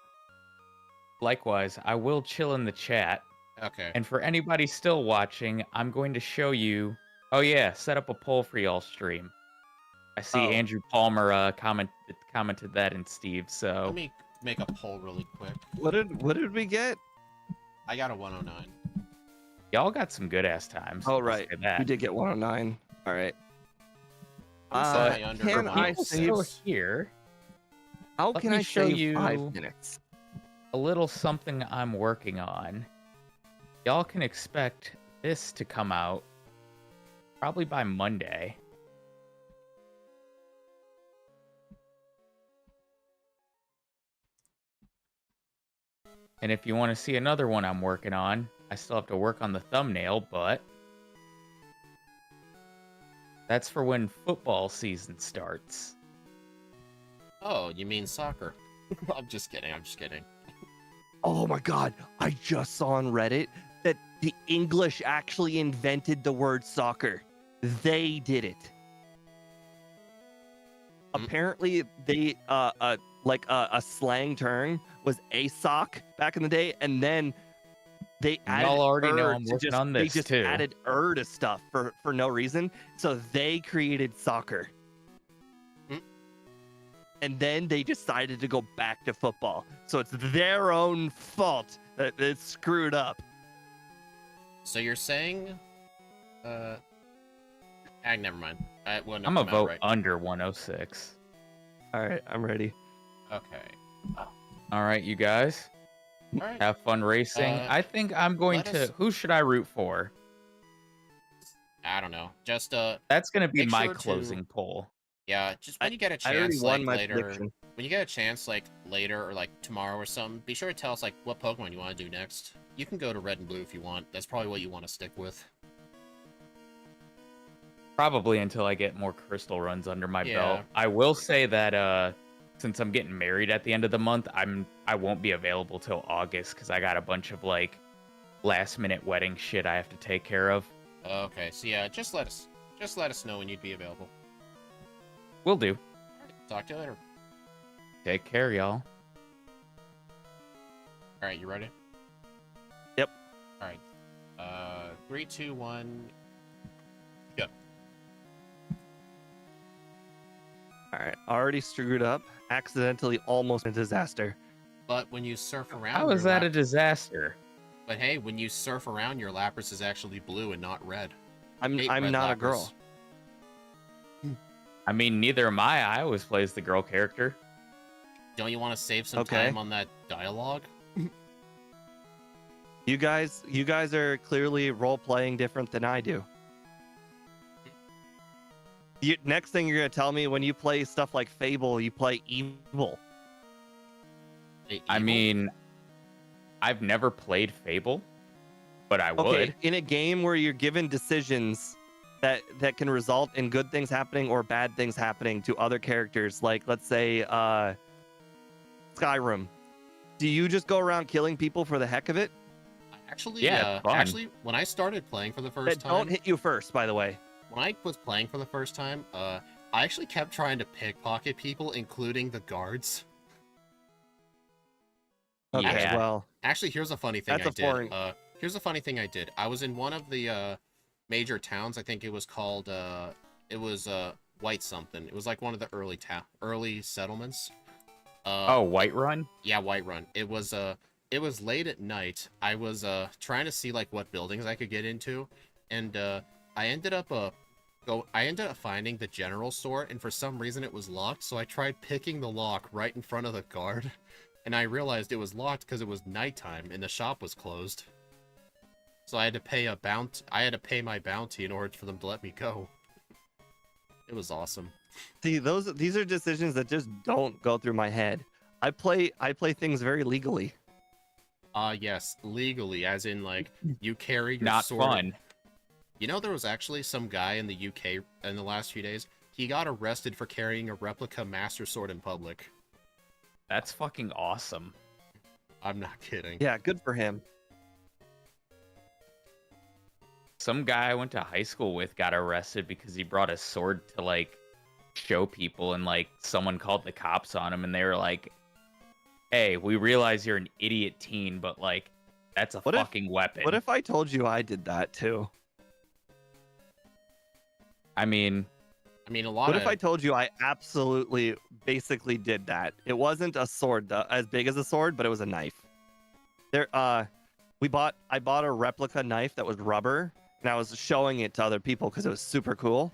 likewise, I will chill in the chat. Okay. And for anybody still watching, I'm going to show you. Oh yeah, set up a poll for y'all stream. I see Andrew Palmer commented that in Steve. So Let me make a poll really quick. What did we get? I got a 109. y'all got some good ass times. Oh I'll right, say that. we did get 109. All right. I'm semi-under can for I People save- still here. How Let can me I show save you 5 minutes? a little something I'm working on. Y'all can expect this to come out probably by Monday. And if you want to see another one I'm working on, I still have to work on the thumbnail, but that's for when football season starts. Oh, you mean soccer? I'm just kidding. I'm just kidding. Oh my god, I just saw on Reddit that the English actually invented the word soccer. They did it. Apparently, they like a slang term was a sock back in the day, and then they added Y'all already know I'm to working on they this just too. added to stuff for no reason. So they created soccer. And then they decided to go back to football. So it's their own fault that it's screwed up. So you're saying, never mind. Wouldn't have I'm gonna come out vote right. under 106. All right, I'm ready. Okay. All right, you guys. All right. Have fun racing. I think I'm going to. Who should I root for? I don't know. Just That's gonna be make my sure closing poll. Yeah, just when you get a I already chance, won like my later, prediction. when you get a chance, like later or like tomorrow or something, be sure to tell us like what Pokemon you want to do next. You can go to Red and Blue if you want. That's probably what you want to stick with. Probably until I get more crystal runs under my Yeah. belt. I will say that since I'm getting married at the end of the month, I won't be available till August because I got a bunch of like last minute wedding shit I have to take care of. Okay, so yeah, just let us know when you'd be available. Will do. Talk to you later. Take care, y'all. All right, you ready? Yep. All right. 3, 2, 1, go. All right, already screwed up. Accidentally almost a disaster. But when you surf around, How is that a disaster? But hey, when you surf around, your Lapras is actually blue and not red. I'm Red not Lapras. a girl. I mean, neither am I. I always plays the girl character. Don't you want to save some Okay. time on that dialogue? You guys are clearly role playing different than I do. Next thing you're gonna tell me, when you play stuff like Fable, you play evil. I mean, I've never played Fable, but I would. In a game where you're given decisions that can result in good things happening or bad things happening to other characters, like let's say Skyrim. Do you just go around killing people for the heck of it? Actually, Yeah, fun. actually, when I started playing for the first time, Don't hit you first, by the way. when I was playing for the first time, I actually kept trying to pickpocket people, including the guards. Okay, Yeah. well, Actually, here's a funny thing That's I a did. foreign- Here's a funny thing I did. I was in one of the major towns. I think it was called White something. It was like one of the early settlements. Whiterun? Yeah, Whiterun. It was late at night. I was trying to see like what buildings I could get into, and I ended up finding the general store, and for some reason it was locked. So I tried picking the lock right in front of the guard, and I realized it was locked because it was nighttime and the shop was closed. So I had to pay I had to pay my bounty in order for them to let me go. It was awesome. see, these are decisions that just don't go through my head. I play things very legally. Yes, legally, as in like you carry your Not sword. fun. You know, there was actually some guy in the UK in the last few days. He got arrested for carrying a replica Master Sword in public. That's fucking awesome. I'm not kidding. Yeah, good for him. Some guy I went to high school with got arrested because he brought a sword to like show people, and like someone called the cops on him, and they were like, "Hey, we realize you're an idiot teen, but like that's a fucking weapon." What if I told you I did that too? I mean, a lot What of if I told you I absolutely basically did that? It wasn't a sword as big as a sword, but it was a knife. I bought a replica knife that was rubber, and I was showing it to other people because it was super cool.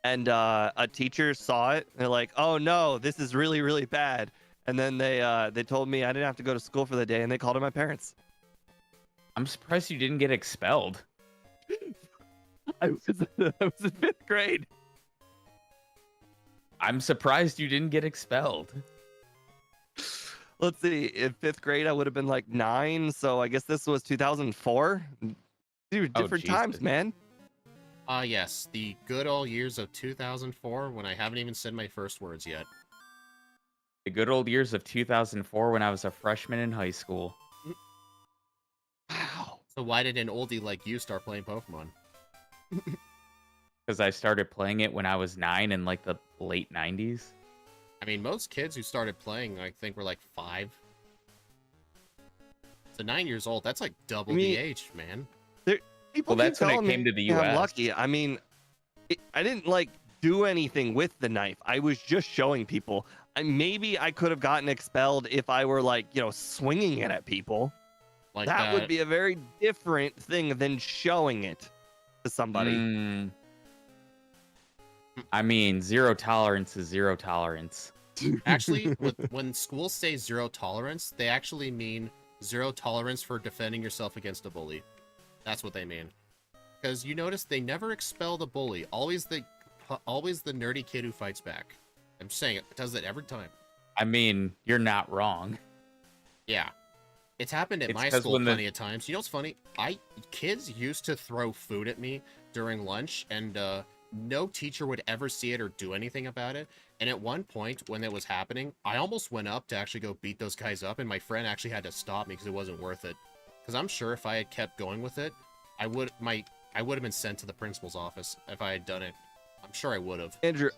And a teacher saw it, and they're like, "Oh no, this is really, really bad." And then they told me I didn't have to go to school for the day, and they called in my parents. I'm surprised you didn't get expelled. I was in 5th grade. I'm surprised you didn't get expelled. Let's see. In 5th grade, I would have been like 9, so I guess this was 2004. Dude, different times, Jesus. man. yes, the good old years of 2004 when I haven't even said my first words yet. The good old years of 2004 when I was a freshman in high school. Wow. So why did an oldie like you start playing Pokemon? Because I started playing it when I was 9 in like the late 90s. I mean, most kids who started playing, I think, were like 5. So 9 years old, that's like double the age, man. People Well, that's keep when it telling came me to the I'm US. lucky. I mean, I didn't like do anything with the knife. I was just showing people. Maybe I could have gotten expelled if I were like, swinging it at people. Like That would be a very different thing than showing it to somebody. I mean, zero tolerance is zero tolerance. Actually, when schools say zero tolerance, they actually mean zero tolerance for defending yourself against a bully. That's what they mean. Because you notice they never expel the bully. Always the nerdy kid who fights back. I'm saying it does it every time. I mean, you're not wrong. Yeah. It's happened at my school plenty of times. You know what's funny? Kids used to throw food at me during lunch, and no teacher would ever see it or do anything about it. And at one point, when it was happening, I almost went up to actually go beat those guys up, and my friend actually had to stop me because it wasn't worth it. Because I'm sure if I had kept going with it, I would have been sent to the principal's office if I had done it. I'm sure I would have. Andrew,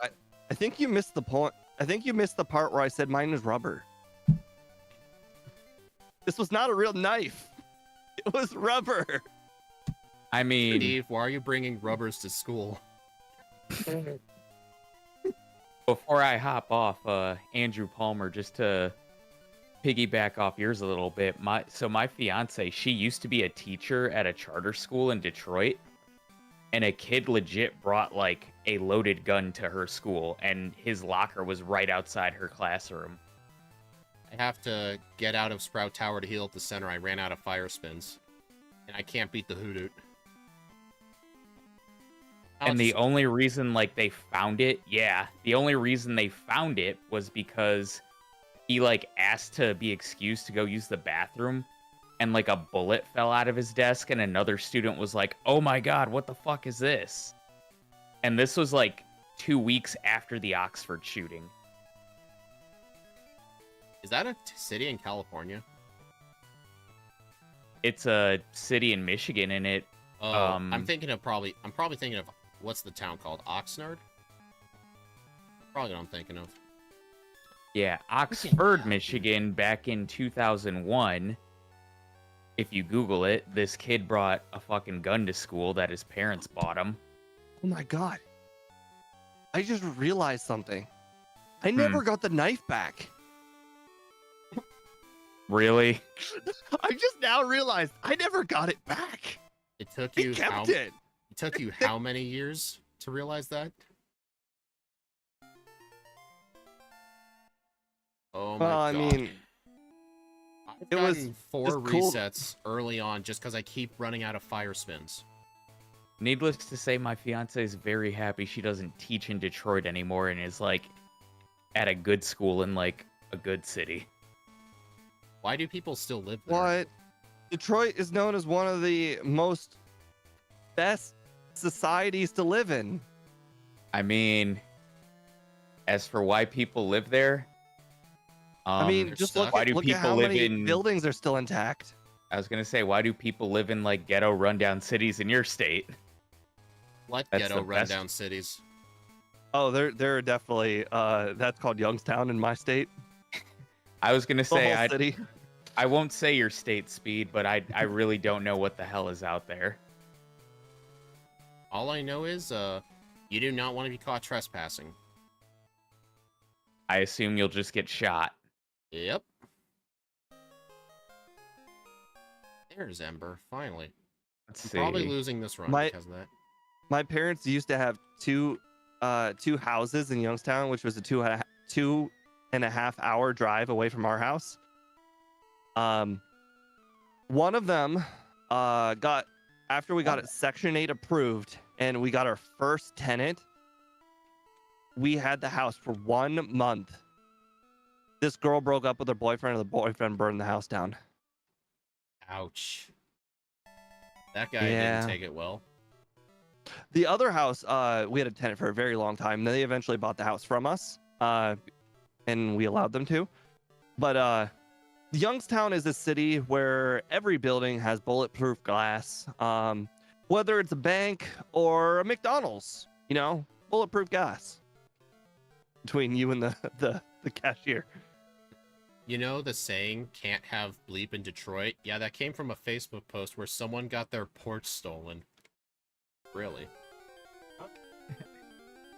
I think you missed the point. I think you missed the part where I said mine was rubber. This was not a real knife. It was rubber. I mean, Steve, why are you bringing rubbers to school? before I hop off, Andrew Palmer, just to piggyback off yours a little bit. My fiance, she used to be a teacher at a charter school in Detroit, and a kid legit brought like a loaded gun to her school, and his locker was right outside her classroom. I have to get out of Sprout Tower to heal at the center. I ran out of fire spins, and I can't beat the Hoodoo. And the only reason they found it, the only reason they found it was because he asked to be excused to go use the bathroom, and a bullet fell out of his desk, and another student was like, "Oh my god, what the fuck is this?" And this was 2 weeks after the Oxford shooting. Is that a city in California? It's a city in Michigan, and it. I'm probably thinking of what's the town called? Oxnard? Probably what I'm thinking of. Yeah, Oxford, Michigan, back in 2001. If you Google it, this kid brought a fucking gun to school that his parents bought him. Oh my god. I just realized something. I never got the knife back. Really? I just now realized I never got it back. It took I you kept it. It took you how many years to realize that? Oh my god. I mean, I've it was gotten 4 cool. resets early on just because I keep running out of fire spins. Needless to say, my fiance is very happy she doesn't teach in Detroit anymore and is at a good school in a good city. Why do people still live there? What? Detroit is known as one of the most best societies to live in. I mean, as for why people live there, I mean, just look why at, do look people at how live many in buildings are still intact. I was gonna say, why do people live in ghetto rundown cities in your state? What That's ghetto the best. rundown cities? Oh, there are definitely that's called Youngstown in my state. I was gonna The whole say city. I won't say your state, Speed, but I really don't know what the hell is out there. All I know is you do not want to be caught trespassing. I assume you'll just get shot. Yep. There's Ember, finally. Let's I'm see. probably losing this run because of that. My parents used to have two houses in Youngstown, which was a 2.5 hour drive away from our house. One of them got after we got it Section 8 approved and we got our first tenant. We had the house for 1 month. This girl broke up with her boyfriend, and the boyfriend burned the house down. Ouch. That guy didn't take it well. The other house, we had a tenant for a very long time. They eventually bought the house from us. And and we allowed them to. But Youngstown is a city where every building has bulletproof glass. Whether it's a bank or a McDonald's, bulletproof glass between you and the cashier. You know the saying, can't have bleep in Detroit? Yeah, that came from a Facebook post where someone got their porch stolen. Really?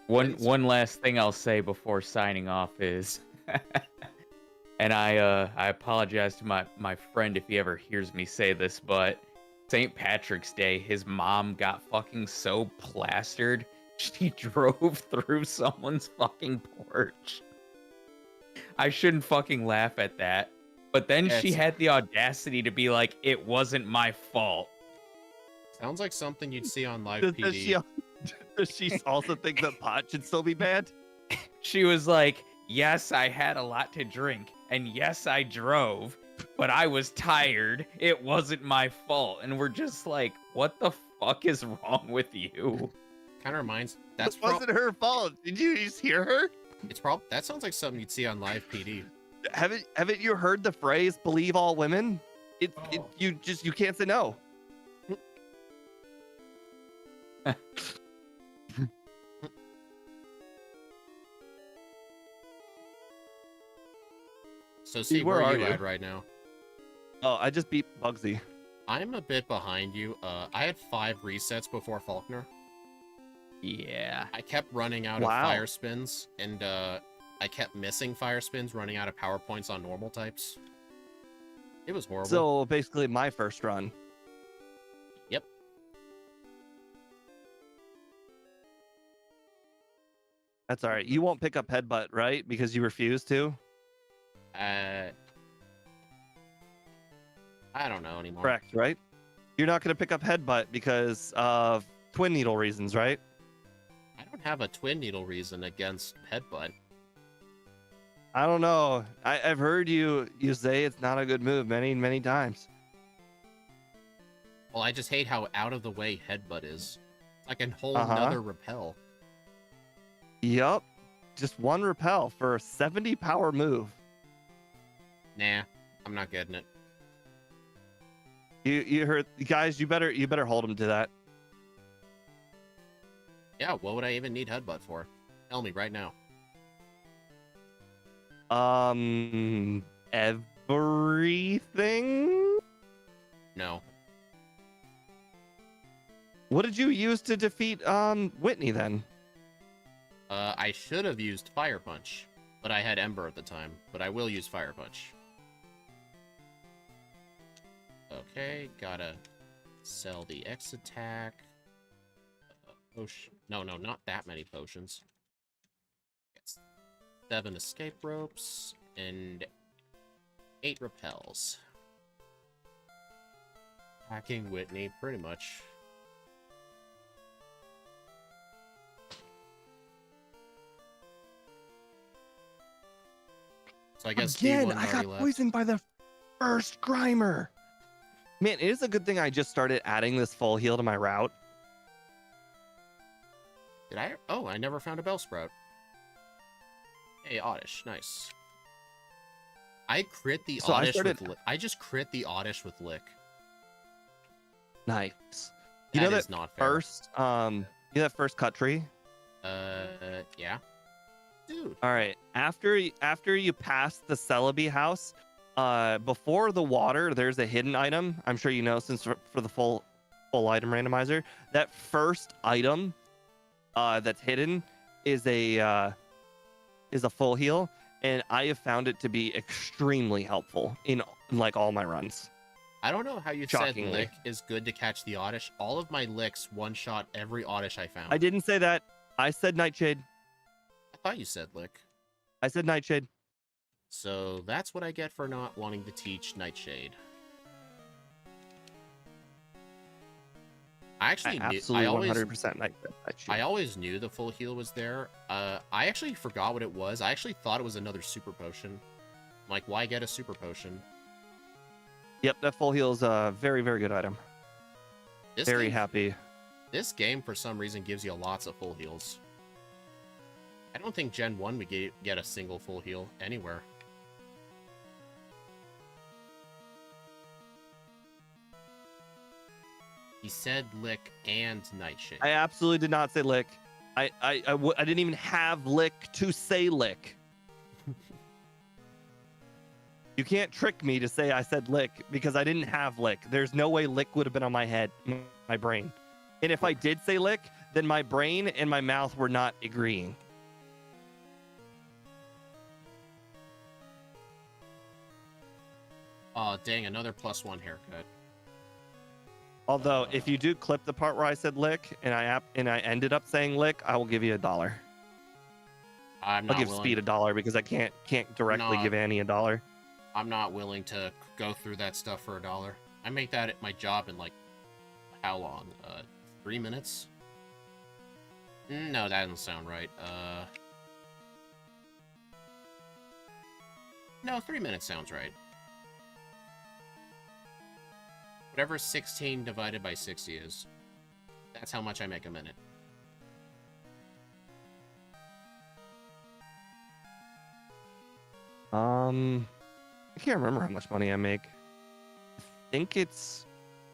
One last thing I'll say before signing off is, and I apologize to my friend if he ever hears me say this, but St. Patrick's Day, his mom got fucking so plastered, she drove through someone's fucking porch. I shouldn't fucking laugh at that. But then she had the audacity to be like, it wasn't my fault. Sounds like something you'd see on Live PD. Does she also think that pot should still be banned? She was like, yes, I had a lot to drink. And yes, I drove. But I was tired. It wasn't my fault. And we're just like, what the fuck is wrong with you? Kind of reminds... That wasn't her fault. Did you just hear her? That sounds like something you'd see on Live PD. Haven't you heard the phrase "believe all women"? You can't say no. So see, where are you at right now? Oh, I just beat Bugsy. I'm a bit behind you. I had 5 resets before Faulkner. Yeah. I kept running out of fire spins, and I kept missing fire spins, running out of power points on normal types. It was horrible. So basically my first run. Yep. That's all right. You won't pick up headbutt, right? Because you refuse to? I don't know anymore. Correct, right? You're not going to pick up headbutt because of twin needle reasons, right? I don't have a twin needle reason against headbutt. I don't know. I've heard you say it's not a good move many, many times. Well, I just hate how out of the way headbutt is. It's like a whole nother repel. Yup. Just one repel for a 70 power move. Nah, I'm not getting it. You heard, guys, you better hold him to that. Yeah, what would I even need headbutt for? Tell me right now. Everything? No. What did you use to defeat Whitney then? I should have used Fire Punch, but I had Ember at the time, but I will use Fire Punch. Okay, gotta sell the X attack. Potion. No, not that many potions. It's 7 escape ropes and 8 repels. Hacking Whitney, pretty much. So I guess again, I got poisoned by the first Grimer. Man, it is a good thing I just started adding this full heal to my route. Did I? Oh, I never found a Bellsprout. Hey, Oddish, nice. I crit the Oddish with Lick. I just crit the Oddish with Lick. Nice. You know that not fair. First, that first cut tree? Yeah. Dude. All right. After you pass the Celebi house, before the water, there's a hidden item. I'm sure you know since for the full item randomizer. That first item that's hidden is a full heal, and I have found it to be extremely helpful in like all my runs. I don't know how you said Lick is good to catch the Oddish. All of my Licks one-shot every Oddish I found. I didn't say that. I said Nightshade. I thought you said Lick. I said Nightshade. So that's what I get for not wanting to teach Nightshade. I actually knew. Absolutely 100% Nightshade. I always knew the full heal was there. I actually forgot what it was. I actually thought it was another super potion. Like, why get a super potion? Yep, that full heal is a very, very good item. Very happy. This game, for some reason, gives you lots of full heals. I don't think Gen 1 we get a single full heal anywhere. He said lick and nightshade. I absolutely did not say lick. I didn't even have lick to say lick. You can't trick me to say I said lick because I didn't have lick. There's no way lick would have been on my head, my brain. And if I did say lick, then my brain and my mouth were not agreeing. Oh, dang, another +1 haircut. Although, if you do clip the part where I said lick and I ended up saying lick, I will give you $1. I'm not I'll give willing. Speed $1 because I can't directly give Annie $1. I'm not willing to go through that stuff for $1. I make that at my job in like how long? 3 minutes? No, that doesn't sound right. No, 3 minutes sounds right. Whatever 16 divided by 60 is, that's how much I make a minute. I can't remember how much money I make. I think it's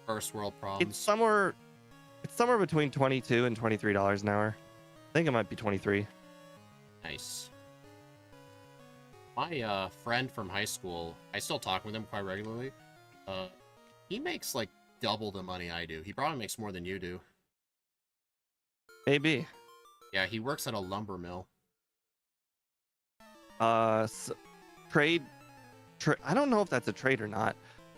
First world problems. It's somewhere between $22 and $23 an hour. I think it might be 23. Nice. My friend from high school, I still talk with him quite regularly. He makes like double the money I do. He probably makes more than you do. Maybe. Yeah, he works at a lumber mill. Trade. I don't know if that's a trade or not.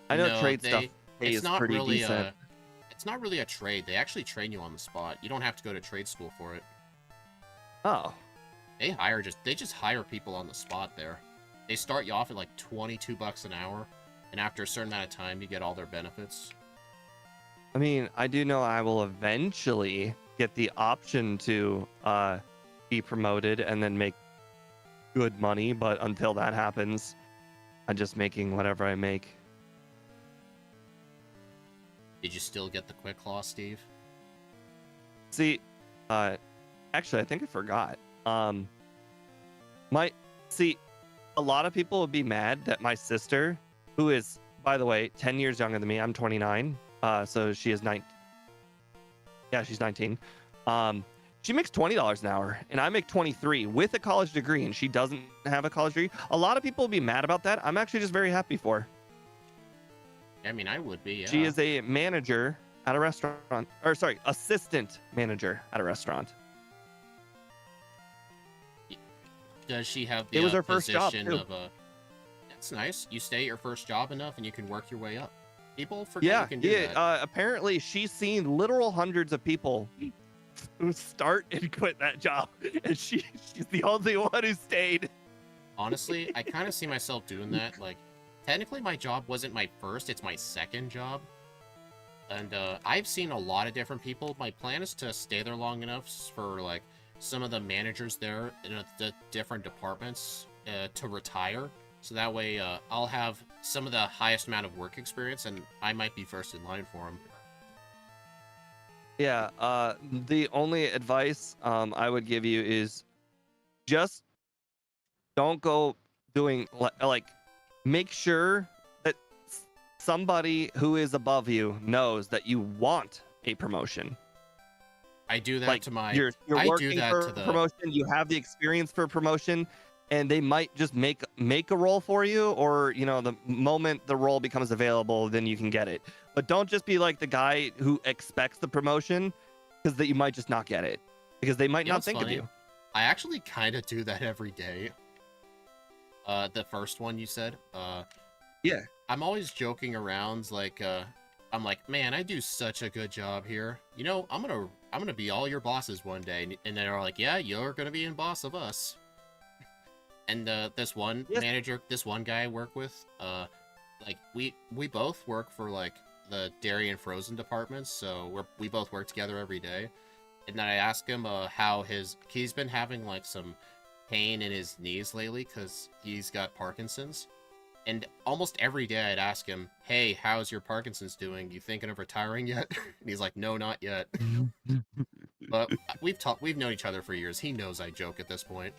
I know No, trade stuff pays pretty really decent. it's not really a trade. They actually train you on the spot. You don't have to go to trade school for it. Oh, They just hire people on the spot there. They start you off at like $22 an hour, and after a certain amount of time, you get all their benefits. I mean, I do know I will eventually get the option to be promoted and then make good money, but until that happens, I'm just making whatever I make. Did you still get the quick claw, Steve? See, actually, I think I forgot. A lot of people would be mad that my sister, who is, by the way, 10 years younger than me, I'm 29, so she is 9. Yeah, she's 19. She makes $20 an hour, and I make 23 with a college degree, and she doesn't have a college degree. A lot of people would be mad about that. I'm actually just very happy for her. I mean, I would be, yeah. She is a manager at a restaurant, or sorry, assistant manager at a restaurant. Does she have the It was her first job, position too. of a... That's nice. You stay at your first job enough, and you can work your way up. People forget you can do that. Apparently she's seen literal hundreds of people who start and quit that job, and she's the only one who stayed. Honestly, I kind of see myself doing that. Like, technically my job wasn't my first, it's my second job. And I've seen a lot of different people. My plan is to stay there long enough for, like, some of the managers there in the different departments to retire. So that way I'll have some of the highest amount of work experience, and I might be first in line for them. Yeah, the only advice I would give you is just don't go doing, like, make sure that somebody who is above you knows that you want a promotion. I do that Like, to my... you're I do working that for to the... promotion, you have the experience for promotion, and they might just make a role for you, or, you know, the moment the role becomes available, then you can get it. But don't just be like the guy who expects the promotion, because that you might just not get it, because they might You know not what's think funny? of you. I actually kind of do that every day. The first one you said. Yeah. I'm always joking around, like, I'm like, man, I do such a good job here. You know, I'm gonna be all your bosses one day, and they're like, yeah, you're gonna be in boss of us. And this one manager, this one guy I work with, like, we both work for, like, the dairy and frozen departments, so we both work together every day. And then I asked him how he's been having, like, some pain in his knees lately because he's got Parkinson's. And almost every day I'd ask him, hey, how's your Parkinson's doing? You thinking of retiring yet? And he's like, no, not yet. But we've known each other for years. He knows I joke at this point.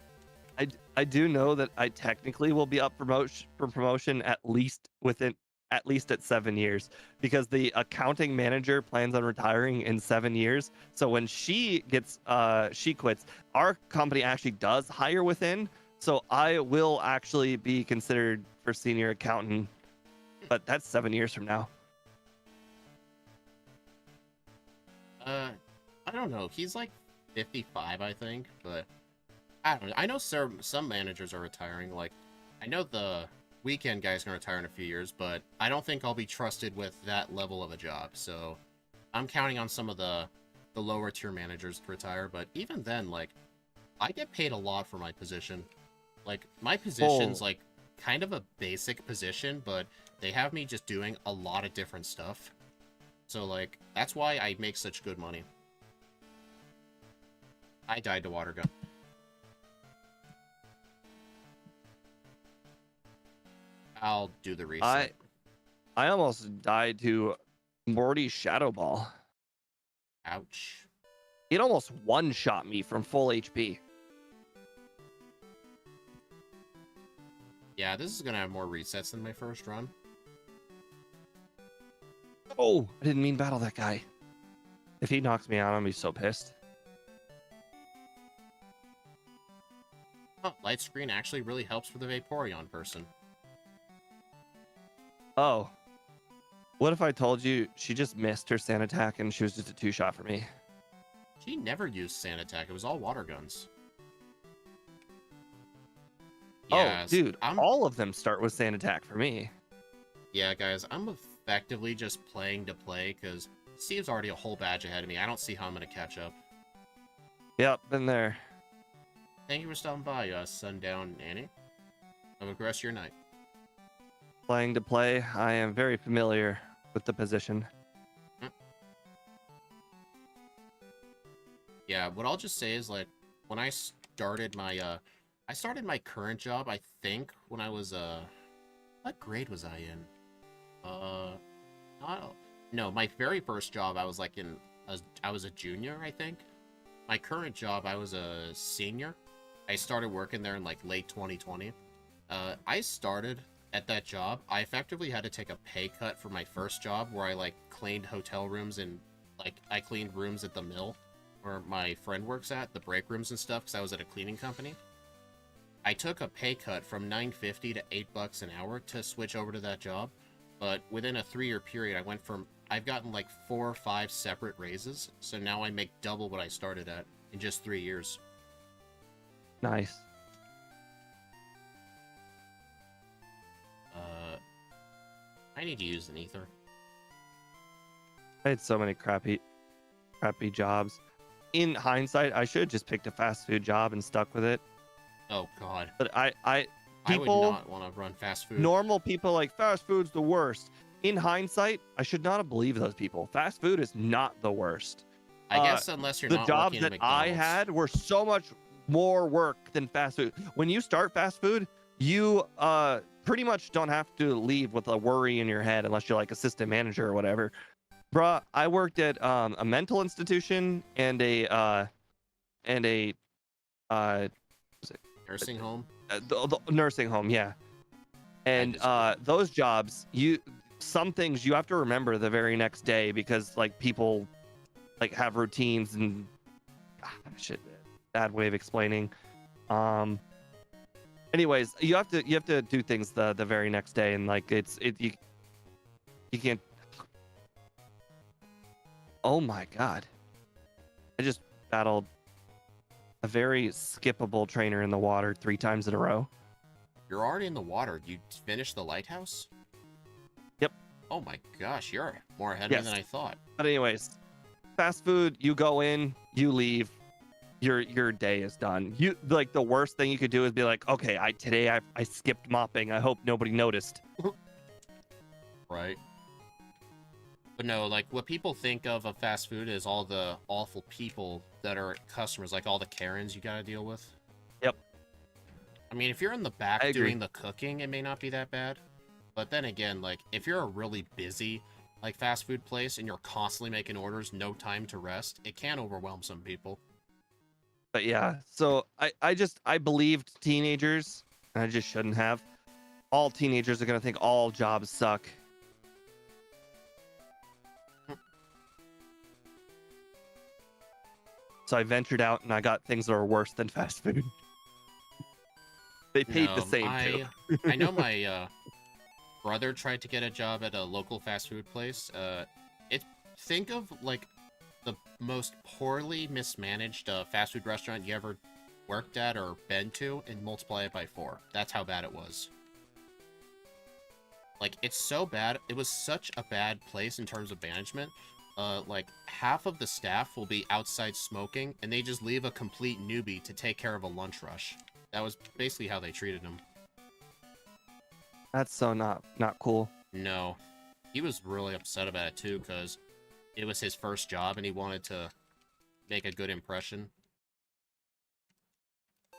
I do know that I technically will be up for promotion at least at 7 years, because the accounting manager plans on retiring in 7 years. So when she quits, our company actually does hire within. So I will actually be considered for senior accountant, but that's 7 years from now. I don't know. He's like 55, I think, but I don't know. I know some managers are retiring. Like, I know the weekend guy's gonna retire in a few years, but I don't think I'll be trusted with that level of a job. So I'm counting on some of the lower tier managers to retire. But even then, like, I get paid a lot for my position. Like, my position's like kind of a basic position, but they have me just doing a lot of different stuff. So like, that's why I make such good money. I died to water gun. I'll do the reset. I almost died to Morty's Shadow Ball. Ouch. It almost one-shot me from full HP. Yeah, this is gonna have more resets than my first run. Oh, I didn't mean battle that guy. If he knocks me out, I'm gonna be so pissed. Oh, light screen actually really helps for the Vaporeon person. Oh. What if I told you she just missed her sand attack and she was just a two-shot for me? She never used sand attack. It was all water guns. Oh, dude, all of them start with sand attack for me. Yeah, guys, I'm effectively just playing to play because Steve's already a whole badge ahead of me. I don't see how I'm going to catch up. Yep, been there. Thank you for stopping by, Sundown Annie. Have a good rest of your night. Playing to play, I am very familiar with the position. Yeah, what I'll just say is, like, when I started my, I started my current job, I think, when I was, what grade was I in? No, my very first job, I was, like, I was a junior, I think. My current job, I was a senior. I started working there in, like, late 2020. I started at that job. I effectively had to take a pay cut for my first job, where I, like, cleaned hotel rooms and, like, I cleaned rooms at the mill where my friend works at, the break rooms and stuff, because I was at a cleaning company. I took a pay cut from $9.50 to $8 an hour to switch over to that job, but within a 3-year period, I've gotten like 4 or 5 separate raises, so now I make double what I started at in just 3 years. Nice. I need to use an ether. I had so many crappy jobs. In hindsight, I should have just picked a fast food job and stuck with it. Oh God. But I would not want to run fast food. Normal people like fast food's the worst. In hindsight, I should not have believed those people. Fast food is not the worst. I guess unless you're not working at McDonald's. The jobs that I had were so much more work than fast food. When you start fast food, you pretty much don't have to leave with a worry in your head unless you're like assistant manager or whatever. Bruh, I worked at a mental institution and a nursing home. The nursing home, yeah. And those jobs, some things you have to remember the very next day, because like people like have routines and shit. Bad way of explaining. Anyways, you have to do things the very next day, and like you can't. Oh my God! I just battled a very skippable trainer in the water 3 times in a row. You're already in the water. You finished the lighthouse? Yep. Oh my gosh, you're more ahead of me than I thought. But anyways, fast food, you go in, you leave, your day is done. You like the worst thing you could do is be like, okay, today I skipped mopping. I hope nobody noticed. Right. But no, like what people think of fast food is all the awful people that are customers, like all the Karens you gotta deal with. Yep. I mean, if you're in the back doing the cooking, it may not be that bad. But then again, like if you're a really busy like fast food place and you're constantly making orders, no time to rest, it can overwhelm some people. But yeah, so I believed teenagers, and I just shouldn't have. All teenagers are gonna think all jobs suck. So I ventured out and I got things that are worse than fast food. They paid the same too. I know my brother tried to get a job at a local fast food place. Think of like the most poorly mismanaged fast food restaurant you ever worked at or been to, and multiply it by 4. That's how bad it was. Like, it's so bad. It was such a bad place in terms of management. Like, half of the staff will be outside smoking, and they just leave a complete newbie to take care of a lunch rush. That was basically how they treated him. That's so not cool. No. He was really upset about it, too, because it was his first job, and he wanted to make a good impression.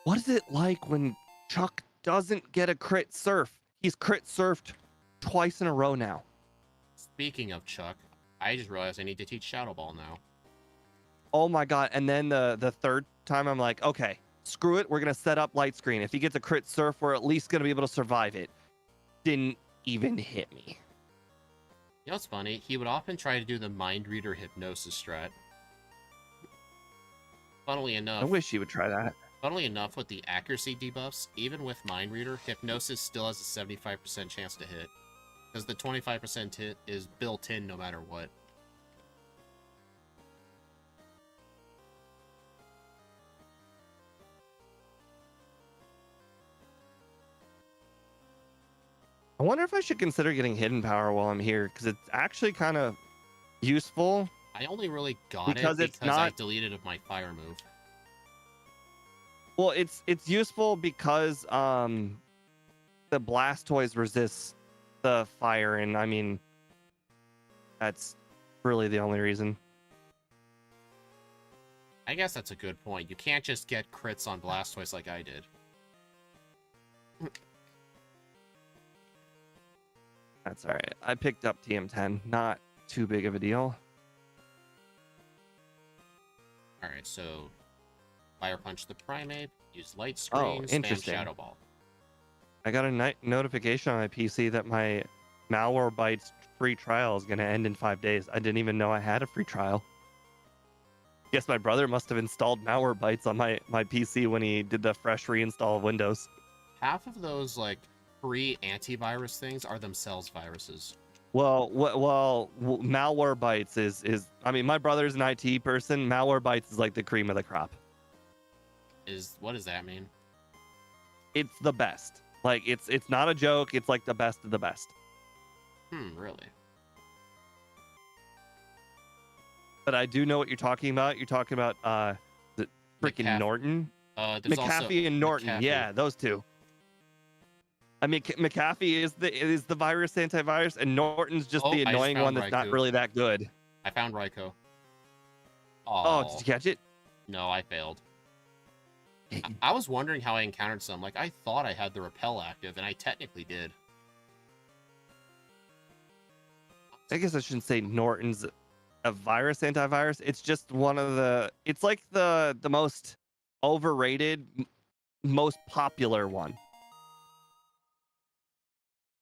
What is it like when Chuck doesn't get a crit surf? He's crit surfed twice in a row now. Speaking of Chuck, I just realized I need to teach Shadow Ball now. Oh my god! And then the third time, I'm like, okay, screw it. We're gonna set up light screen. If he gets a crit surf, we're at least gonna be able to survive it. Didn't even hit me. You know what's funny? He would often try to do the mind reader hypnosis strat. Funnily enough, I wish he would try that. Funnily enough, with the accuracy debuffs, even with mind reader, hypnosis still has a 75% chance to hit. Because the 25% hit is built in no matter what. I wonder if I should consider getting hidden power while I'm here, because it's actually kind of useful. I only really got because it it's because I not... deleted my fire move. Well, it's useful because the Blastoise resists the fire, and I mean, that's really the only reason. I guess that's a good point. You can't just get crits on Blastoise like I did. That's all right. I picked up TM10. Not too big of a deal. Alright, so Fire Punch the Primate, use Light Screen, spam interesting. Shadow Ball. I got a notification on my PC that my Malwarebytes free trial is going to end in 5 days. I didn't even know I had a free trial. Guess my brother must have installed Malwarebytes on my PC when he did the fresh reinstall of Windows. Half of those, like, free antivirus things are themselves viruses. Well, Malwarebytes is I mean, my brother's an IT person. Malwarebytes is like the cream of the crop. What does that mean? It's the best. Like, it's not a joke. It's like the best of the best. Really? But I do know what you're talking about. You're talking about the freaking Norton. McAfee and Norton. McAfee. Yeah, those two. I mean, McAfee is the virus antivirus, and Norton's just the annoying one that's not really that good. I found Raikou. Oh, did you catch it? No, I failed. I was wondering how I encountered some. Like, I thought I had the repel active, and I technically did. I guess I shouldn't say Norton's a virus antivirus. It's just one of the... It's like the most overrated, most popular one.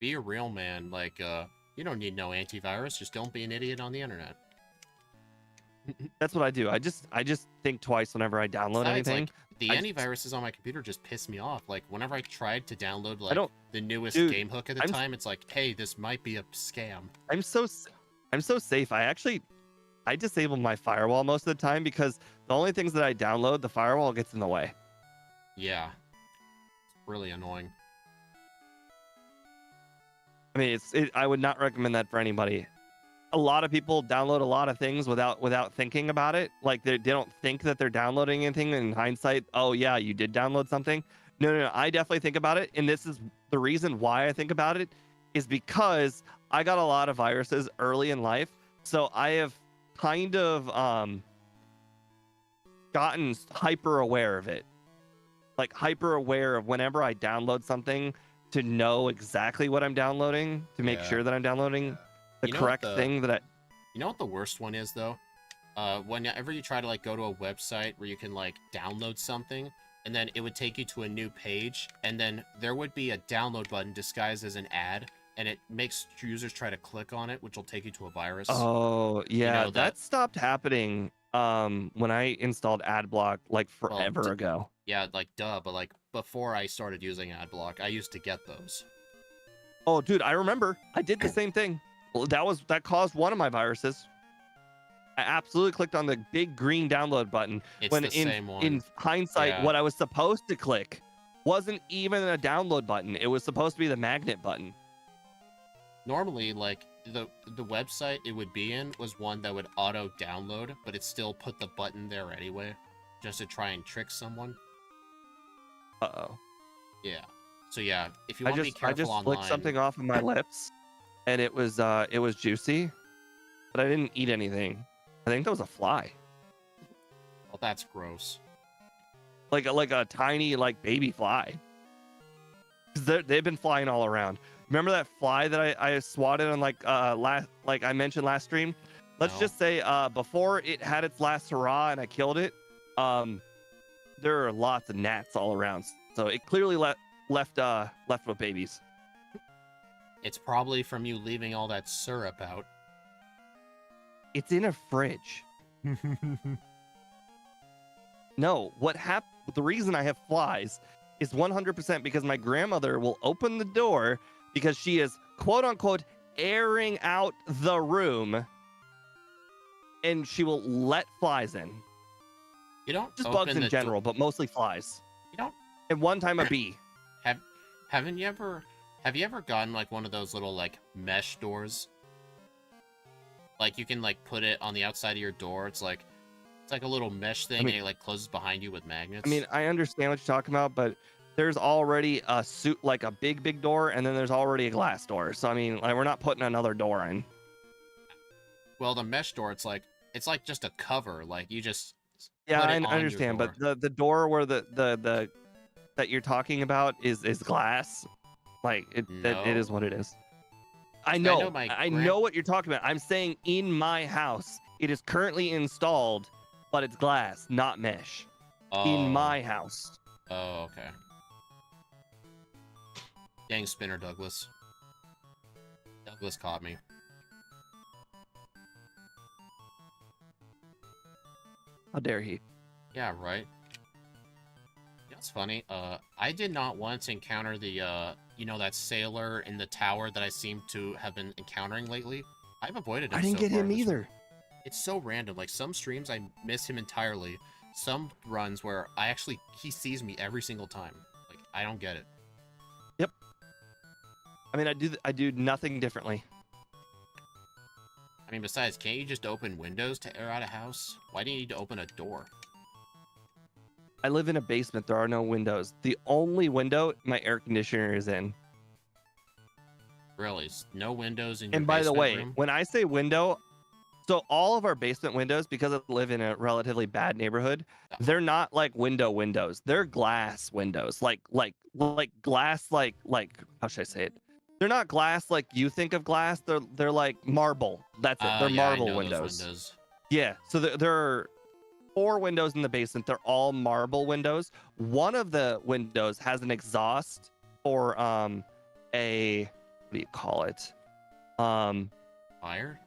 Be a real man. Like, you don't need no antivirus. Just don't be an idiot on the internet. That's what I do. I just think twice whenever I download anything. Like, the antiviruses on my computer just piss me off. Like, whenever I tried to download like the newest game hook at the time, it's like, hey, this might be a scam. I'm so safe. I disable my firewall most of the time because the only things that I download, the firewall gets in the way. Yeah, it's really annoying. I mean, I would not recommend that for anybody. A lot of people download a lot of things without thinking about it. Like, they don't think that they're downloading anything. In hindsight, oh yeah, you did download something. No. I definitely think about it, and this is the reason why I think about it is because I got a lot of viruses early in life, so I have kind of gotten hyper aware of it. Like, hyper aware of whenever I download something to know exactly what I'm downloading to make sure that I'm downloading the You know what correct thing that I. You know what the worst one is though? Whenever you try to like go to a website where you can like download something, and then it would take you to a new page, and then there would be a download button disguised as an ad, and it makes users try to click on it, which will take you to a virus. Oh yeah, know, that stopped happening when I installed AdBlock like forever ago. Yeah, like duh, but like before I started using AdBlock, I used to get those. Oh dude, I remember. I did the same thing. Well, that caused one of my viruses. I absolutely clicked on the big green download button It's when the same one. in hindsight, Yeah. what I was supposed to click wasn't even a download button. It was supposed to be the magnet button. Normally, like the website it would be in was one that would auto download, but it still put the button there anyway, just to try and trick someone. Uh-oh. Yeah. So yeah, if you I want to be just careful online, flicked something off of my lips and it was juicy, but I didn't eat anything. I think that was a fly. well, that's gross. Like a tiny like baby fly. 'Cause they've been flying all around. Remember that fly that I swatted on like I mentioned last stream? Let's No. just say before it had its last hurrah and I killed it, there are lots of gnats all around. So it clearly left with babies. It's probably from you leaving all that syrup out. It's in a fridge. No, the reason I have flies is 100% because my grandmother will open the door because she is quote unquote airing out the room and she will let flies in. You don't Just open bugs in the general, but mostly flies. You don't And one time a bee. have you ever gotten like one of those little like mesh doors? Like you can like put it on the outside of your door. It's like a little mesh thing, and it like closes behind you with magnets. I mean, I understand what you're talking about, but there's already a suit like a big door, and then there's already a glass door. So I mean, like we're not putting another door in. well, the mesh door, it's like just a cover. Like you just Yeah, put I it on your understand, door. but the door where the that you're talking about is glass. Like it is No. what it is. I know know. my I grand- know what you're talking about. I'm saying in my house, it is currently installed, but it's glass, not mesh. In Oh. my house. Oh, okay. Dang spinner, Douglas. Douglas caught me. How dare he? Yeah, right. That's funny. I did not once encounter the that sailor in the tower that I seem to have been encountering lately. I've avoided him. I didn't so get far him this either. run. It's so random. Like some streams, I miss him entirely. Some runs where he sees me every single time. Like I don't get it. Yep. I mean, I do nothing differently. I mean, besides, can't you just open windows to air out a house? Why do you need to open a door? I live in a basement. There are no windows. The only window my air conditioner is in. Really? No windows in your And by the basement way, room? when I say window, so all of our basement windows, because I live in a relatively bad neighborhood, they're not like windows. They're glass windows. Like glass like how should I say it? They're not glass like you think of glass. They're like marble. That's it. They're Yeah, I marble know those windows. windows. Yeah. So there are 4 windows in the basement. They're all marble windows. One of the windows has an exhaust for a what do you call it? Fire?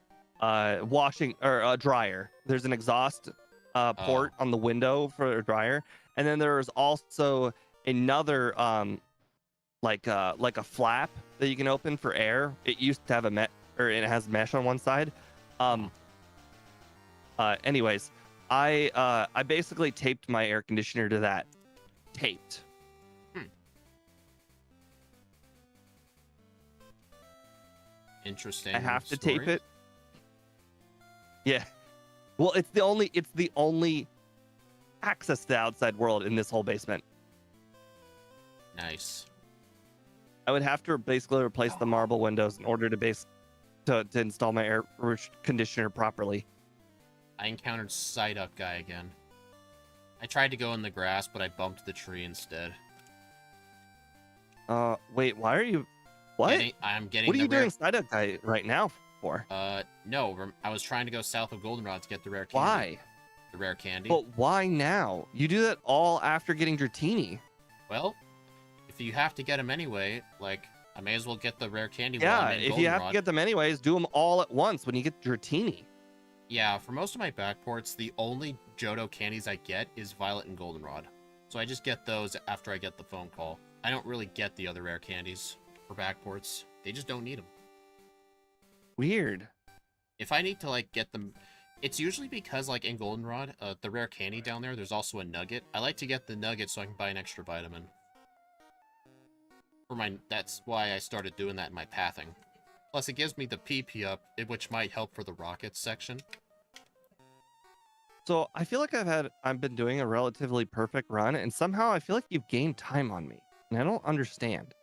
Washing or a dryer. There's an exhaust port on the window for a dryer, and then there's also another like a flap that you can open for air. It used to have it has mesh on one side. Anyways, I basically taped my air conditioner to that. Taped. Interesting. I have to story. tape it. Yeah. Well, it's the only access to the outside world in this whole basement. Nice. I would have to basically replace the marble windows in order to install my air conditioner properly. I encountered Psyduck guy again. I tried to go in the grass, but I bumped the tree instead. Wait, why are you? What? I'm getting. What are the you rare... doing, Psyduck guy, right now? for? No, I was trying to go south of Goldenrod to get the rare candy. Why? The rare candy. But why now? You do that all after getting Dratini. Well, if you have to get them anyway, like, I may as well get the rare candy while Yeah, I'm in if you have to get them anyways, do them all at once when you get Dratini. Yeah, for most of my backports, the only Johto candies I get is Violet and Goldenrod. So I just get those after I get the phone call. I don't really get the other rare candies for backports. They just don't need them. Weird. If I need to, like, get them... It's usually because, like, in Goldenrod, the rare candy down there, there's also a nugget. I like to get the nugget so I can buy an extra vitamin. That's why I started doing that in my pathing. Plus, it gives me the PP up, which might help for the rockets section. So I feel like I've been doing a relatively perfect run, and somehow I feel like you've gained time on me, and I don't understand.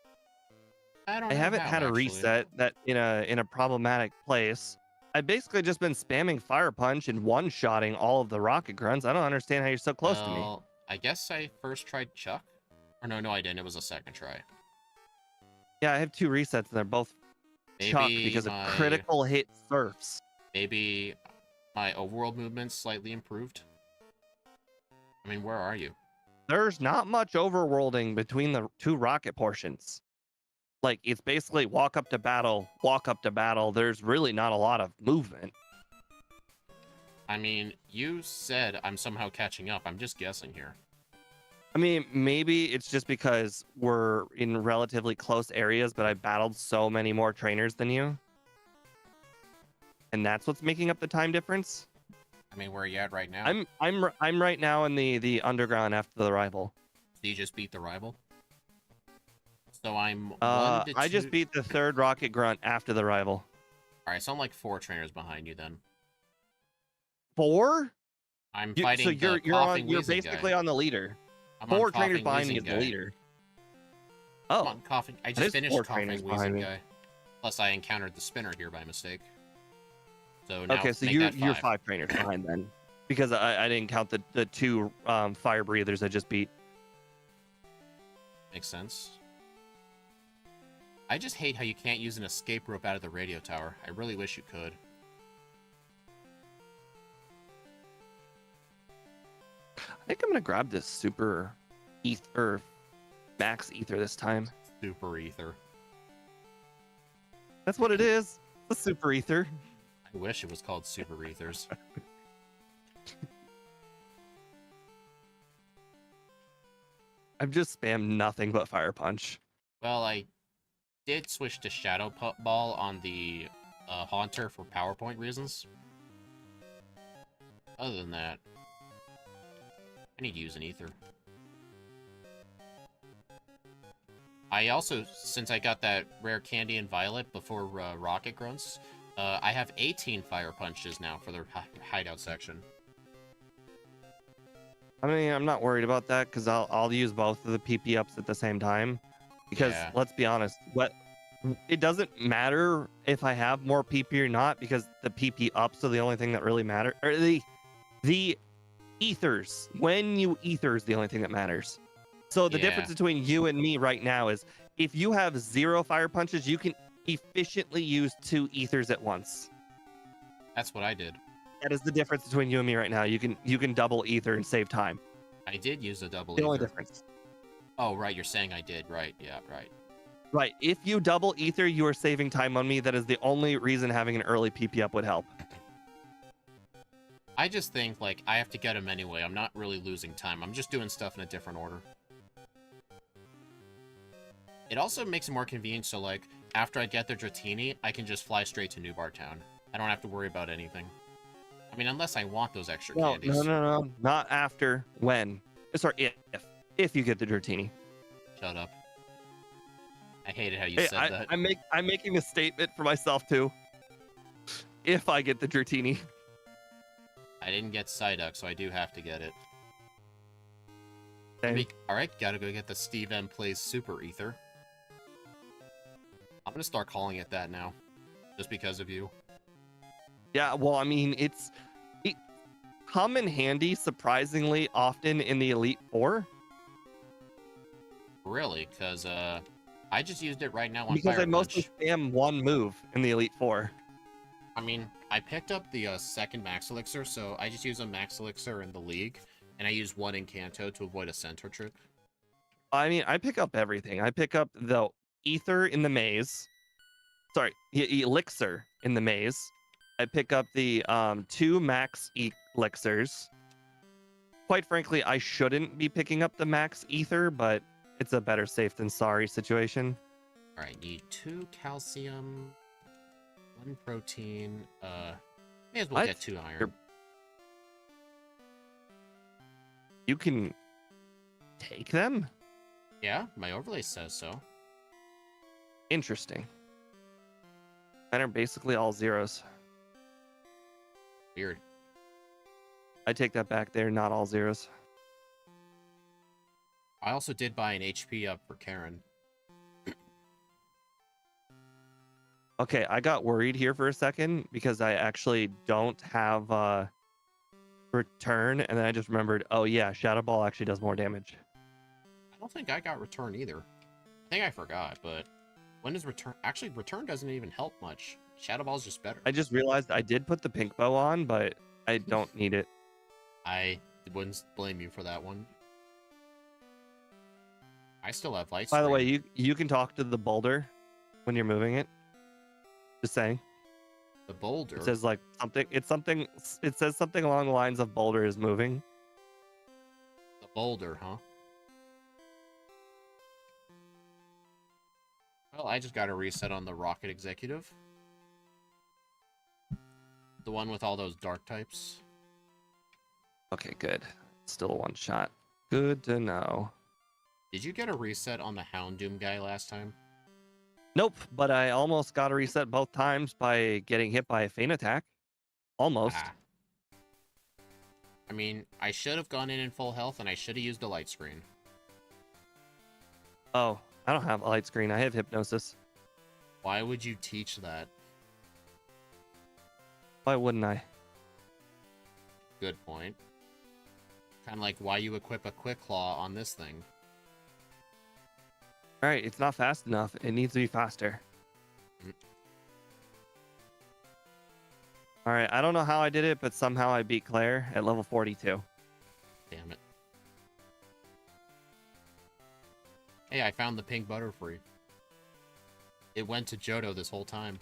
I don't I know haven't how, had a actually. reset that in a problematic place. I've basically just been spamming Fire Punch and one-shotting all of the rocket grunts. I don't understand how you're so close to me. Well, I guess I first tried Chuck. Or no, I didn't. It was a second try. Yeah, I have 2 resets, and they're both Chuck Maybe because of my- critical hit surfs. Maybe my overworld movement slightly improved. I mean, where are you? There's not much overworlding between the 2 rocket portions. Like, it's basically walk up to battle, walk up to battle. There's really not a lot of movement. I mean, you said I'm somehow catching up. I'm just guessing here. I mean, maybe it's just because we're in relatively close areas, but I battled so many more trainers than you. And that's what's making up the time difference. I mean, where are you at right now? I'm right now in the underground after the rival. So you just beat the rival? So I'm 1 to 2... I just beat the 3rd rocket grunt after the rival. Alright, so I'm like 4 trainers behind you then. 4? I'm fighting So the you're basically on the leader. I'm 4 on trainers coughing, behind me wheezing is the guy. leader. I'm Oh, on coughing. I that is just finished 4 coughing, trainers wheezing behind me. guy. Plus, I encountered the spinner here by mistake. So now Okay, so make you're that 5 trainers behind then, because I didn't count the 2 fire breathers I just beat. Makes sense. I just hate how you can't use an escape rope out of the radio tower. I really wish you could. I think I'm gonna grab this super ether, max ether this time. Super ether. That's what it is. The super ether. I wish it was called super ethers. I've just spammed nothing but fire punch. Well, I did switch to Shadow Ball on the Haunter for PowerPoint reasons. Other than that, I need to use an ether. I also, since I got that rare candy in Violet before Rocket Grunts, I have 18 Fire Punches now for the hideout section. I mean, I'm not worried about that because I'll use both of the PP ups at the same time. Because Yeah. let's be honest, it doesn't matter if I have more PP or not, because the PP ups are the only thing that really matter. Or the ethers. When you ether is the only thing that matters. So the Yeah. difference between you and me right now is if you have 0 fire punches, you can efficiently use 2 ethers at once. That's what I did. That is the difference between you and me right now. You can double ether and save time. I did use a double The only ether. difference. Oh, right, you're saying I did. Right, yeah, right. Right. If you double ether, you are saving time on me. That is the only reason having an early PP up would help. I just think, like, I have to get them anyway. I'm not really losing time. I'm just doing stuff in a different order. It also makes it more convenient, so, like, after I get the Dratini, I can just fly straight to Newbar Town. I don't have to worry about anything. I mean, unless I want those extra candies. No. Not after. When? Sorry, if you get the Dratini. Shut up. I hated how you said that. I'm making a statement for myself too. If I get the Dratini. I didn't get Psyduck, so I do have to get it. Same. Alright, gotta go get the Steve M Plays Super Ether. I'm gonna start calling it that now. Just because of you. Yeah, well, I mean, it come in handy surprisingly often in the Elite Four. Really? Because, I just used it right now on Because Fire I mostly Punch. spam one move in the Elite Four. I mean, I picked up the second Max Elixir, so I just use a Max Elixir in the League, and I use one in Kanto to avoid a center trick. I mean, I pick up everything. I pick up the ether in the maze. Sorry, elixir in the maze. I pick up the 2 max elixirs. Quite frankly, I shouldn't be picking up the max ether, but it's a better safe than sorry situation. Alright, need 2 calcium, 1 protein, may as well get 2 iron. You can take them? Yeah, my overlay says so. Interesting. Mine are basically all zeros. Weird. I take that back. They're not all zeros. I also did buy an HP up for Karen. Okay, I got worried here for a second because I actually don't have return, and then I just remembered, oh yeah, Shadow Ball actually does more damage. I don't think I got return either. I think I forgot, but when does return? Actually, return doesn't even help much. Shadow Ball's just better. I just realized I did put the pink bow on, but I don't need it. I wouldn't blame you for that one. I still have light By the way, screen. you can talk to the boulder when you're moving it. Just saying. The boulder. It says like something. It says something along the lines of boulder is moving. The boulder, huh? Well, I just got a reset on the Rocket Executive. The one with all those dark types. Okay, good. Still a one shot. Good to know. Did you get a reset on the Houndoom guy last time? Nope, but I almost got a reset both times by getting hit by a feint attack. Almost. Ah. I mean, I should have gone in full health, and I should have used a light screen. Oh, I don't have a light screen. I have hypnosis. Why would you teach that? Why wouldn't I? Good point. Kind of like why you equip a Quick Claw on this thing. All right, it's not fast enough. It needs to be faster. All right, I don't know how I did it, but somehow I beat Claire at level 42. Damn it. Hey, I found the pink Butterfree. It went to Johto this whole time.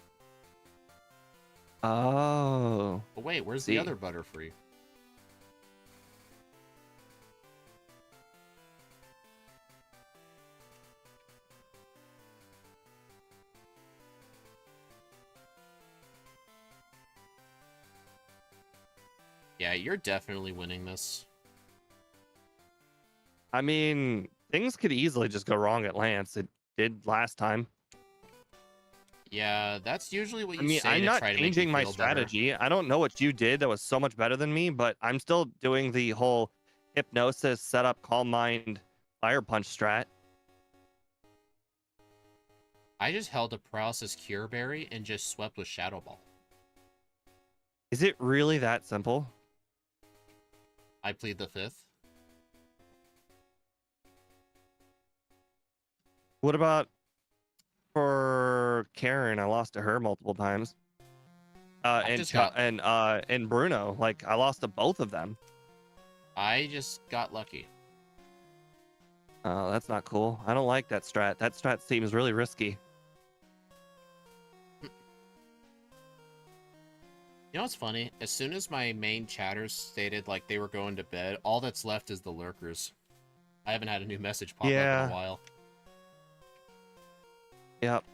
Oh. But wait, where's the other Butterfree? Yeah, you're definitely winning this. I mean, things could easily just go wrong at Lance. It did last time. Yeah, that's usually what you say I'm to not try to make me changing my feel strategy. I don't know what you did that was so much better than me, but I'm still doing the whole hypnosis, setup, calm mind, fire punch strat. I just held a Paralysis Cure Berry and just swept with Shadow Ball. Is it really that simple? I plead the fifth. What about for Karen? I lost to her multiple times. And Bruno, like I lost to both of them. I just got lucky. Oh, that's not cool. I don't like that strat. That strat seems really risky. You know what's funny? As soon as my main chatters stated like they were going to bed, all that's left is the lurkers. I haven't had a new message pop up in a while. Yep.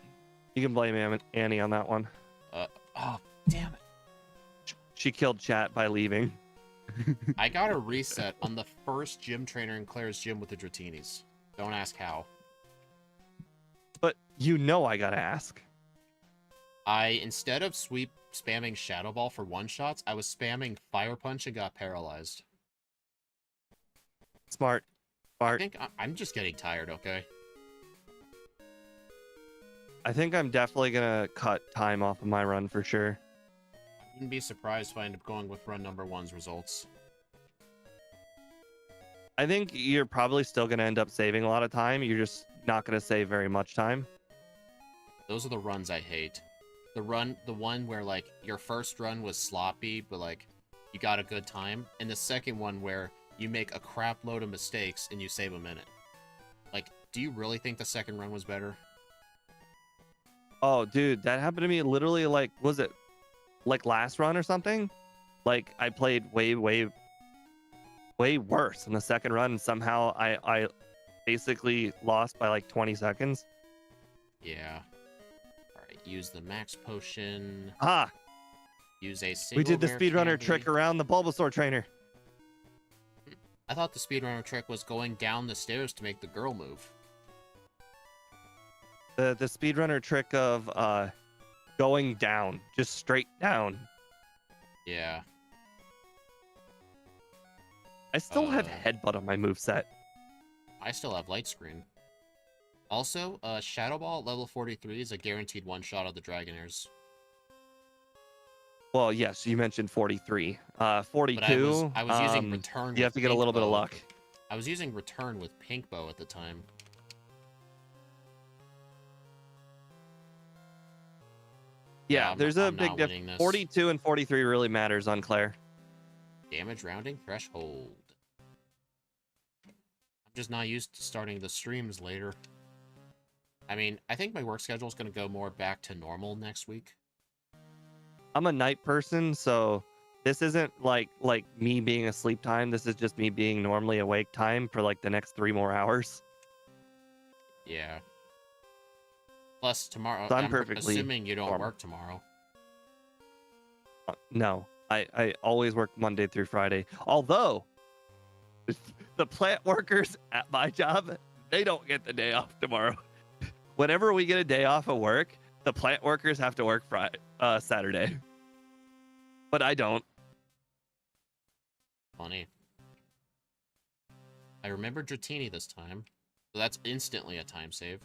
You can blame Annie on that one. Oh, damn it. She killed chat by leaving. I got a reset on the first gym trainer in Claire's gym with the Dratinis. Don't ask how. But you know I gotta ask. Instead of spamming Shadow Ball for one-shots, I was spamming Fire Punch and got paralyzed. Smart. I think I'm just getting tired, okay? I think I'm definitely gonna cut time off of my run for sure. I wouldn't be surprised if I end up going with run number 1's results. I think you're probably still gonna end up saving a lot of time. You're just not gonna save very much time. Those are the runs I hate. The one where like your first run was sloppy, but like you got a good time, and the second one where you make a crap load of mistakes and you save a minute. Like, do you really think the second run was better? Oh, dude, that happened to me literally like, was it like last run or something? Like I played way worse in the second run, and somehow I basically lost by like 20 seconds. Yeah. Alright, use the max potion. Ah, Use a single we did the rare speedrunner candy. trick around the Bulbasaur trainer. I thought the speedrunner trick was going down the stairs to make the girl move. The speedrunner trick of going down, just straight down. Yeah. I still have headbutt on my moveset. I still have light screen. Also, Shadow Ball at level 43 is a guaranteed one-shot of the Dragonairs. Well, yes, you mentioned 43. 42. But I was using Return. You have to get a little bit of luck. I was using Return with Pink Bow at the time. Yeah, there's a big difference. 42 and 43 really matters on Claire. Damage rounding threshold. I'm just not used to starting the streams later. I mean, I think my work schedule is going to go more back to normal next week. I'm a night person, so this isn't like me being asleep time. This is just me being normally awake time for like the next 3 more hours. Yeah. Plus tomorrow, So I'm I'm perfectly assuming you don't normal. work tomorrow. No, I always work Monday through Friday. Although the plant workers at my job, they don't get the day off tomorrow. Whenever we get a day off of work, the plant workers have to work Saturday. But I don't. Funny. I remember Dratini this time, so that's instantly a time save.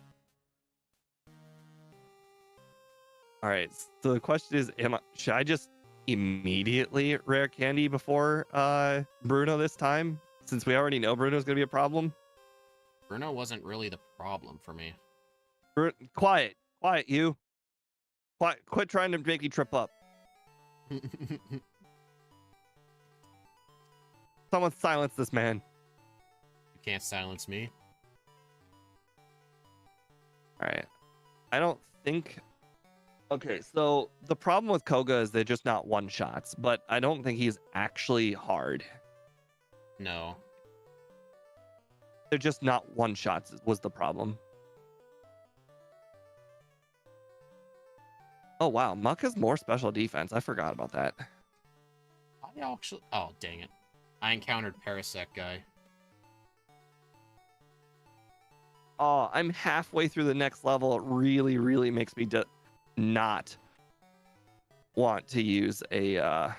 All right. So the question is, should I just immediately rare candy before Bruno this time, since we already know Bruno's gonna be a problem? Bruno wasn't really the problem for me. Quiet, you. Quiet. Quit trying to make me trip up. Someone silence this man. You can't silence me. All right. I don't think. Okay, so the problem with Koga is they're just not one shots, but I don't think he's actually hard. No. They're just not one shots was the problem. Oh wow, Muck has more special defense. I forgot about that. I actually... Oh, dang it. I encountered Parasect guy. Oh, I'm halfway through the next level. It really makes me not want to use a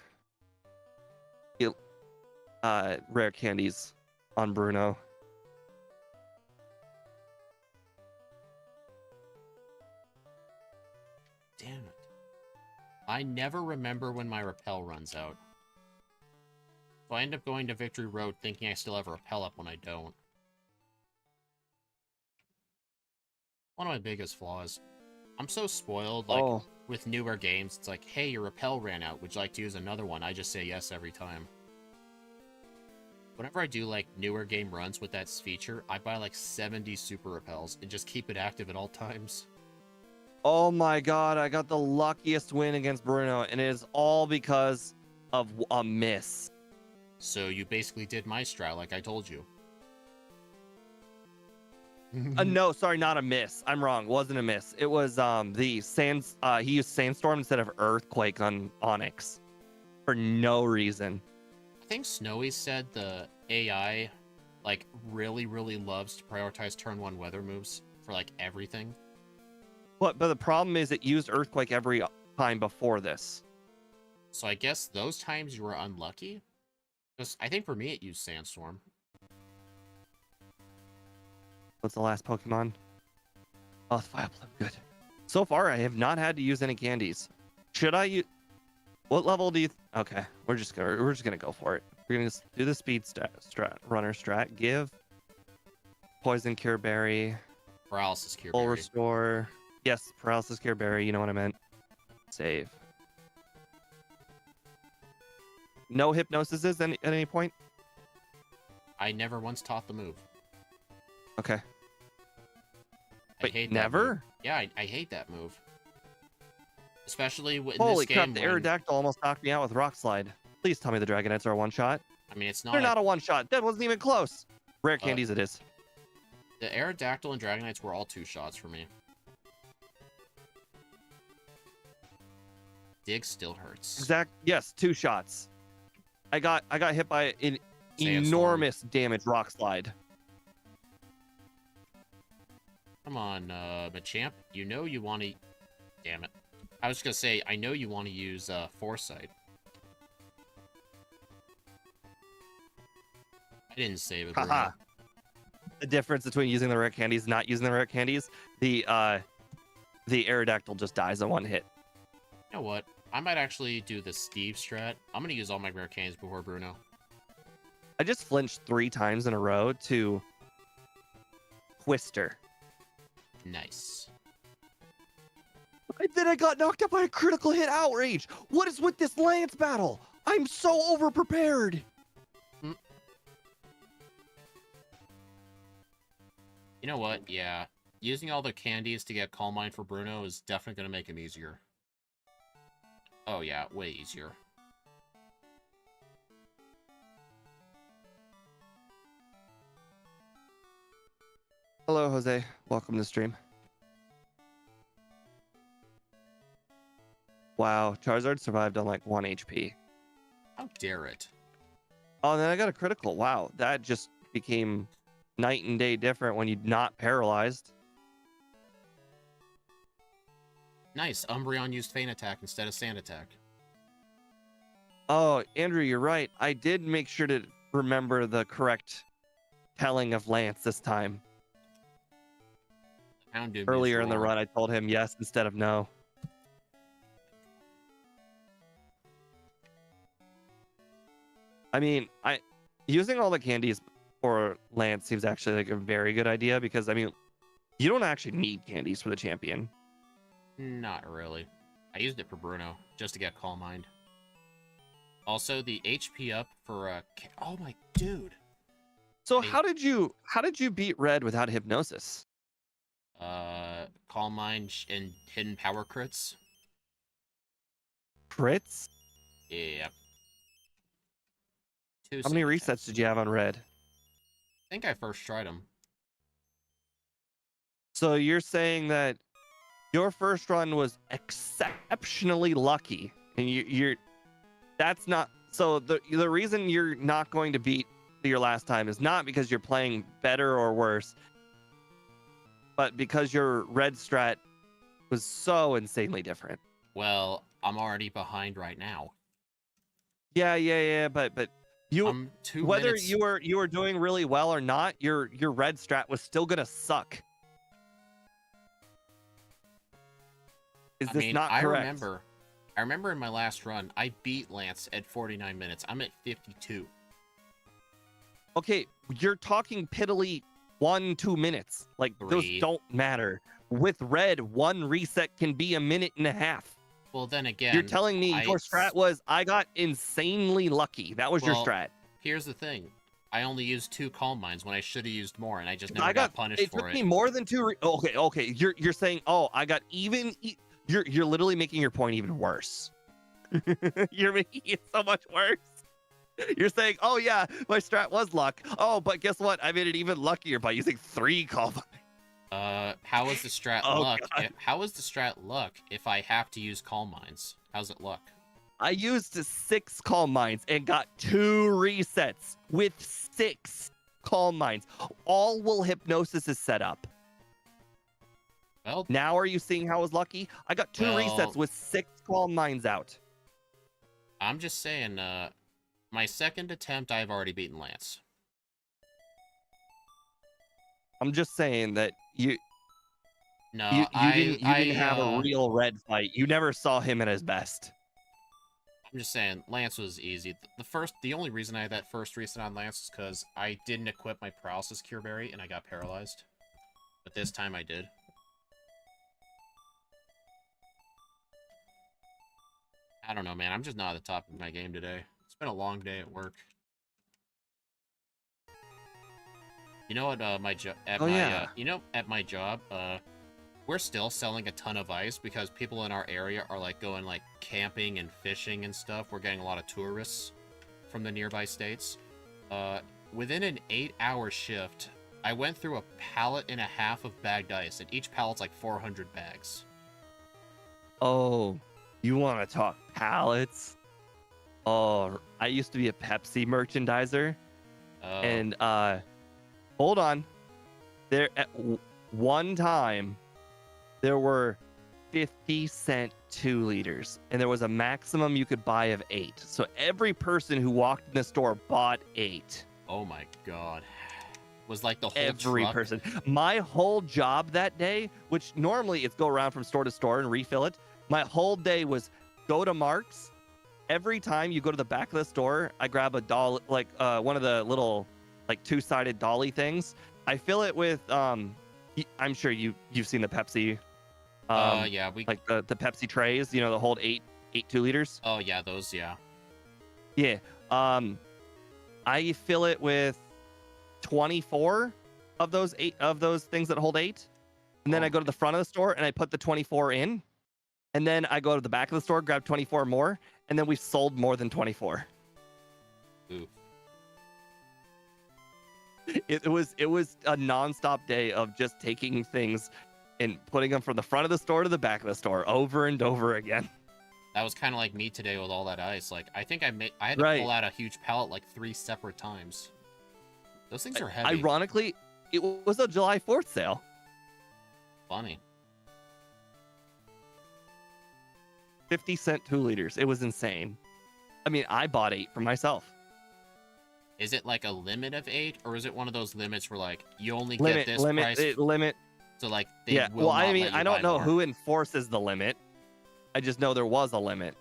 rare candies on Bruno. Damn it. I never remember when my repel runs out. So I end up going to Victory Road thinking I still have a repel up when I don't. One of my biggest flaws. I'm so spoiled, like, with newer games. It's like, hey, your repel ran out. Would you like to use another one? I just say yes every time. Whenever I do, like, newer game runs with that feature, I buy, like, 70 super repels and just keep it active at all times. Oh my god, I got the luckiest win against Bruno, and it is all because of a miss. So you basically did my strat like I told you. No, sorry, not a miss. I'm wrong. It wasn't a miss. It was the sands. He used Sandstorm instead of Earthquake on Onyx for no reason. I think Snowy said the AI like really loves to prioritize turn 1 weather moves for like everything. But the problem is it used Earthquake every time before this. So I guess those times you were unlucky. Because I think for me it used Sandstorm. What's the last Pokemon? Oh, it's Vileplume. Good. So far, I have not had to use any candies. Should I use? What level do you? Okay, we're just gonna go for it. We're gonna just do the speed runner strat. Give Poison Cure Berry. Paralysis Cure Full Berry. Restore. Yes, Paralysis Cure Berry. You know what I meant. Save. No hypnosis at any point? I never once taught the move. Okay. I Wait, hate never? That move. Yeah, I hate that move. Especially in Holy this crap, game the when... Aerodactyl almost knocked me out with Rock Slide. Please tell me the Dragonets are a one-shot. I mean, it's not... They're not a one-shot. That wasn't even close. Rare candies it is. The Aerodactyl and Dragonites were all 2 shots for me. Dig still hurts. Exact. Yes, 2 shots. I got hit by an Sandstorm. enormous damage Rock Slide. Come on, Machamp. You know you want to... Damn it. I was going to say, I know you want to use Foresight. I didn't save it. Haha. The difference between using the rare candies and not using the rare candies, the Aerodactyl just dies in one hit. You know what? I might actually do the Steve strat. I'm going to use all my rare candies before Bruno. I just flinched 3 times in a row to Twister. Nice. And then I got knocked out by a critical hit Outrage. What is with this Lance battle? I'm so overprepared. You know what? Yeah. Using all the candies to get Calm Mind for Bruno is definitely going to make him easier. Oh yeah, way easier. Hello, Jose. Welcome to stream. Wow, Charizard survived on like 1 HP. How dare it? Oh, and then I got a critical. Wow, that just became night and day different when you're not paralyzed. Nice. Umbreon used Feint Attack instead of Sand Attack. Oh, Andrew, you're right. I did make sure to remember the correct telling of Lance this time. Houndoom Earlier is in the wrong. run, I told him yes instead of no. I mean, using all the candies for Lance seems actually like a very good idea because, I mean, you don't actually need candies for the champion. Not really. I used it for Bruno, just to get Calm Mind. Also, the HP up for oh my dude. So how did you beat Red without hypnosis? Calm Mind and hidden power crits. Crits? Yeah. How many resets did you have on Red? I think I first tried them. So you're saying that your first run was exceptionally lucky, and you're that's not so the reason you're not going to beat your last time is not because you're playing better or worse, but because your Red strat was so insanely different. Well, I'm already behind right now. Yeah, but you whether minutes... you were doing really well or not, your Red strat was still gonna suck. Is this not correct? I remember in my last run, I beat Lance at 49 minutes. I'm at 52. Okay, you're talking piddly 1-2 minutes. Like, those don't matter. With Red, 1 reset can be a minute and a half. Well, then again... You're telling me your strat was, I got insanely lucky. That was your strat. Here's the thing. I only used 2 Calm Minds when I should have used more, and I just never got punished for it. It took me more than 2... Okay. You're saying, oh, I got even... You're literally making your point even worse. You're making it so much worse. You're saying, oh yeah, my strat was luck. Oh, but guess what? I made it even luckier by using 3 Calm Minds. How is the strat luck? How is the strat luck if I have to use Calm Minds? How's it luck? I used 6 Calm Minds and got 2 resets with 6 Calm Minds. All while Hypnosis is set up. Well, now are you seeing how I was lucky? I got 2 resets with 6 Calm Minds out. I'm just saying, my second attempt, I've already beaten Lance. I'm just saying that you didn't have a real Red fight. You never saw him at his best. I'm just saying, Lance was easy. The only reason I had that first reset on Lance is because I didn't equip my Paralysis Cure Berry and I got paralyzed. But this time I did. I don't know, man. I'm just not at the top of my game today. It's been a long day at work. You know what? My job at Oh, my yeah. at my job, we're still selling a ton of ice because people in our area are like going like camping and fishing and stuff. We're getting a lot of tourists from the nearby states. Within an 8-hour shift, I went through a pallet and a half of bagged ice, and each pallet's like 400 bags. Oh, you want to talk pallets? Oh, I used to be a Pepsi merchandiser, Oh, and hold on. There at one time, there were 50-cent 2 liters, and there was a maximum you could buy of 8. So every person who walked in the store bought 8. oh my God. Was like the whole Every truck. person. My whole job that day, which normally it's go around from store to store and refill it, my whole day was go to Mark's. Every time you go to the back of the store, I grab a doll, like one of the little like 2-sided dolly things. I fill it with I'm sure you've seen the Pepsi Yeah, we. like the Pepsi trays, you know, that hold 8 2 liters. Oh yeah, those. Yeah. Yeah. I fill it with 24 of those things that hold 8. And then Oh I go to the front of the store and I put the 24 in. And then I go to the back of the store, grab 24 more, and then we've sold more than 24. Oof. It was a nonstop day of just taking things and putting them from the front of the store to the back of the store over and over again. That was kind of like me today with all that ice. Like, I think I had to Right. pull out a huge pallet like 3 separate times. Those things are heavy. Ironically, it was a July 4th sale. Funny. 50-cent 2 liters. It was insane. I mean, I bought 8 for myself. Is it like a limit of 8, or is it one of those limits where like you only get this price? Limit. So like they Yeah. will Well, not I mean, let you I don't buy know more. who enforces the limit. I just know there was a limit.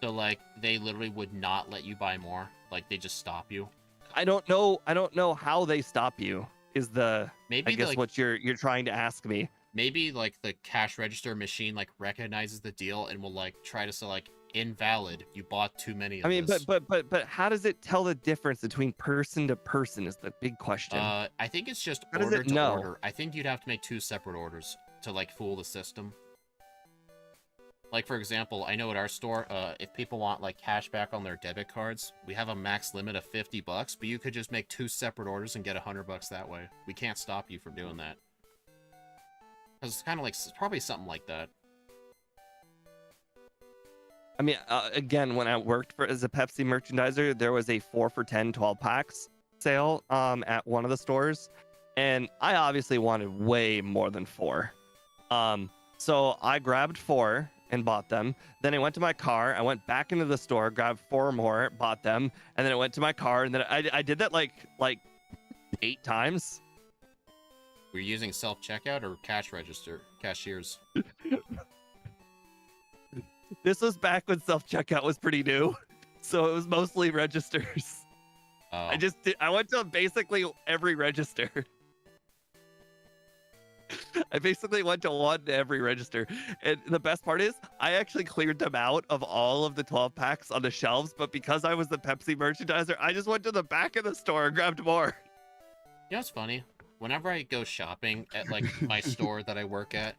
So like they literally would not let you buy more. Like they just stop you. I don't know how they stop you. Is the Maybe I guess like what you're trying to ask me. maybe like the cash register machine like recognizes the deal and will like try to say like invalid. You bought too many of I mean, this. but how does it tell the difference between person to person is the big question. I think it's just How does order it to know? order. I think you'd have to make 2 separate orders to like fool the system. Like for example, I know at our store, if people want like cash back on their debit cards, we have a max limit of $50, but you could just make 2 separate orders and get $100 that way. We can't stop you from doing that. 'Cause it's kind of like probably something like that. I mean, again, when I worked as a Pepsi merchandiser, there was a 4 for 10 12 packs sale at one of the stores, and I obviously wanted way more than 4. So I grabbed 4 and bought them. Then I went to my car. I went back into the store, grabbed 4 more, bought them, and then I went to my car, and then I did that like 8 times. Were you using self-checkout or cash register? Cashiers. This was back when self-checkout was pretty new, so it was mostly registers. Oh. I went to basically every register. I basically went to one to every register. And the best part is I actually cleared them out of all of the 12 packs on the shelves, but because I was the Pepsi merchandiser, I just went to the back of the store and grabbed more. You know what's funny? Whenever I go shopping at like my store that I work at,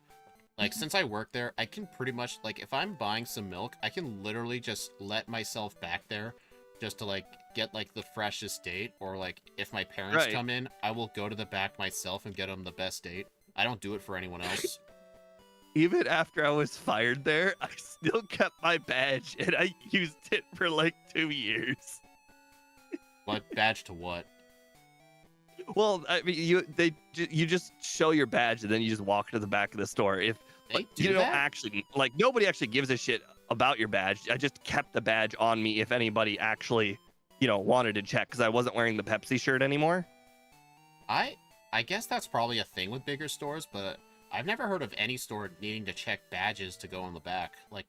like since I work there, I can pretty much like if I'm buying some milk, I can literally just let myself back there just to like get like the freshest date, or like if my parents Right. come in, I will go to the back myself and get them the best date. I don't do it for anyone else. Even after I was fired there, I still kept my badge and I used it for like 2 years. What badge to what? Well, I mean, you just show your badge and then you just walk to the back of the store. If They like, do you don't that? actually like nobody actually gives a shit about your badge. I just kept the badge on me if anybody actually, wanted to check because I wasn't wearing the Pepsi shirt anymore. I guess that's probably a thing with bigger stores, but I've never heard of any store needing to check badges to go on the back. Like,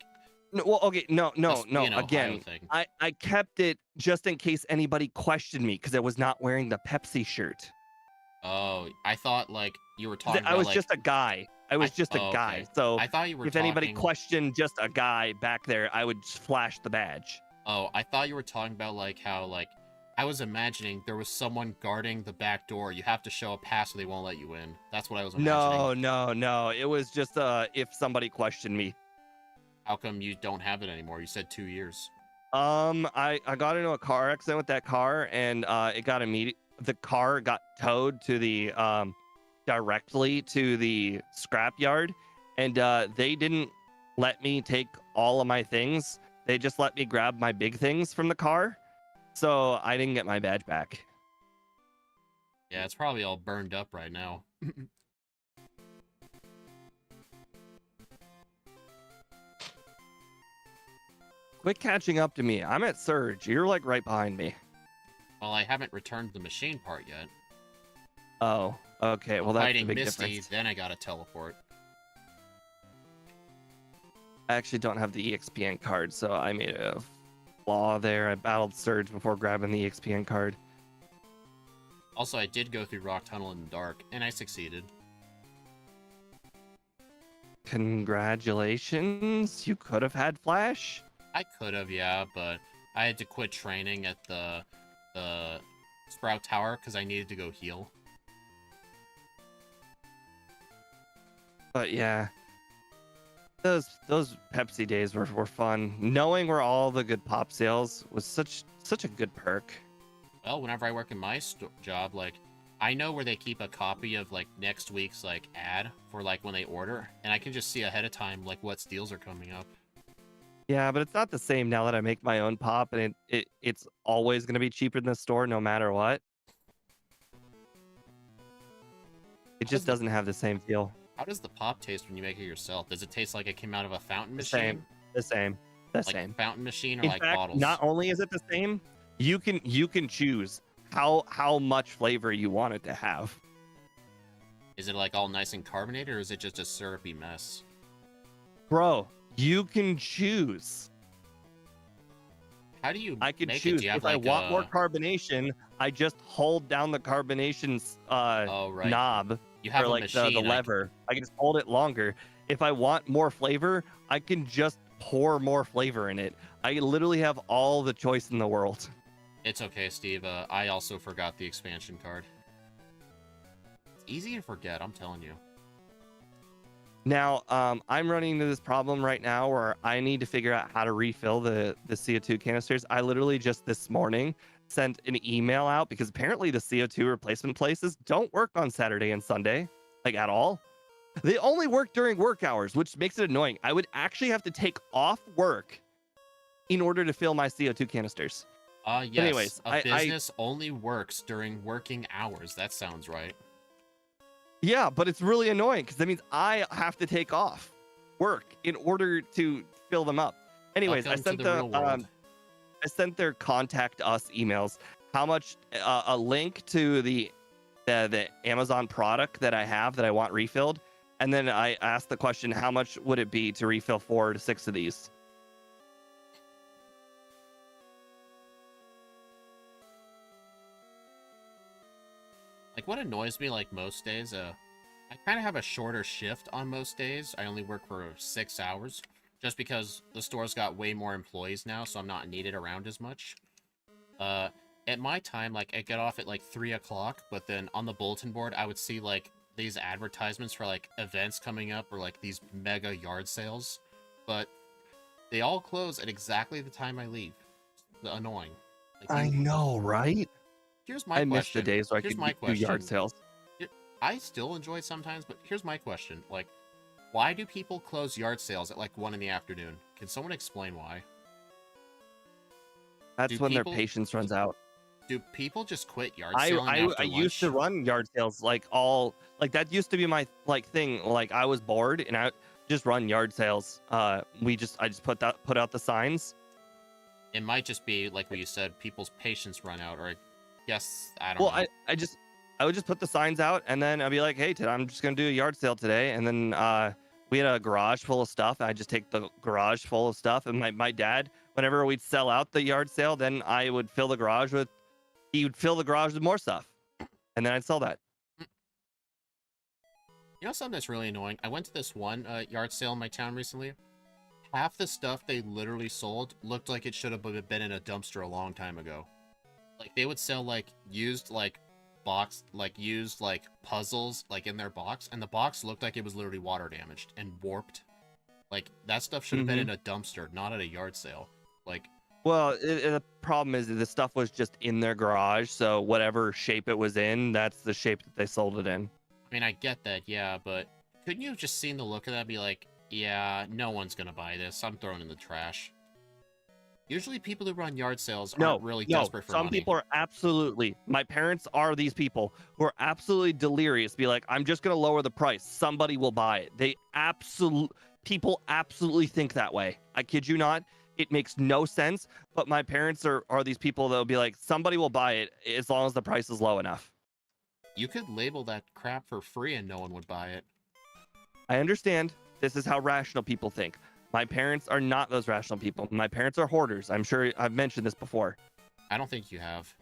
No, well, okay, no. that's, you know, Ohio Again, thing. I kept it just in case anybody questioned me because I was not wearing the Pepsi shirt. Oh, I thought like you were talking I about was like just a guy. I was just a oh, guy. okay. So I thought you were if anybody talking. questioned just a guy back there, I would just flash the badge. Oh, I thought you were talking about like how like I was imagining there was someone guarding the back door. You have to show a pass or they won't let you in. That's what I was imagining. No. It was just if somebody questioned me. How come you don't have it anymore? You said 2 years. I got into a car accident with that car, and the car got towed to the directly to the scrap yard, and they didn't let me take all of my things. They just let me grab my big things from the car, so I didn't get my badge back. Yeah, it's probably all burned up right now. Quit catching up to me. I'm at Surge. You're like right behind me. Well, I haven't returned the machine part yet. Oh, okay. Well, that's the Fighting big Misty, difference. then I gotta teleport. I actually don't have the EXPN card, so I made a flaw there. I battled Surge before grabbing the EXPN card. Also, I did go through Rock Tunnel in the dark, and I succeeded. Congratulations. You could have had Flash. I could have, yeah, but I had to quit training at the Sprout Tower because I needed to go heal. But yeah, those Pepsi days were fun. Knowing where all the good pop sales was such a good perk. Well, whenever I work in my job, like, I know where they keep a copy of, like, next week's, like, ad for, like, when they order, and I can just see ahead of time, like, what deals are coming up. Yeah, but it's not the same now that I make my own pop, and it's always going to be cheaper than the store no matter what. It just doesn't have the same feel. How does the pop taste when you make it yourself? Does it taste like it came out of a fountain The machine? same. Like fountain machine or In like fact, bottles? not only is it the same, you can choose how much flavor you want it to have. Is it like all nice and carbonated, or is it just a syrupy mess? Bro, you can choose. How do you I can make choose. it? Do you have If I like want more carbonation, I just hold down the carbonation oh, right. knob You have or a like machine. the lever. I can just hold it longer. If I want more flavor, I can just pour more flavor in it. I literally have all the choice in the world. It's okay, Steve. I also forgot the expansion card. It's easy to forget, I'm telling you. Now, I'm running into this problem right now where I need to figure out how to refill the CO2 canisters. I literally just this morning sent an email out because apparently the CO2 replacement places don't work on Saturday and Sunday, like at all. They only work during work hours, which makes it annoying. I would actually have to take off work in order to fill my CO2 canisters. Yes. Anyways, a business only works during working hours. That sounds right. Yeah, but it's really annoying because that means I have to take off work in order to fill them up. Anyways, I sent I sent their contact us emails. How much a link to the Amazon product that I have that I want refilled, and then I asked the question, how much would it be to refill 4 to 6 of these? Like, what annoys me, like, most days, I kind of have a shorter shift on most days. I only work for 6 hours, just because the store's got way more employees now, so I'm not needed around as much. At my time, like, I get off at, like, 3 o'clock, but then on the bulletin board, I would see, like, these advertisements for, like, events coming up, or, like, these mega yard sales, but they all close at exactly the time I leave. It's annoying. Like, I know, right? Here's my question. I miss the days where I could do yard sales. I still enjoy it sometimes, but here's my question. Like, why do people close yard sales at, like, 1 in the afternoon? Can someone explain why? That's when their patience runs out. Do people just quit yard selling after lunch? I used to run yard sales like that used to be my thing. Like I was bored and I just run yard sales. I just put out the signs. It might just be like what you said, people's patience run out, or yes, I don't know. Well, I would just put the signs out and then I'd be like, hey, I'm just gonna do a yard sale today. And then we had a garage full of stuff. I just take the garage full of stuff, and my dad, whenever we'd sell out the yard sale, then I would fill the garage with. He would fill the garage with more stuff, and then I'd sell that. You know something that's really annoying? I went to this one yard sale in my town recently. Half the stuff they literally sold looked like it should have been in a dumpster a long time ago. Like, they would sell, like, used, like, used, like, puzzles, like, in their box, and the box looked like it was literally water damaged and warped. Like, that stuff should have been in a dumpster, not at a yard sale. Like, Well, the problem is that the stuff was just in their garage, so whatever shape it was in, that's the shape that they sold it in. I mean, I get that, yeah, but couldn't you have just seen the look of that and be like, yeah, no one's gonna buy this, I'm throwing it in the trash? Usually people who run yard sales aren't really desperate for some money. people are absolutely, my parents are these people who are absolutely delirious, be like, I'm just going to lower the price, somebody will buy it. People absolutely think that way. I kid you not. It makes no sense, but my parents are these people that'll be like, somebody will buy it as long as the price is low enough. You could label that crap for free and no one would buy it. I understand. This is how rational people think. My parents are not those rational people. My parents are hoarders. I'm sure I've mentioned this before. I don't think you have.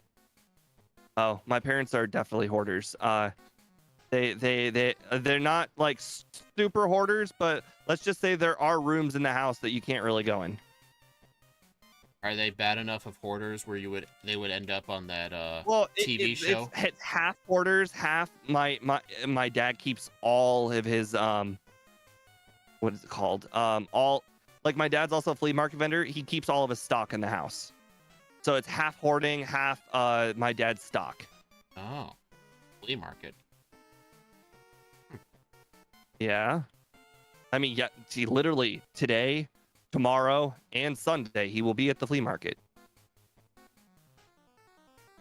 Oh, my parents are definitely hoarders. They're not like super hoarders, but let's just say there are rooms in the house that you can't really go in. Are they bad enough of hoarders where they would end up on that TV show? It's half hoarders, half my dad keeps all of his what is it called? All, like, my dad's also a flea market vendor. He keeps all of his stock in the house. So it's half hoarding, half my dad's stock. Oh, flea market. Yeah. I mean, yeah, see, literally today, tomorrow, and Sunday, he will be at the flea market.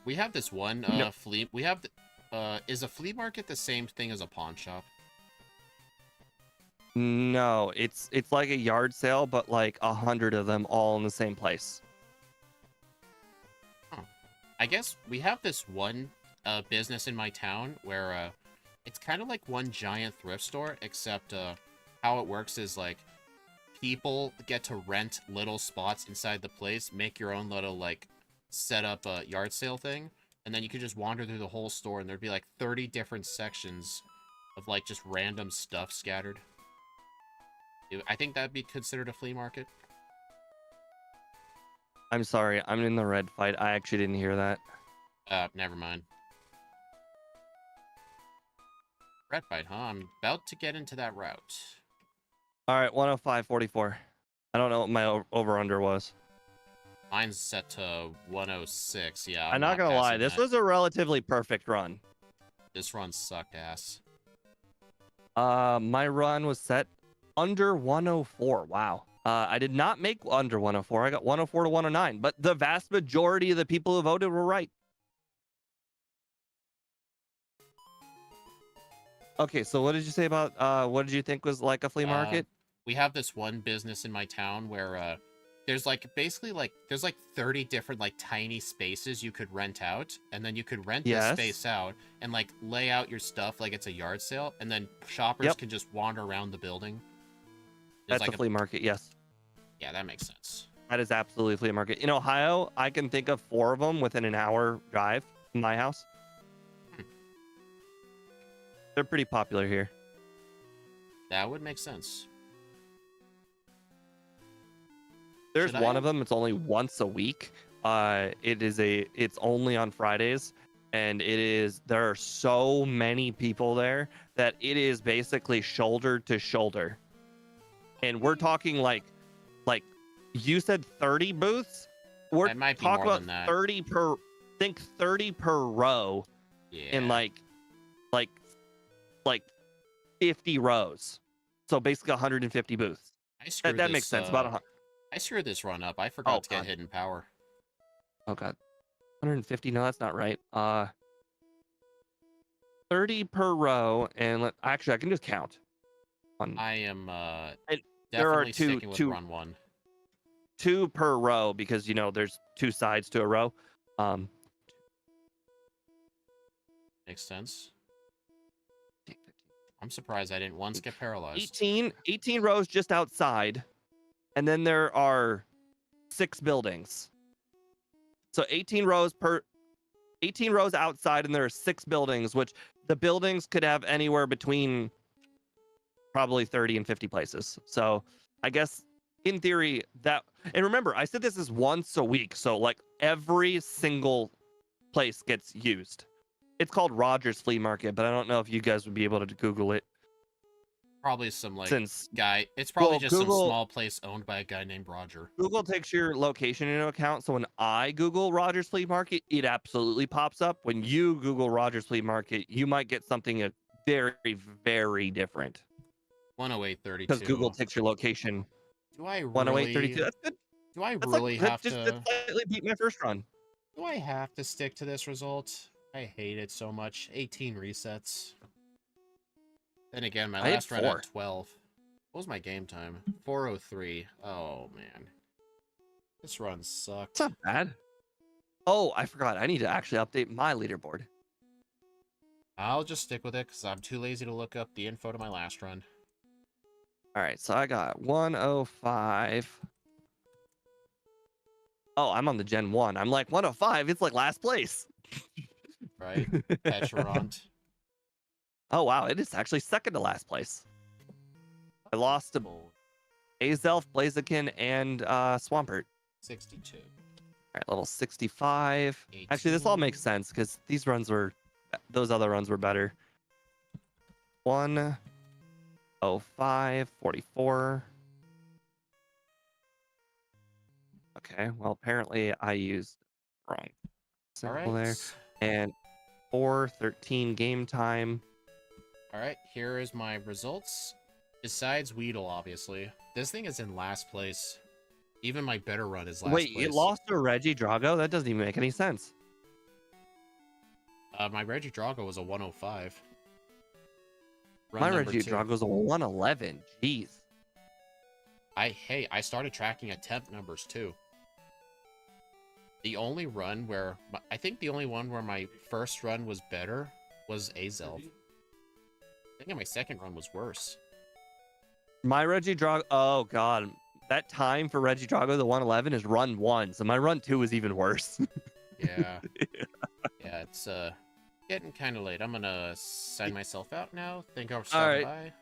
We have this one flea. We have. Is a flea market the same thing as a pawn shop? No, it's like a yard sale, but like 100 of them all in the same place. Huh. I guess we have this one business in my town where it's kind of like one giant thrift store, except how it works is like people get to rent little spots inside the place, make your own little like set up a yard sale thing, and then you could just wander through the whole store and there'd be like 30 different sections of like just random stuff scattered. I think that'd be considered a flea market. I'm sorry, I'm in the red fight. I actually didn't hear that. Never mind. Red fight, huh? I'm about to get into that route. All right, 105.44. I don't know what my over-under was. Mine's set to 106. Yeah, I'm not gonna lie, this was a relatively perfect run. This run sucked ass. My run was set under 104. Wow. I did not make under 104. I got 104 to 109, but the vast majority of the people who voted were right. Okay, so what did you say about what did you think was like a flea market? We have this one business in my town where there's like basically like there's like 30 different like tiny spaces you could rent out, and then you could rent this space out and like lay out your stuff like it's a yard sale, and then shoppers can just wander around the building. That's like a flea market, yes. Yeah, that makes sense. That is absolutely a flea market. In Ohio, I can think of 4 of them within an hour drive from my house. They're pretty popular here. That would make sense. There's one of them. It's only once a week. It's only on Fridays, and there are so many people there that it is basically shoulder to shoulder. And we're talking like you said 30 booths. We're talking about 30 per. Think 30 per row. Yeah. In like 50 rows. So basically 150 booths. That makes sense. About 100. I screwed this run up. I forgot to get hidden power. Oh god. 150? No, that's not right. 30 per row, and actually I can just count. I am there are definitely sticking with run 1. 2 per row because there's 2 sides to a row. Makes sense. I'm surprised I didn't once get paralyzed. 18 rows just outside, and then there are 6 buildings. So 18 rows outside, and there are 6 buildings, which the buildings could have anywhere between probably 30 and 50 places. So I guess in theory that, and remember, I said this is once a week. So like every single place gets used. It's called Rogers Flea Market, but I don't know if you guys would be able to Google it. Probably some like Since guy. It's probably just Google, some small place owned by a guy named Roger. Google takes your location into account. So when I Google Rogers Flea Market, it absolutely pops up. When you Google Rogers Flea Market, you might get something very, very different. 108.32. Because Google takes your location. Do I 108.32. really? That's good. Do I That's really have that to? slightly beat my first run. Do I have to stick to this result? I hate it so much. 18 resets. Then again, my I had last run 4. had 12. What was my game time? 4:03. Oh man, this run sucked. It's not bad. Oh, I forgot. I need to actually update my leaderboard. I'll just stick with it because I'm too lazy to look up the info to my last run. All right, so I got 105. Oh, I'm on the Gen 1. I'm like 105. It's like last place. Right? Pecheront. Oh, wow. It is actually second to last place. I lost to Azelf, Blaziken, and Swampert. 62. All right, level 65. Actually, this all makes sense because those other runs were better. 105, 44. Okay, well, apparently I used wrong symbol there. And 4:13 game time. Alright, here is my results. Besides Weedle, obviously. This thing is in last place. Even my better run is last place. Wait, it lost to Reggie Drago? That doesn't even make any sense. My Reggie Drago was a 105. My Reggie Drago's a 111. Jeez. Hey, I started tracking attempt numbers too. The only run where I think the only one where my first run was better was Azelf. I think my second run was worse. My Reggie Drago, oh god, that time for Reggie Drago, the 111 is run 1, so my run 2 is even worse. Yeah. Yeah, it's getting kind of late. I'm gonna sign myself out now. Thank you for stopping by.